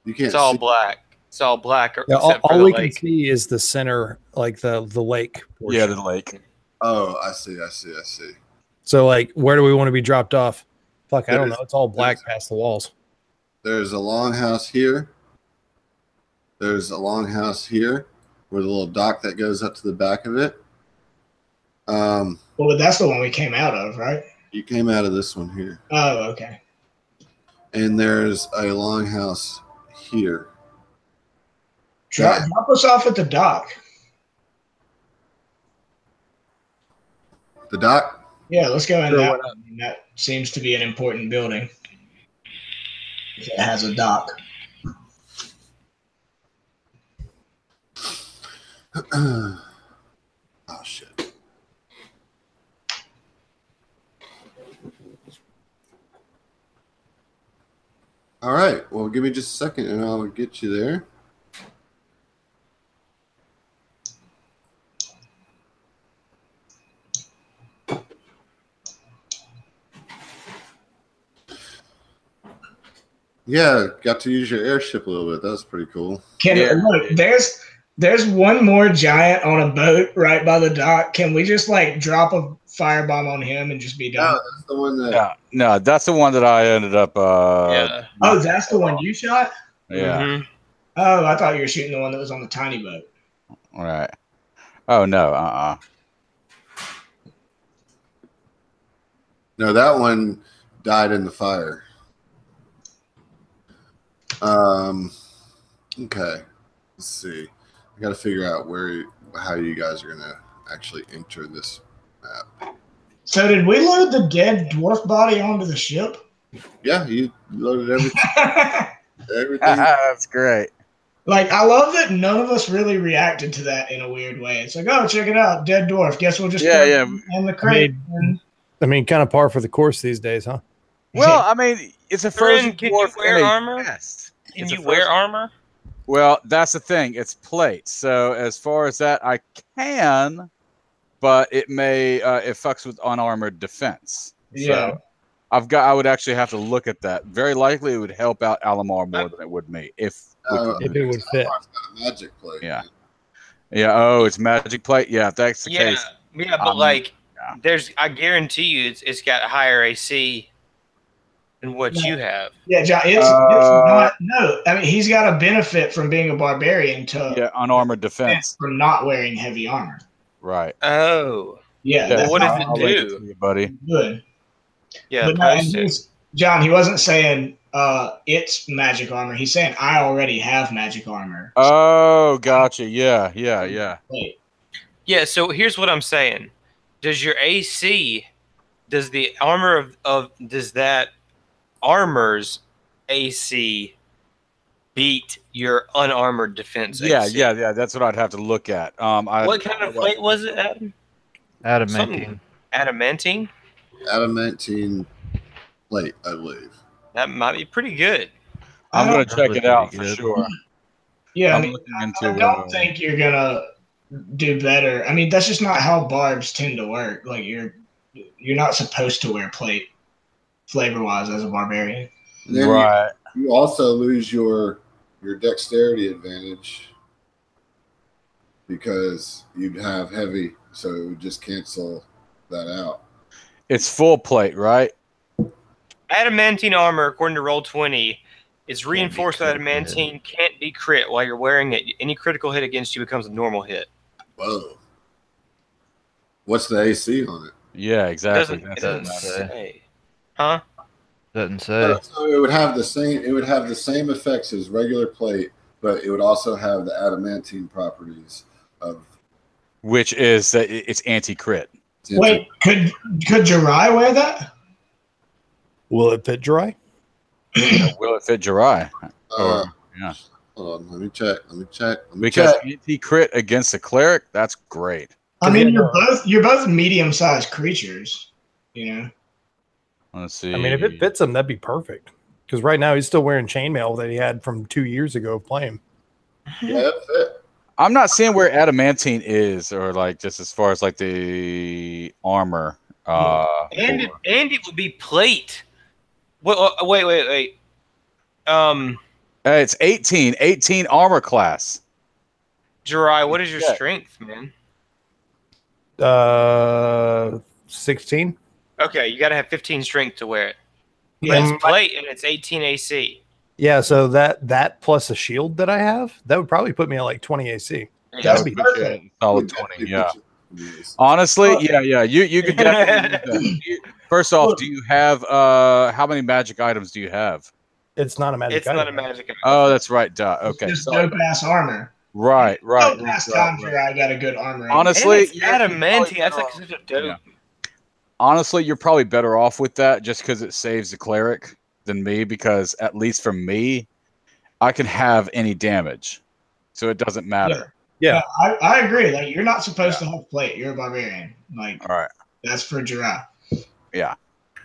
You can't. It's all see. black. It's all black. Yeah, Except for all the we can lake. see is the center, like the lake. Yeah, portion. the lake. Oh, I see. So, like, where do we want to be dropped off? Fuck, I don't There's- know. It's all black past the walls. There's a longhouse here. There's a longhouse here with a little dock that goes up to the back of it. Well, that's the one we came out of, right? You came out of this one here. Oh, okay. And there's a longhouse here. Drop us off at the dock. The dock? Yeah, let's go in Sure, that why one. I mean, that seems to be an important building. It has a dock. Oh, shit. All right. Well, give me just a second and I'll get you there. Yeah, got to use your airship a little bit. That was pretty cool. Look, there's one more giant on a boat right by the dock. Can we just like drop a firebomb on him and just be done? No, that's the one that. Yeah, no, that's the one that I ended up. Yeah. Oh, that's the one you shot? Yeah. Mhm. Oh, I thought you were shooting the one that was on the tiny boat. All right. Oh no. No, that one died in the fire. Okay. Let's see. I got to figure out how you guys are gonna actually enter this map. So did we load the dead dwarf body onto the ship? Yeah, you loaded everything. everything. That's great. Like, I love that none of us really reacted to that in a weird way. It's like, oh, check it out, dead dwarf. Guess we'll just Yeah, put yeah. him in the crate. I mean, kind of par for the course these days, huh? Well, I mean, it's a frozen Can you dwarf wear in a armor? vest. Can It's a you wear frozen- armor? Well, that's the thing. It's plate. So as far as that, I can, but it may it fucks with unarmored defense. Yeah. So I would actually have to look at that. Very likely, it would help out Alamar more than it would me if we could If do it would fit. Magic plate. Yeah. Yeah. Oh, it's magic plate. Yeah, if that's the Yeah, case. yeah, but yeah. I guarantee you, it's got higher AC. than what you have. Yeah, John, it's not. No, I mean he's got a benefit from being a barbarian to unarmored defense from not wearing heavy armor. Right. Oh. Yeah, Yeah, that's what does not it I'll link do? to you, buddy. good. Yeah, But no, post and it. John, he wasn't saying it's magic armor. He's saying I already have magic armor. Oh, gotcha. Yeah. Wait, Yeah, so here's what I'm saying. Does your AC, does the armor does that armor's AC beat your unarmored defense AC? Yeah. That's what I'd have to look at. What kind of plate was it, Adam? Adamantine. Adamantine? Adamantine plate, I believe. That might be pretty good. I'm gonna Probably check it out for pretty good. sure. yeah, I I'm mean, looking I into. don't think you're gonna do better. I mean, that's just not how barbs tend to work. Like you're not supposed to wear plate flavor wise as a barbarian. And then Right. you also lose your dexterity advantage because you'd have heavy, so it would just cancel that out. It's full plate, right? Adamantine armor, according to Roll20, is reinforced crit, adamantine, can't be crit while you're wearing it. Any critical hit against you becomes a normal hit. Whoa. What's the AC on it? Yeah, exactly. It doesn't That's say. Huh? Doesn't say. So it would have the same. It would have the same effects as regular plate, but it would also have the adamantine properties of. Which is that it's anti-crit. Wait, could Jirai wear that? Will it fit dry? Will it fit Jirai? Yeah. Hold on, let me check. Because anti-crit against a cleric, that's great. I mean, you're both medium sized creatures. You know. Let's see. I mean, if it fits him, that'd be perfect. Because right now he's still wearing chainmail that he had from 2 years ago of playing. Yeah, that fit. I'm not seeing where adamantine is, or like just as far as like the armor. And it would be plate. Wait. It's 18 armor class. Jirai, what is your Yeah. strength, man? 16. Okay, you got to have 15 strength to wear it. But Yeah, it's plate and it's 18 AC. Yeah, so that plus a shield that I have, that would probably put me at like 20 AC. Yeah. That'd be perfect. Solid 20. Yeah. Honestly, yeah. You could definitely use that. First off, do you have how many magic items do you have? It's not a magic It's not a item. magic item. Oh, that's right. Duh. Okay. Just Sorry. dope ass armor. Right. Dope ass times where I got a good armor. Honestly, And it's adamantine. That's like such a dope. Yeah. Honestly, you're probably better off with that just because it saves the cleric than me, because at least for me, I can have any damage. So it doesn't matter. Yeah. I agree. Like you're not supposed to have plate. You're a barbarian. Like All right. that's for Jirai. Yeah.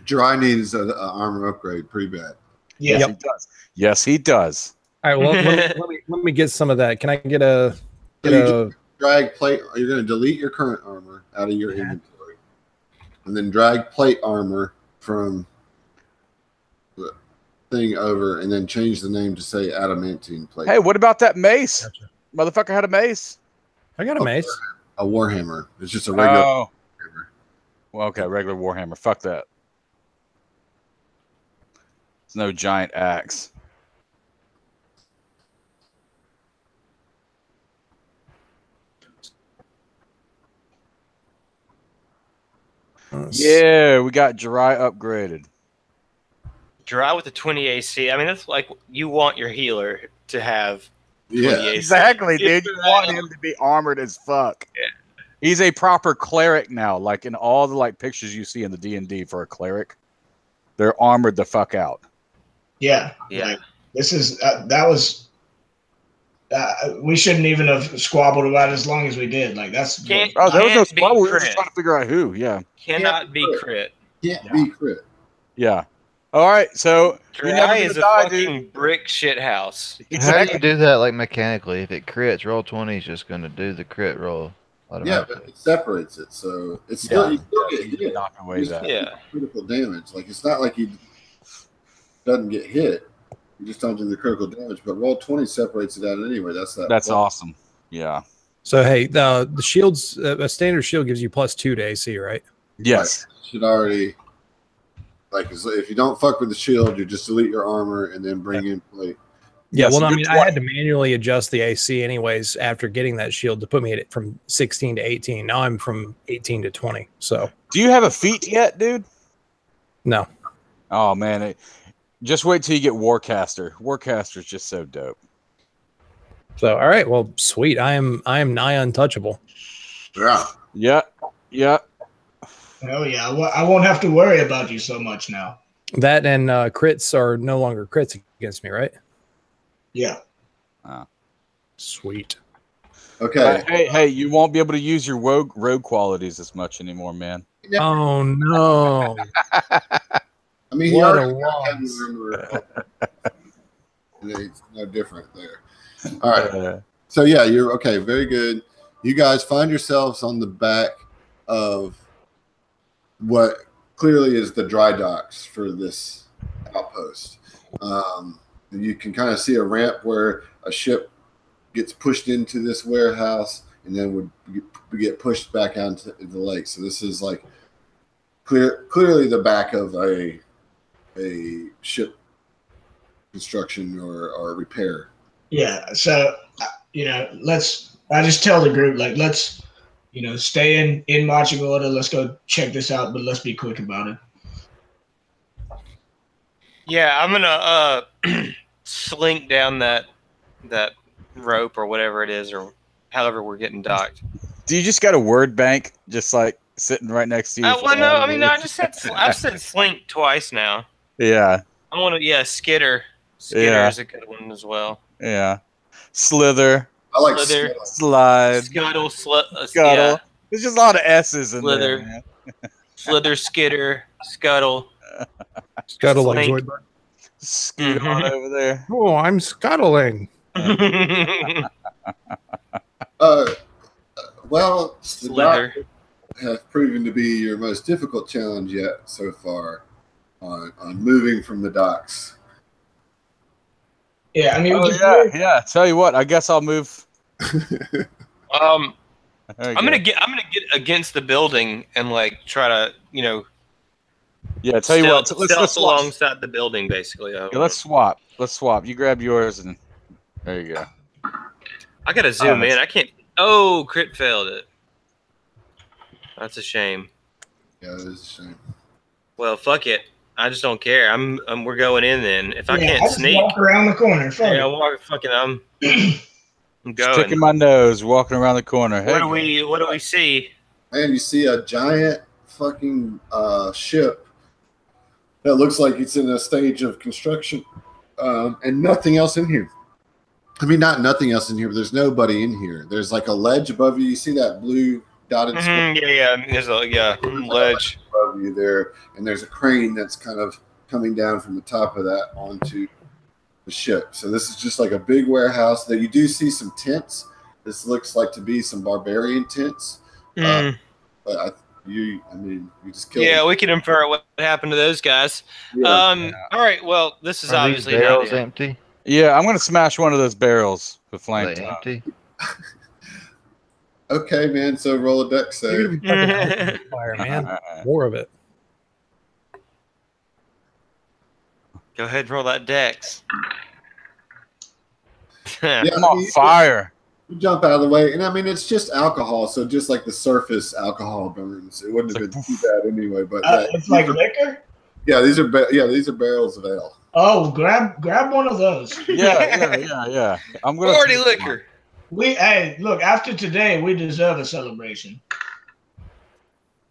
Jirai needs an armor upgrade pretty bad. Yeah. Yes, he does. Yes, he does. All right, well, let me get some of that. Can I get a Drag plate. You're going to delete your current armor out of your inventory, and then drag plate armor from the thing over, and then change the name to say adamantine plate. Hey, what about that mace? Gotcha. Motherfucker had a mace. I got a mace. A warhammer. It's just a regular. Oh. Warhammer. Well, okay, regular warhammer. Fuck that. It's no giant axe. Yeah, we got Jirai upgraded. Jirai with the 20 AC. I mean, that's like you want your healer to have 20 Yeah. AC. Exactly, dude. You want him to be armored as fuck. Yeah. He's a proper cleric now. Like in all the like pictures you see in the D&D for a cleric, they're armored the fuck out. Yeah. Yeah. Like, this is that was. We shouldn't even have squabbled about it as long as we did. Like that's Can't- Oh, there was no Can't be squabble. We were crit. just trying to figure out who. Yeah. Cannot be crit. Can't be crit. Yeah. All right. So you're never Jirai gonna is a die, fucking dude. brick shit house. How do Exactly. you do that like mechanically? If it crits, roll 20 is just going to do the crit roll Yeah, automatically. but it separates it, so it's still you still You get can hit. knock away You that. still Yeah. get critical damage. Like it's not like he doesn't get hit. You just don't do the critical damage. But roll 20 separates it out anyway. That's awesome. Yeah. So hey, the shields, a standard shield gives you +2 to AC, right? Yes. Should already Like, if you don't fuck with the shield, you just delete your armor and then bring in plate. Yeah, well, so I you're mean, I had to manually adjust the AC anyways after getting that shield to put me at from 16 to 18. Now I'm from 18 to 20. So Do you have a feat yet, dude? no. Oh man, just wait till you get Warcaster. Warcaster's just so dope. So all right, well, sweet. I am nigh untouchable. Yeah. Yeah, yeah. Hell yeah, I won't have to worry about you so much now. That and crits are no longer crits against me, right? Yeah. Sweet. Okay. Hey, you won't be able to use your rogue qualities as much anymore, man. Oh no! I mean, he What a already got heavy loss. armor. It's no different there. All right. So yeah, you're okay. Very good. You guys find yourselves on the back of what clearly is the dry docks for this outpost. You can kind of see a ramp where a ship gets pushed into this warehouse and then would get pushed back out into the lake. So this is like clearly the back of a ship construction or repair. Yeah. So, I just tell the group, like, let's, stay in marching order. Let's go check this out, but let's be quick about it. Yeah, I'm gonna slink down that rope or whatever it is, or however we're getting docked. Do you just got a word bank just like sitting right next to you? Well, no, I mean, I've said slink twice now. Yeah. I want to, Skitter. Skitter is a good one as well. Yeah. Slither. I like Slither. Slide. Scuttle. Scuttle. Yeah. There's just a lot of S's in Slither. there, man. Slither, Skitter, Scuttle. Scuttle like Slink. Zoidberg. Scoot on over there. Oh, I'm scuttling. Well, the Slither. dock have proven to be your most difficult challenge yet so far on moving from the docks. Yeah, I mean, Yeah. Tell you what, I guess I'll move. I'm gonna get against the building and like try to Yeah, tell you what, let's swap. alongside the building basically. Yeah, let's swap. You grab yours and there you go. I gotta zoom in. I can't. Oh, crit failed it. That's a shame. Yeah, it is a shame. Well, fuck it. I just don't care. We're going in then. If I can't just sneak, walk around the corner. Fuck it. I'm I'm Sticking going. my nose, walking around the corner. Hey, What do we see? And you see a giant fucking ship that looks like it's in a stage of construction, and nothing else in here. I mean, not nothing else in here, but there's nobody in here. There's like a ledge above you. You see that blue dotted square Yeah. There's a ledge above you there, and there's a crane that's kind of coming down from the top of that onto the ship. So this is just like a big warehouse. That you do see some tents. This looks like to be some barbarian tents, but you just killed. Yeah, we can infer what happened to those guys. Yeah. All right. Well, this is Are these obviously barrels not it. empty? yeah, I'm gonna smash one of those barrels with Are flame. they empty? Okay, man. So roll a deck You're save. gonna be fucking fire, man. More of it. Go ahead and roll that dex. Yeah, I'm on fire. You jump out of the way, and I mean it's just alcohol, so just like the surface alcohol burns. It wouldn't have been too bad anyway. But It's like liquor. yeah, these are barrels of ale. Oh, grab one of those. Yeah. I'm gonna Party liquor. Look, after today, we deserve a celebration.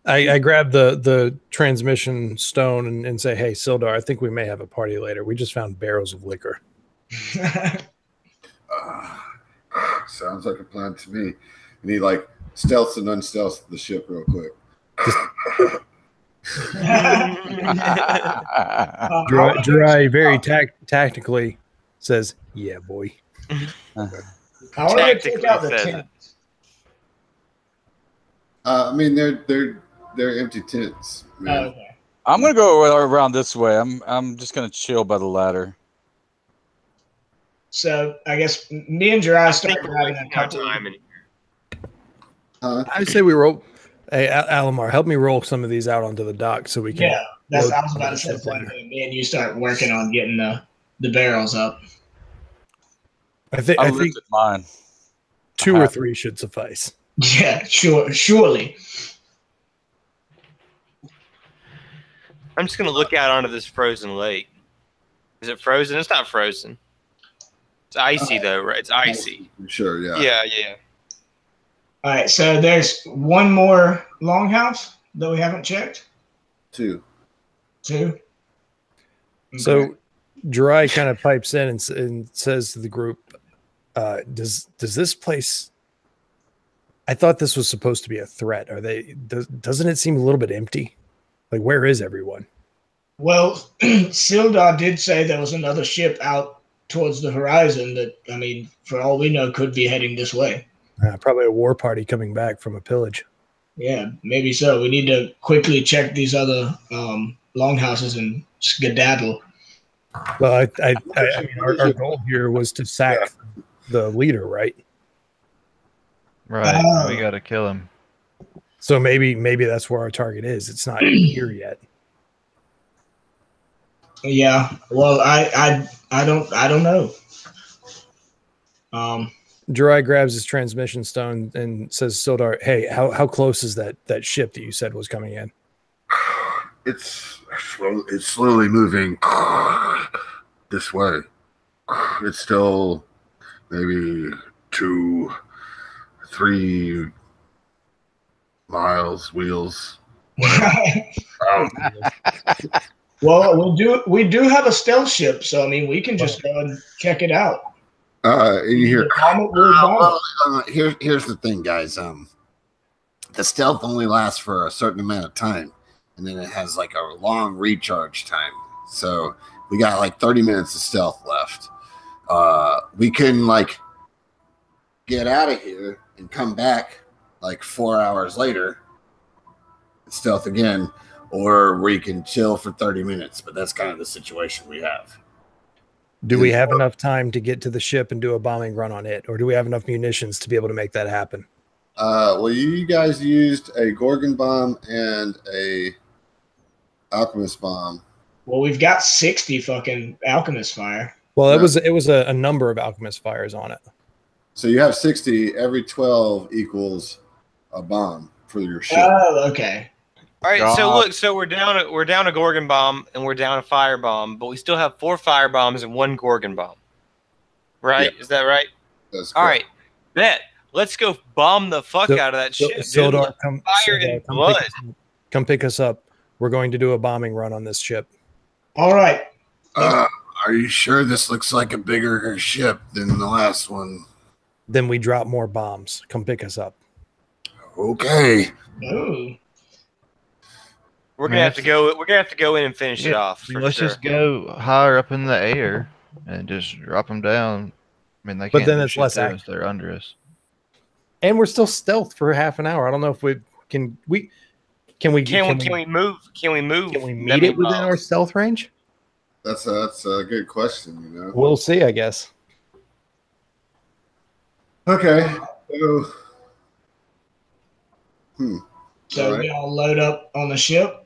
I grab the transmission stone and say, "Hey, Sildar, I think we may have a party later. We just found barrels of liquor." Sounds like a plan to me. And he like stealths and unstealths the ship real quick. Dry very tactically says, "Yeah, boy." I want to take out the Tactically tents. I mean they're empty tents. Man. Okay. I'm gonna go around this way. I'm just gonna chill by the ladder. So I guess me and Jirai I start think we're grabbing wasting a our couple. time. Huh? I say we roll. Hey, Alamar, help me roll some of these out onto the dock so we can. Yeah. That's Load I was about to that say ship the same later. thing. Me and you start working on getting the barrels up. I think I I looked think at mine. 2 or 3 should suffice. Yeah, surely. I'm just gonna look out onto this frozen lake. Is it frozen? It's not frozen. It's icy though, right? It's icy. Sure, yeah. Yeah. All right, so there's one more longhouse that we haven't checked. 2. 2. Okay. So Dry kind of pipes in and says to the group, does this place, I thought this was supposed to be a threat. Doesn't it seem a little bit empty? Like, where is everyone? Well, Sildar did say there was another ship out towards the horizon that, I mean, for all we know, could be heading this way. Probably a war party coming back from a pillage. Yeah, maybe so. We need to quickly check these other longhouses and skedaddle. Well, I mean, our goal here was to sack the leader, right? Right. We got to kill him. So maybe that's where our target is. It's not here yet. Yeah. Well, I don't know. Dry grabs his transmission stone and says, Sildar, hey, how close is that ship that you said was coming in? It's slowly moving this way. It's still maybe 2-3 miles wheels. Well, we do have a stealth ship, so I mean we can just go and check it out. And you hear, here's the thing, guys. The stealth only lasts for a certain amount of time, and then it has like a long recharge time. So we got like 30 minutes of stealth left. We can like get out of here and come back like 4 hours later, stealth again, or we can chill for 30 minutes. But that's kind of the situation we have. Do we have enough time to get to the ship and do a bombing run on it? Or do we have enough munitions to be able to make that happen? Well, you guys used a Gorgon bomb and a Alchemist bomb. Well, we've got 60 fucking Alchemist fire. Well, it was a number of Alchemist fires on it. So you have 60. Every 12 equals a bomb for your ship. Oh, okay. All right, so look, so we're down a Gorgon bomb and we're down a fire bomb, but we still have 4 fire bombs and 1 Gorgon bomb. Right? Yeah. Is that right? That's correct. All right. Bet. Let's go bomb the fuck out of that ship. Sildar, come pick us up. We're going to do a bombing run on this ship. All right. Are you sure this looks like a bigger ship than the last one? Then we drop more bombs. Come pick us up. Okay. Ooh. We're gonna have to go. We're gonna have to go in and finish it off. Let's just go higher up in the air and just drop them down. I mean, they but can't then it's less accurate. They're under us, and we're still stealth for half an hour. I don't know if we can. Can we move? Can we move? Can we meet it within our stealth range? That's a good question. You know, we'll see. I guess. Okay. So we all load up on the ship.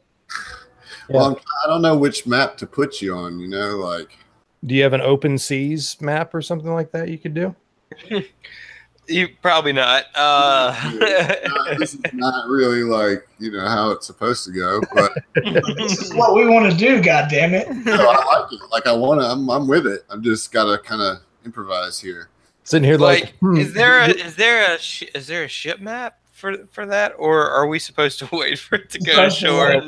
Well, I don't know which map to put you on, you know, like. Do you have an open seas map or something like that you could do? You probably not. This is not really like, you know, how it's supposed to go, but this is what we want to do, goddammit. No, I like it. Like I'm with it. I'm just gotta kind of improvise here. Sitting here like is there a ship map for that, or are we supposed to wait for it to go ashore?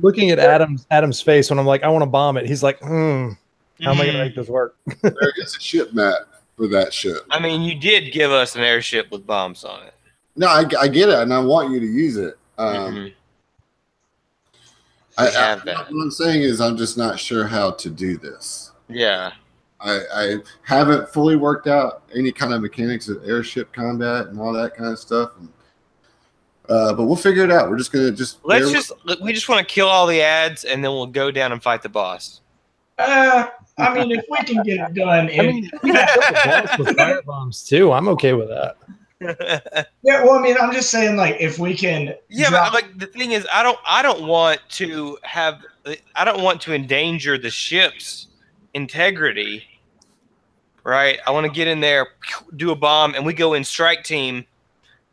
Looking at Adam's face when I'm like, I want to bomb it. He's like, how am I going to make this work? There is a ship map for that ship. I mean, you did give us an airship with bombs on it. No, I get it, and I want you to use it. What I'm saying is I'm just not sure how to do this. Yeah. I haven't fully worked out any kind of mechanics of airship combat and all that kind of stuff. And, but we'll figure it out. We're just going to we just want to kill all the ads and then we'll go down and fight the boss. I mean, if we can get it done. I mean, we can kill the boss with fire bombs too. I'm okay with that. Yeah, well, I mean, I'm just saying, like, if we can, but like the thing is, I don't want to endanger the ship's integrity, right? I want to get in there, do a bomb, and we go in strike team,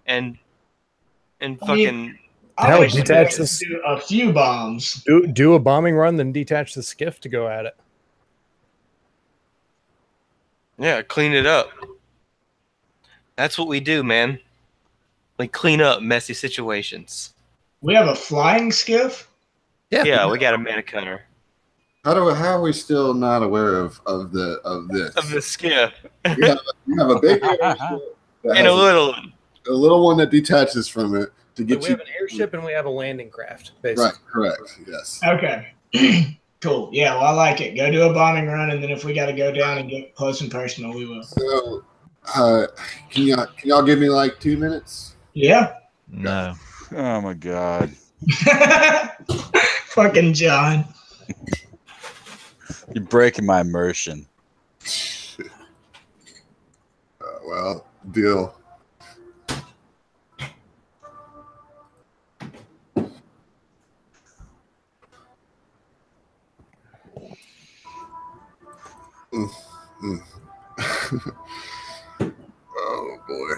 and fucking. I would detach this. do a few bombs. Do a bombing run, then detach the skiff to go at it. Yeah, clean it up. That's what we do, man. We clean up messy situations. We have a flying skiff? Yeah, we got a mana cutter. How are we still not aware of this? Of the skiff. You have a big airship that And has a little one. a little one that detaches from it to get We you. have an airship and we have a landing craft, basically. Right, correct. Yes. Okay. Cool. Yeah, well, I like it. Go do a bombing run, and then if we got to go down and get close and personal, we will. So, can y'all give me like 2 minutes? Yeah. No. Oh my god. Fucking John. You're breaking my immersion. Well, deal. Oh boy.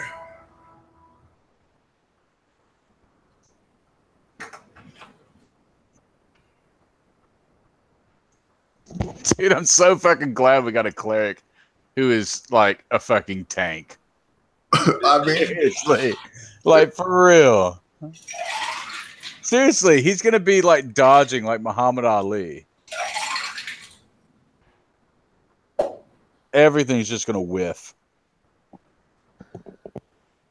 Dude, I'm so fucking glad we got a cleric who is like a fucking tank. I mean, Seriously. Like for real. Seriously, he's gonna be like dodging like Muhammad Ali. Everything's just gonna whiff.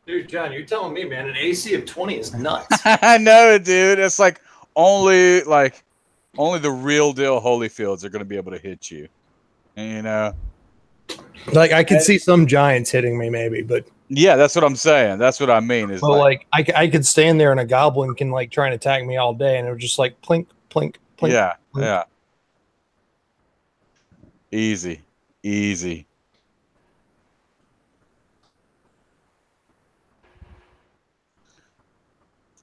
Dude, John, you're telling me, man, an AC of 20 is nuts. I know, dude. It's like only the real deal Holyfields are gonna be able to hit you. And, you know. Like I could see some giants hitting me, maybe, but Yeah, that's what I'm saying. That's what I mean. Is like I could stand there and a goblin can like try and attack me all day, and it would just like plink, plink, plink. yeah, plink. yeah. Easy.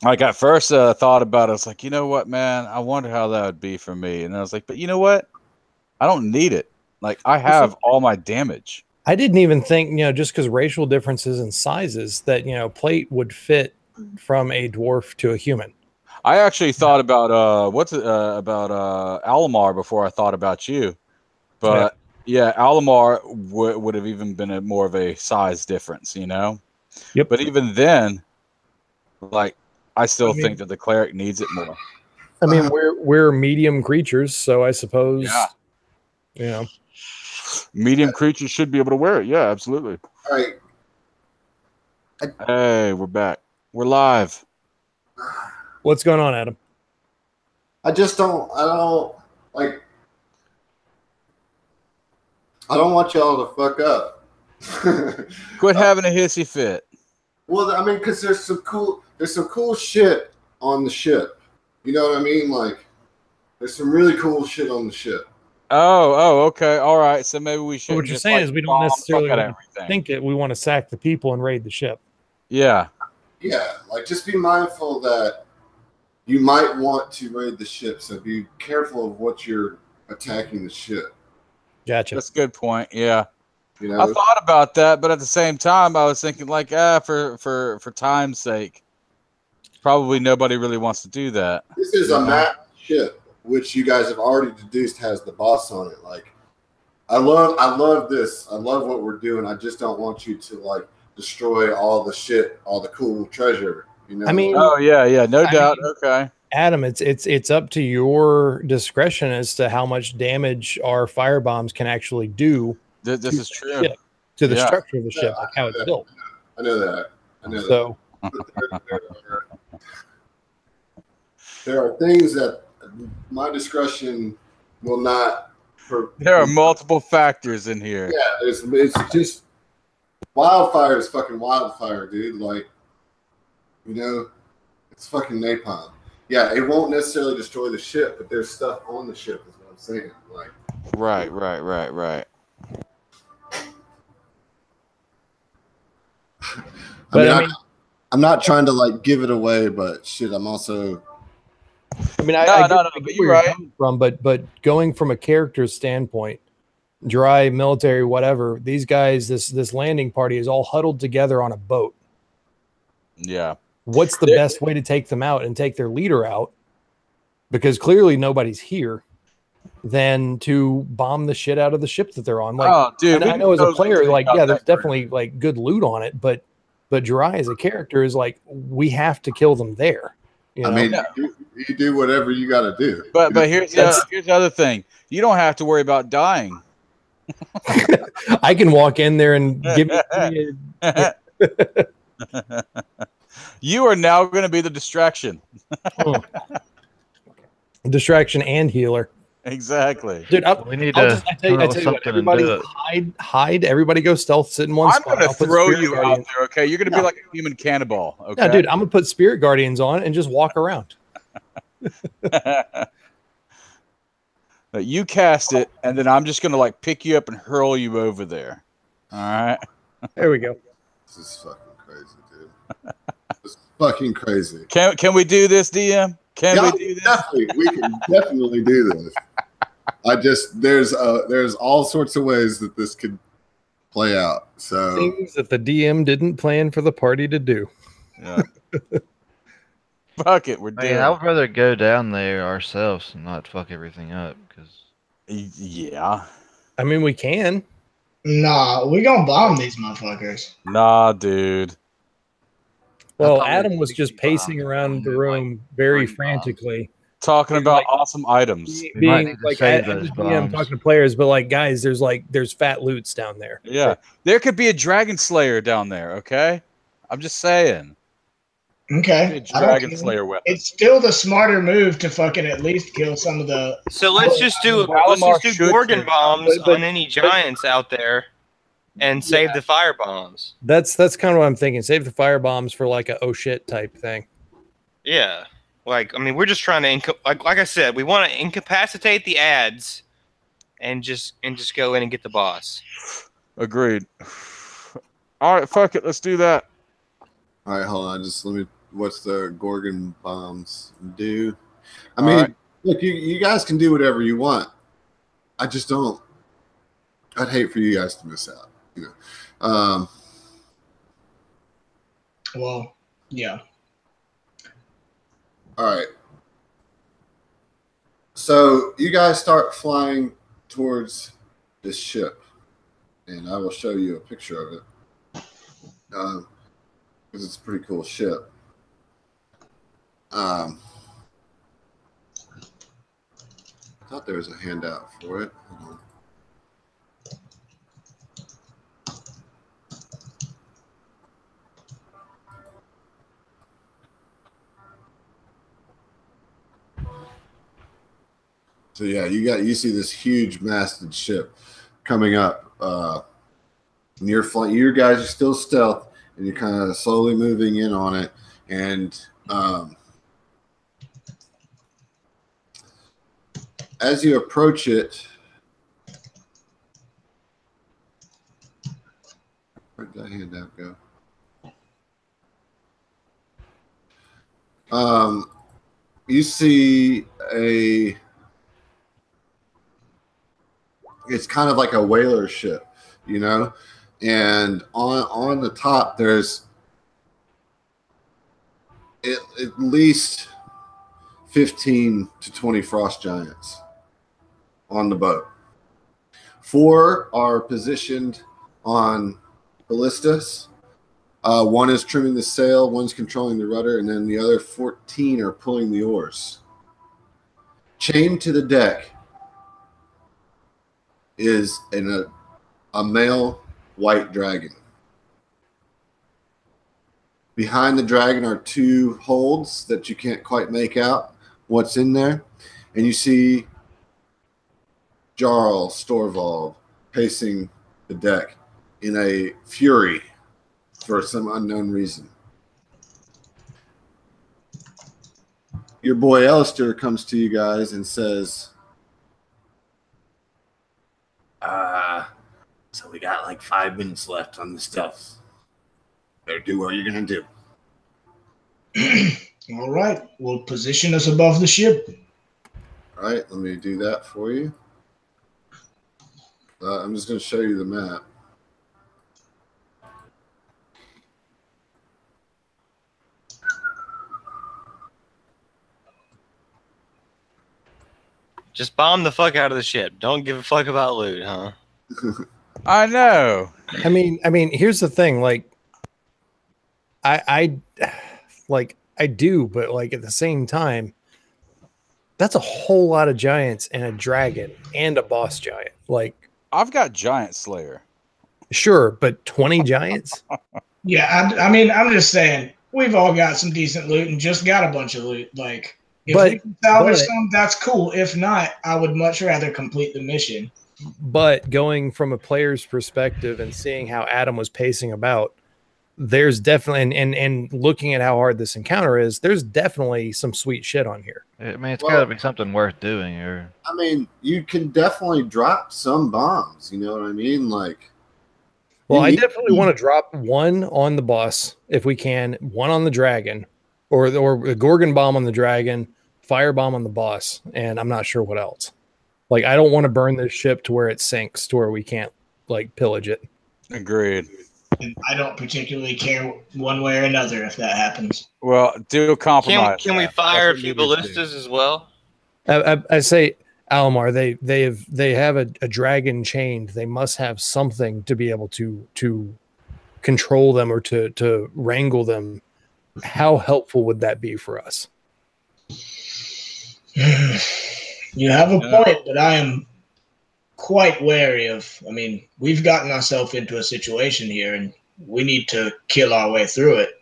Like at first thought about it, I was like, you know what, man? I wonder how that would be for me. And I was like, but you know what? I don't need it. Like I have all my damage. I didn't even think, just because racial differences in sizes, that plate would fit from a dwarf to a human. I actually thought about Alamar before I thought about you, but yeah, Alamar would have even been more of a size difference, you know. Yep. But even then, like I still think that the cleric needs it more. I mean, we're medium creatures, so I suppose. Yeah. Medium creatures should be able to wear it. Yeah, absolutely. all right. Hey, we're back. We're live. What's going on, Adam? I don't want y'all to fuck up. Quit having a hissy fit. Well, I mean, because there's some cool shit on the ship. You know what I mean? Like, there's some really cool shit on the ship. Oh, okay, all right. So maybe we should. What you're saying is we don't necessarily think it. We want to sack the people and raid the ship. Yeah. Yeah, like just be mindful that you might want to raid the ship, so be careful of what you're attacking the ship. Gotcha. That's a good point. Yeah. You know, I thought about that, but at the same time, I was thinking like, for time's sake, probably nobody really wants to do that. this is a map ship, which you guys have already deduced has the boss on it. Like, I love this. I love what we're doing. I just don't want you to like destroy all the shit, all the cool treasure. You know. I mean, Oh yeah, no doubt. Okay. Adam, it's up to your discretion as to how much damage our fire bombs can actually do. This is true. To the structure of the ship, like how it's built. I know that. So there are things that my discretion will not. There are multiple factors in here. Yeah, it's just wildfire is fucking wildfire, dude. Like, it's fucking napalm. Yeah, it won't necessarily destroy the ship, but there's stuff on the ship, is what I'm saying. Like, Right. I'm not trying to like give it away, but shit, I'm also. I mean, I get but you're where right. coming from, but going from a character standpoint, dry, military, whatever, these guys, this landing party is all huddled together on a boat. Yeah. What's the best way to take them out and take their leader out? Because clearly nobody's here. Than to bomb the shit out of the ship that they're on. Like, oh, dude, and I know as a player, like, yeah, there's definitely like good loot on it, but Dry as a character is like, we have to kill them there. You know? I mean, you do whatever you got to do. But here's the other thing: you don't have to worry about dying. I can walk in there and give me You are now going to be the distraction. Distraction and healer. Exactly, dude. We need I tell you something what, everybody hide. Everybody go stealth. Sit in one spot. I'm going to throw you out there. Okay, you're going to be like a human cannibal. Okay, no, dude. I'm going to put spirit guardians on and just walk around. You cast it, and then I'm just going to like pick you up and hurl you over there. All right. There we go. This is fucking crazy, dude. This is fucking crazy. Can we do this, DM? Can we do this? Definitely, we can definitely do this. There's all sorts of ways that this could play out. So things that the DM didn't plan for the party to do. Yeah. Fuck it, we're dead. I would rather go down there ourselves and not fuck everything up. Yeah. I mean, we can. Nah, we gonna bomb these motherfuckers. Nah, dude. Well, Adam was just pacing around the room very frantically, talking about awesome items. Being like, I'm talking to players, but like, guys, there's fat loots down there. Yeah, there could be a dragon slayer down there. Okay, I'm just saying. Okay, dragon slayer weapon. It's still the smarter move to fucking at least kill some of the. So let's just do Gorgon bombs on any giants out there. And save the fire bombs. That's kind of what I'm thinking. Save the fire bombs for like a oh shit type thing. Yeah, like I mean, we're just trying to like I said, we want to incapacitate the ads, and just go in and get the boss. Agreed. All right, fuck it, let's do that. All right, hold on. Just let me. What's the Gorgon bombs do? I mean, look, you guys can do whatever you want. I just don't. I'd hate for you guys to miss out. You know. Well, yeah. All right. So you guys start flying towards this ship, and I will show you a picture of it because it's a pretty cool ship. I thought there was a handout for it. Hold on. So yeah, you see this huge masted ship coming up. And you guys are still stealth, and you're kind of slowly moving in on it. And as you approach it, where'd that handout go? You see it's kind of like a whaler ship, you know, and on the top there's at least 15 to 20 frost giants on the boat. 4 are positioned on ballistas. One is trimming the sail, one's controlling the rudder, and then the other 14 are pulling the oars. Chained to the deck is a male white dragon. Behind the dragon are 2 holds that you can't quite make out what's in there. And you see Jarl Storvald pacing the deck in a fury for some unknown reason. Your boy Alistair comes to you guys and says, so we got like 5 minutes left on the stuff. Better do what you're gonna do. All right, we'll position us above the ship. All right, let me do that for you. I'm just gonna show you the map. Just bomb the fuck out of the ship. Don't give a fuck about loot, huh? I know. I mean, here's the thing. Like, I do, but like at the same time, that's a whole lot of giants and a dragon and a boss giant. Like, I've got Giant Slayer. sure, but 20 giants? Yeah, I mean, I'm just saying, we've all got some decent loot and just got a bunch of loot. Like, if we can salvage some, that's cool. If not, I would much rather complete the mission. But going from a player's perspective and seeing how Adam was pacing about, there's definitely and looking at how hard this encounter is, there's definitely some sweet shit on here. I mean, it's got to be something worth doing. Or I mean, you can definitely drop some bombs. You know what I mean? Like, well, I definitely want to drop one on the boss if we can, one on the dragon, or the Gorgon bomb on the dragon, firebomb on the boss, and I'm not sure what else. Like, I don't want to burn this ship to where it sinks, to where we can't like pillage it. Agreed. And I don't particularly care one way or another if that happens. Well, do a compromise. Can we fire a few ballistas as well? I say, Alomar, they have a dragon chained. They must have something to be able to control them or to wrangle them. How helpful would that be for us? You have a point, but I am quite wary of. I mean, we've gotten ourselves into a situation here, and we need to kill our way through it.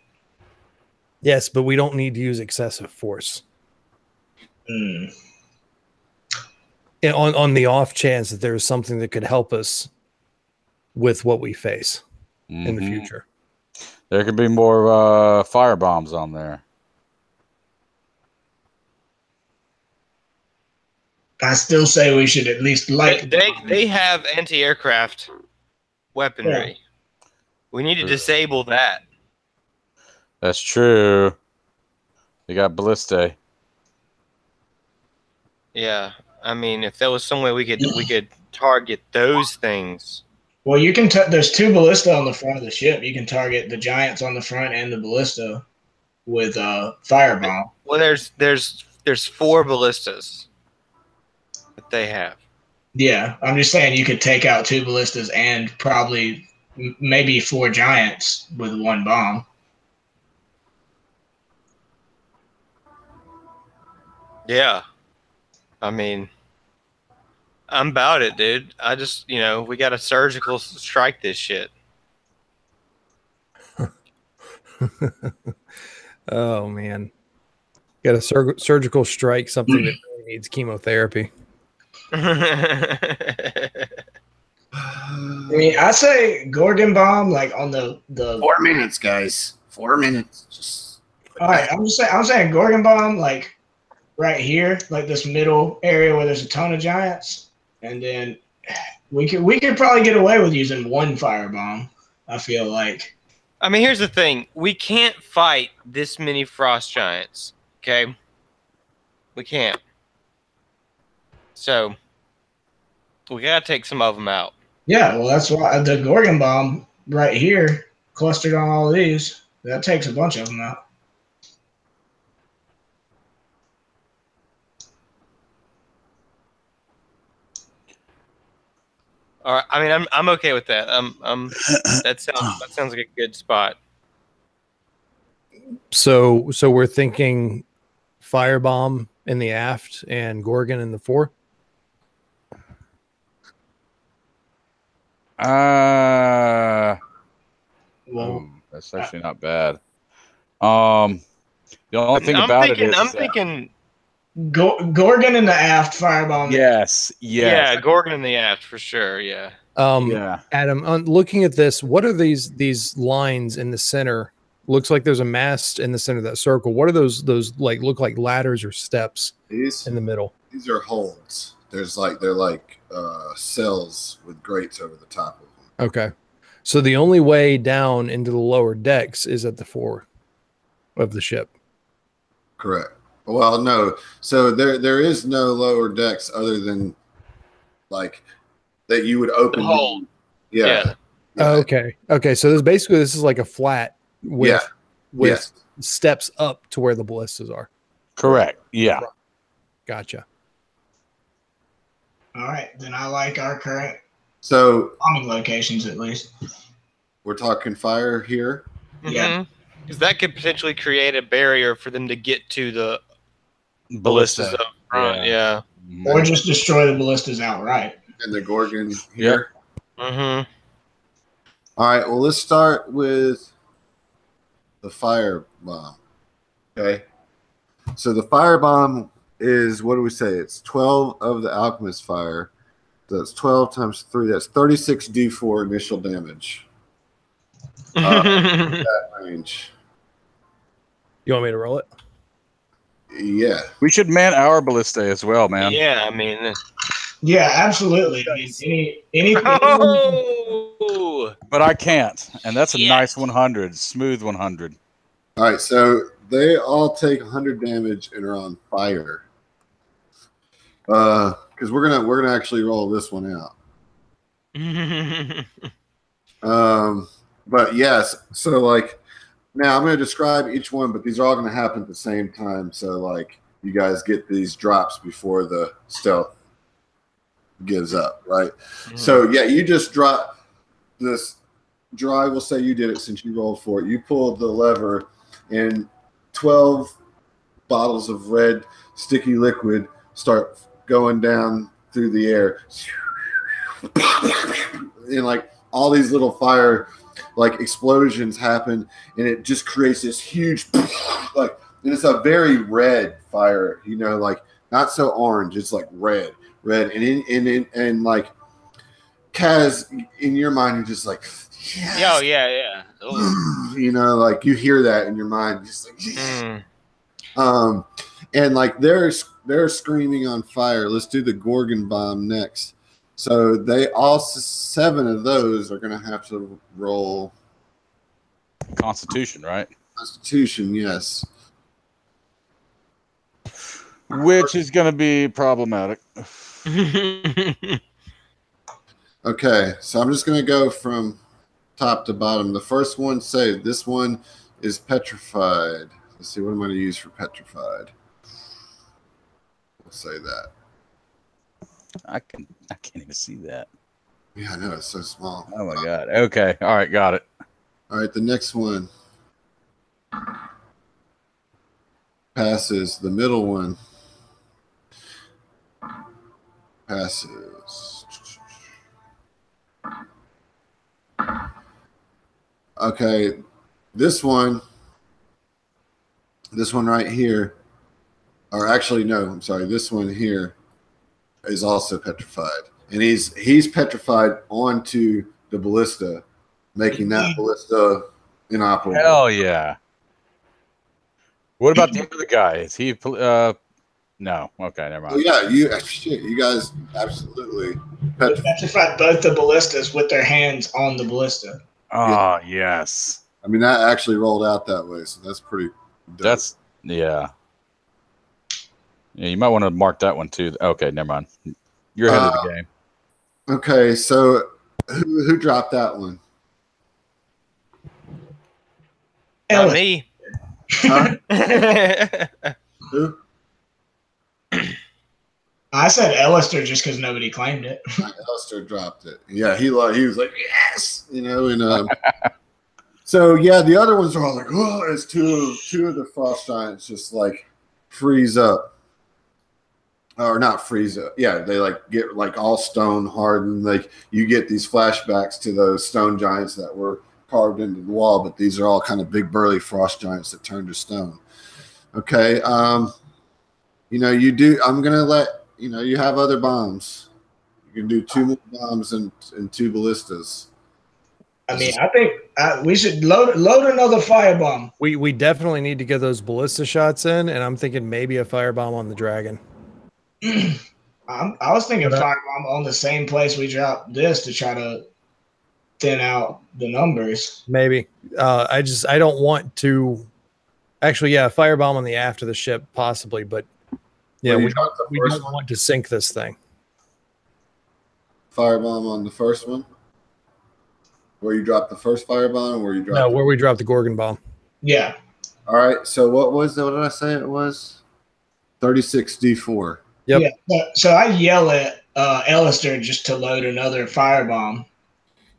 Yes, but we don't need to use excessive force. Mm. And on the off chance that there's something that could help us with what we face in the future. There could be more fire bombs on there. I still say we should at least light. They have anti-aircraft weaponry. Yeah. We need to disable that. That's true. They got ballista. Yeah, I mean, if there was some way we could target those things. Well, you can. There's two ballista on the front of the ship. You can target the giants on the front and the ballista with firebomb. Well, there's 4 ballistas that they have. Yeah, I'm just saying you could take out 2 ballistas and probably maybe 4 giants with 1 bomb. Yeah. I mean, I'm about it, dude. I just, we got to surgical strike this shit. Oh, man. Got to surgical strike something that really needs chemotherapy. I mean, I say Gorgon bomb like on the 4 minutes, guys. 4 minutes. Just all right. I'm saying Gorgon bomb like right here, like this middle area where there's a ton of giants, and then we could probably get away with using 1 firebomb. I feel like. I mean, here's the thing: we can't fight this many frost giants. Okay, we can't. So we gotta take some of them out. Yeah, well, that's why the Gorgon bomb right here, clustered on all of these, that takes a bunch of them out. All right. I mean, I'm okay with that. That sounds like a good spot. So we're thinking firebomb in the aft and Gorgon in the fore. Well, that's actually not bad. The only thing about it is, I'm thinking Gorgon in the aft, firebomb. Yes. Yeah, Gorgon in the aft for sure. Yeah. Yeah. Adam, looking at this, what are these lines in the center? Looks like there's a mast in the center of that circle. What are those like look like ladders or steps in the middle? These are holds. They're like cells with grates over the top of them. Okay. So the only way down into the lower decks is at the fore of the ship. Correct. Well, no. So there is no lower decks other than like that you would open. The hold. Yeah. Oh, okay. Okay. So this is like a flat with steps up to where the ballistas are. Correct. Yeah. Gotcha. All right, then I like our current So bombing locations at least. we're talking fire here. Yeah. Because that could potentially create a barrier for them to get to the Ballista. ballistas up front. Yeah. Or just destroy the ballistas outright. And the Gorgon here. Mm-hmm. All right. Well, let's start with the fire bomb. Okay. So the fire bomb is, what do we say? It's 12 of the alchemist fire. So that's 12 times 3. That's 36 D4 initial damage. That range. You want me to roll it? Yeah. We should man our ballista as well, man. Yeah, I mean. Yeah, absolutely. I mean, anything. Oh! But I can't. And that's a Yes. nice 100. Smooth 100. All right. So they all take 100 damage and are on fire. Because we're gonna actually roll this one out. But yes, so like now I'm gonna describe each one, but these are all gonna happen at the same time. So like you guys get these drops before the stealth gives up, right? So yeah, you just drop this. Dry will say you did it since you rolled for it. You pulled the lever, and 12 bottles of red sticky liquid start going down through the air, and like all these little fire like explosions happen, and it just creates this huge like, and it's a very red fire, you know, like not so orange, it's like red, and like Kaz, in your mind, you're just like, yes. Oh, yeah. Ooh. You know, like you hear that in your mind, just like, yes. And like they're screaming on fire. Let's do the Gorgon bomb next. So they all 7 of those are going to have to roll Constitution, right? Constitution, yes. Which is going to be problematic. Okay, so I'm just going to go from top to bottom. The first one, say this one is petrified. Let's see, what am I going to use for petrified? We'll say that. I can't even see that. Yeah, I know, it's so small. Oh my god. Okay. All right, got it. All right, the next one passes. The middle one passes. Okay, this one right here, or actually no, I'm sorry, this one here is also petrified, and he's petrified onto the ballista, making that ballista inoperable. Hell yeah. What about the other guy? Is he no. Okay, never mind. Oh yeah, you guys absolutely Petrified both the ballistas with their hands on the ballista. Oh, yes. I mean, that actually rolled out that way, so that's pretty dope. That's yeah. Yeah, you might want to mark that one too. Okay, never mind. You're ahead of the game. Okay, so who dropped that one? Not me. Huh? Who? I said Ellister just because nobody claimed it. Ellister dropped it. Yeah, he was like, yes, you know, and so yeah, the other ones are all like, oh, as two of the frost giants just like freeze up. Or not freeze up. Yeah, they like get like all stone hardened. Like you get these flashbacks to those stone giants that were carved into the wall, but these are all kind of big burly frost giants that turned to stone. Okay. You know, I'm gonna let you have other bombs. You can do 2 more bombs and 2 ballistas. I mean, I think we should load another firebomb. We definitely need to get those ballista shots in, and I'm thinking maybe a firebomb on the dragon. I was thinking firebomb on the same place we dropped this to try to thin out the numbers. Maybe. I don't want to. Actually, yeah, firebomb on the aft of the ship, possibly, but yeah, Well, you we dropped the don't first one? want to sink this thing. Firebomb on the first one? Where you dropped the first firebomb, or where you dropped? No, where we dropped the Gorgon bomb. Yeah. All right. So what did I say it was? 36 D4. Yep. Yeah. So I yell at Ellister just to load another firebomb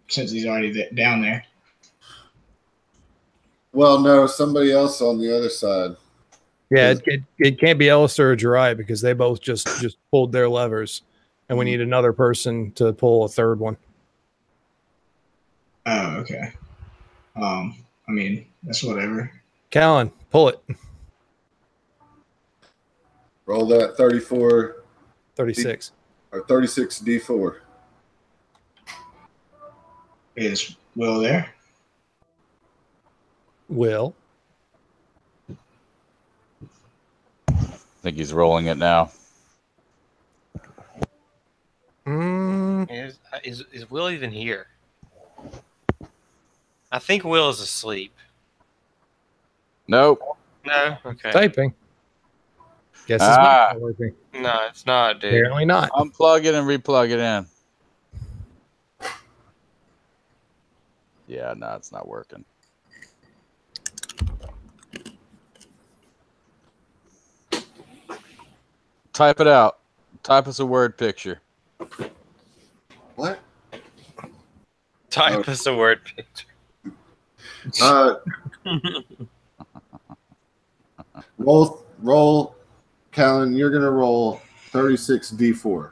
since he's already down there. Well, no, somebody else on the other side. Yeah, it can't be Alistair or Jirai because they both just pulled their levers, and we need another person to pull a third one. Oh, okay. I mean, that's whatever. Callan, pull it. Roll that 34. 36. Or 36 D4. Is Will there? Will. I think he's rolling it now. Is Will even here? I think Will is asleep. Nope. No? Okay. Typing. Guess it's not working. No, it's not, dude. Apparently not. Unplug it and replug it in. Yeah, no, it's not working. Type it out. Type us a word picture. What? Type us a word picture. Roll, Callan, you're gonna roll 36 D4.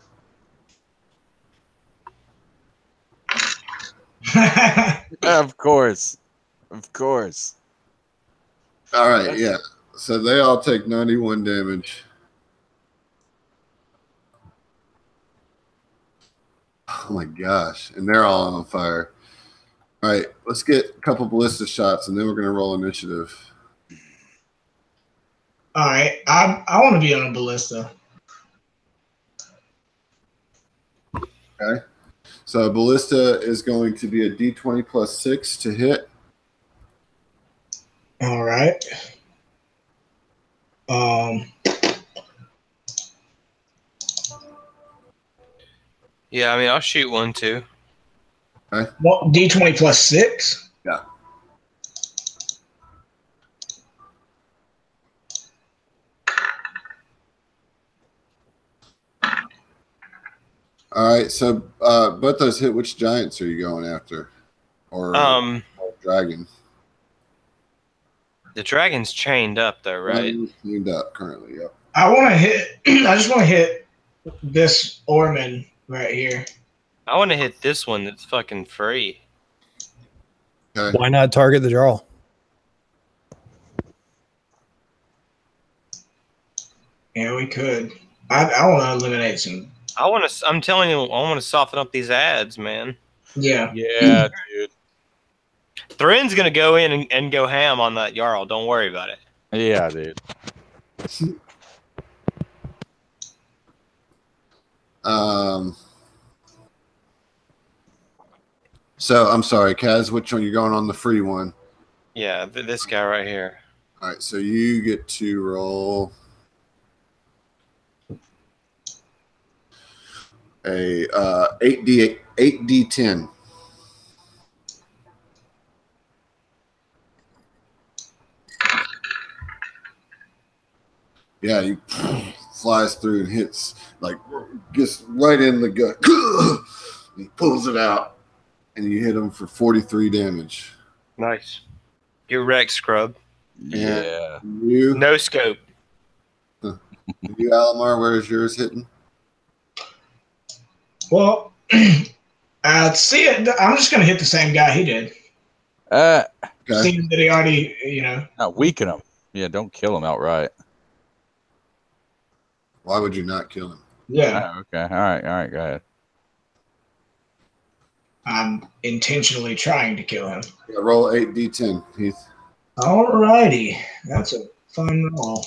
Of course. Of course. All right, yeah. So they all take 91 damage. Oh my gosh. And they're all on fire. All right, let's get a couple ballista shots and then we're going to roll initiative. All right. I want to be on a ballista. Okay. So ballista is going to be a D20 plus 6 to hit. All right. Yeah, I mean, I'll shoot one too. Okay. What, D20 plus 6? Yeah. All right. So both those hit. Which giants are you going after? Or dragon? The dragon's chained up though, right? Chained up currently, yep. I want to hit. I just want to hit this Orman right here. I want to hit this one that's fucking free. Okay. Why not target the draw? Yeah, we could. I want to eliminate some. I'm telling you, I want to soften up these ads, man. Yeah. Yeah, dude. Thren's gonna go in and go ham on that Jarl. Don't worry about it. Yeah, dude. So I'm sorry, Kaz, which one you're going on the free one? Yeah, this guy right here. All right, so you get to roll a 8d10. Yeah, he flies through and hits, like, gets right in the gut. He pulls it out, and you hit him for 43 damage. Nice. Get wrecked, scrub. Yeah. You, No scope. you, Alamar, where's yours hitting? Well, see it. I'm just gonna hit the same guy he did. Okay. Seeing that he already, Not weaken him. Yeah, don't kill him outright. Why would you not kill him? Yeah. Oh, okay. All right. Go ahead. I'm intentionally trying to kill him. Yeah, roll 8d10, Heath. Alrighty. That's a fun roll.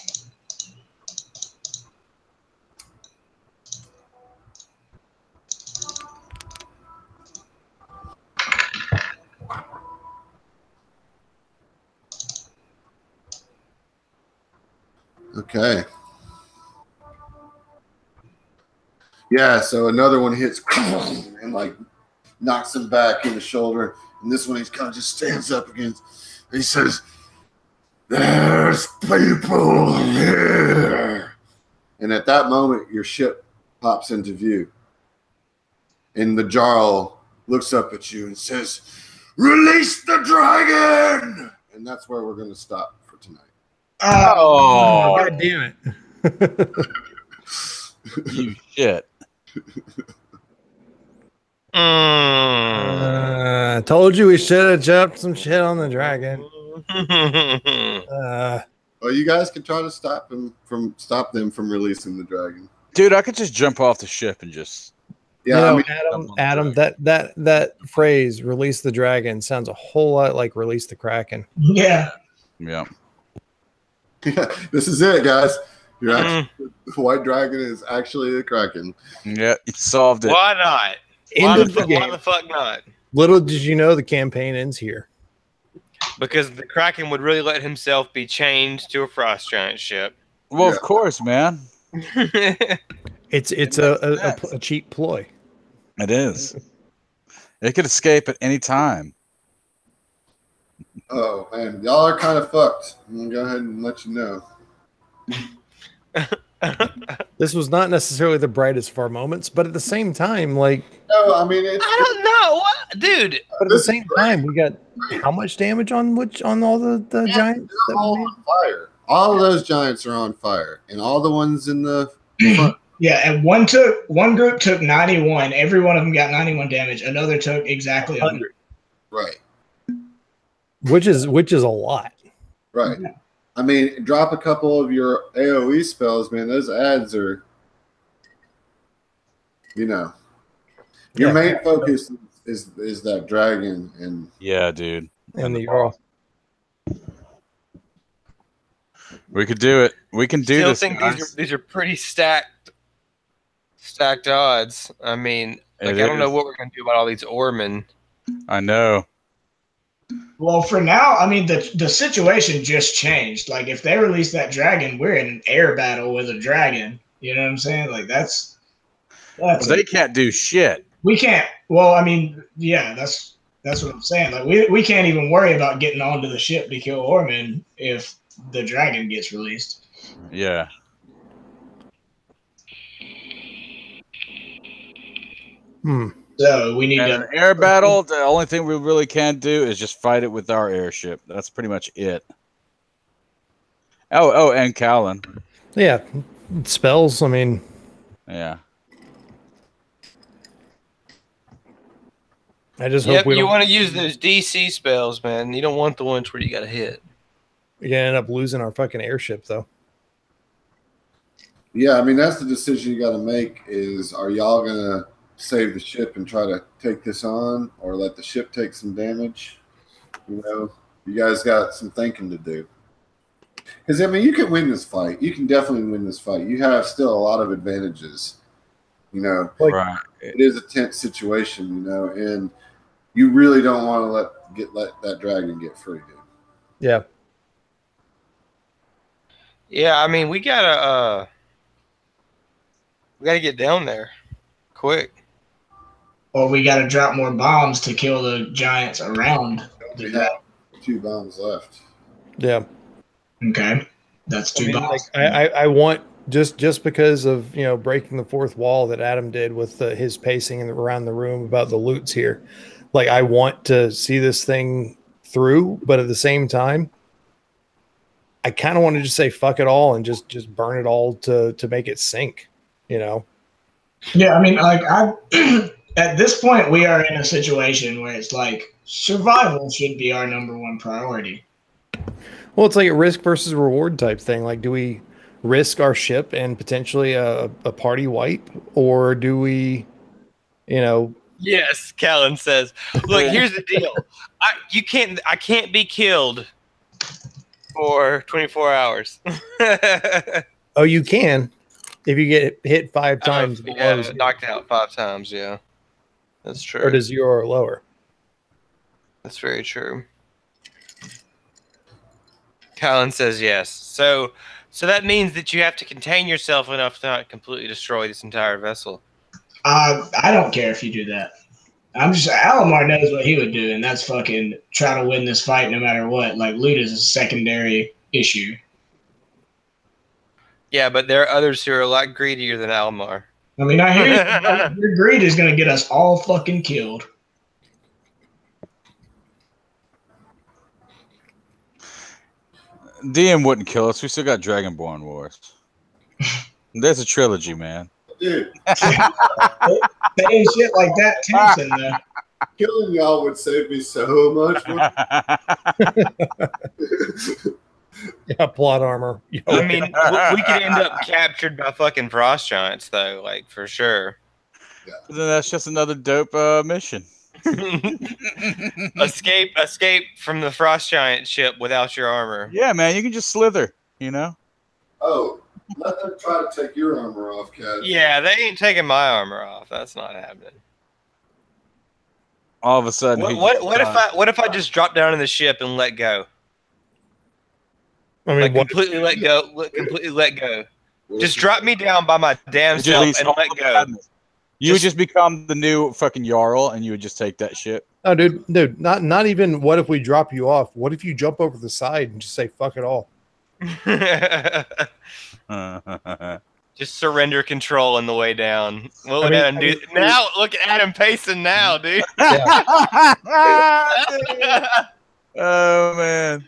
Okay. Yeah, so another one hits and like knocks him back in the shoulder. And this one, he kind of just stands up against. He says, "There's people here." And at that moment, your ship pops into view. And the Jarl looks up at you and says, "Release the dragon!" And that's where we're going to stop for tonight. Oh, God damn it. you shit. Told you we should have jumped some shit on the dragon. Well, you guys can try to stop them from releasing the dragon. Dude, I could just jump off the ship and just. Yeah, you know, Adam, that phrase "release the dragon" sounds a whole lot like "release the kraken." Yeah. Yeah. Yeah, this is it, guys. You're actually, the white dragon is actually a kraken. Yeah, you solved it. Why not? End of the Why game. the fuck not? Little did you know the campaign ends here. Because the Kraken would really let himself be chained to a frost giant ship. Well, of course, man. It's a cheap ploy. It is. It could escape at any time. Oh man, y'all are kind of fucked. I'm gonna go ahead and let you know. This was not necessarily the brightest of our moments, but at the same time, like, No, I mean it's. I don't know, what, dude. but at the same time, we got how much damage on all the giants? They're all on fire. All of those giants are on fire, and all the ones in the front. Yeah, and one group took 91. Every one of them got 91 damage. Another took exactly 100. Right. Which is a lot. Right. I mean, drop a couple of your AoE spells, man. Those ads are, your main focus is that dragon and Yeah, dude. And the Jarl. We could do it. We can do Still this. think guys. these are pretty stacked odds. I mean, like, It I don't know is. what we're gonna do about all these Ormen. I know. Well, for now, I mean, the situation just changed. Like, if they release that dragon, we're in an air battle with a dragon. You know what I'm saying? Like, that's Well, they can't do shit. we can't. Well, I mean, yeah, that's what I'm saying. Like, we can't even worry about getting onto the ship to kill Orman if the dragon gets released. Yeah. So we need And to an air battle, the only thing we really can do is just fight it with our airship. That's pretty much it. Oh, and Callan. Yeah, spells. I mean, Yeah. I just Yep, hope we you don't. want to use those DC spells, man. You don't want the ones where you got to hit. We're gonna end up losing our fucking airship, though. yeah, I mean that's the decision you got to make. Is are y'all gonna save the ship and try to take this on, or let the ship take some damage? You guys got some thinking to do. Because I mean, you can win this fight. You can definitely win this fight. You have still a lot of advantages. Right. It is a tense situation. And you really don't want to let that dragon get free, dude. Yeah. Yeah, I mean, we gotta get down there quick. or we got to drop more bombs to kill the giants around the We dragon. have 2 bombs left. Yeah. Okay, that's 2 bombs. I want just because of breaking the fourth wall that Adam did with his pacing around the room about the loots here. Like, I want to see this thing through, but at the same time, I kind of want to just say fuck it all and just burn it all to make it sink. Yeah, I mean, like at this point, we are in a situation where it's like survival should be our number one priority. Well, it's like a risk versus reward type thing. Like, do we risk our ship and potentially a party wipe, or do we, Yes, Callan says. Look, here's the deal. I can't be killed for 24 hours. Oh, you can if you get hit 5 times. Yeah, knocked out 5 times. Yeah, that's true. Or to 0 or lower. That's very true. Callan says yes. So So that means that you have to contain yourself enough to not completely destroy this entire vessel. I don't care if you do that. I'm just Alomar knows what he would do, and that's fucking try to win this fight no matter what. Like loot is a secondary issue. Yeah, but there are others who are a lot greedier than Alomar. I mean, I hear you. Your greed is going to get us all fucking killed. DM wouldn't kill us. We still got Dragonborn Wars. There's a trilogy, man. Dude, Saying shit like that tempts him, though. killing y'all would save me so much. Yeah, plot armor. Yo, I mean, we could end up captured by fucking frost giants, though, like for sure. Then that's just another dope mission. escape from the frost giant ship without your armor. Yeah, man, you can just slither, you know? Oh, let them try to take your armor off, Cat. Yeah, they ain't taking my armor off. That's not happening. All of a sudden, what if I just drop down in the ship and let go? I mean, Like completely let go. Completely let go. Just drop me down by my damn self and let go. You would just become the new fucking Jarl, and you would just take that shit. no, dude, not even. What if we drop you off? What if you jump over the side and just say "fuck it all"? Just surrender control on the way down. What would Adam do? Now look at Adam pacing now, dude. Oh man.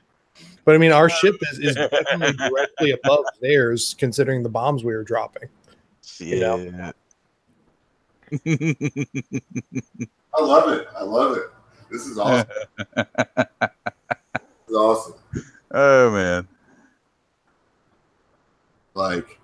But I mean, our ship is definitely directly above theirs, considering the bombs we were dropping. Yeah. You know? I love it. I love it. This is awesome. This is awesome. Oh man. Like,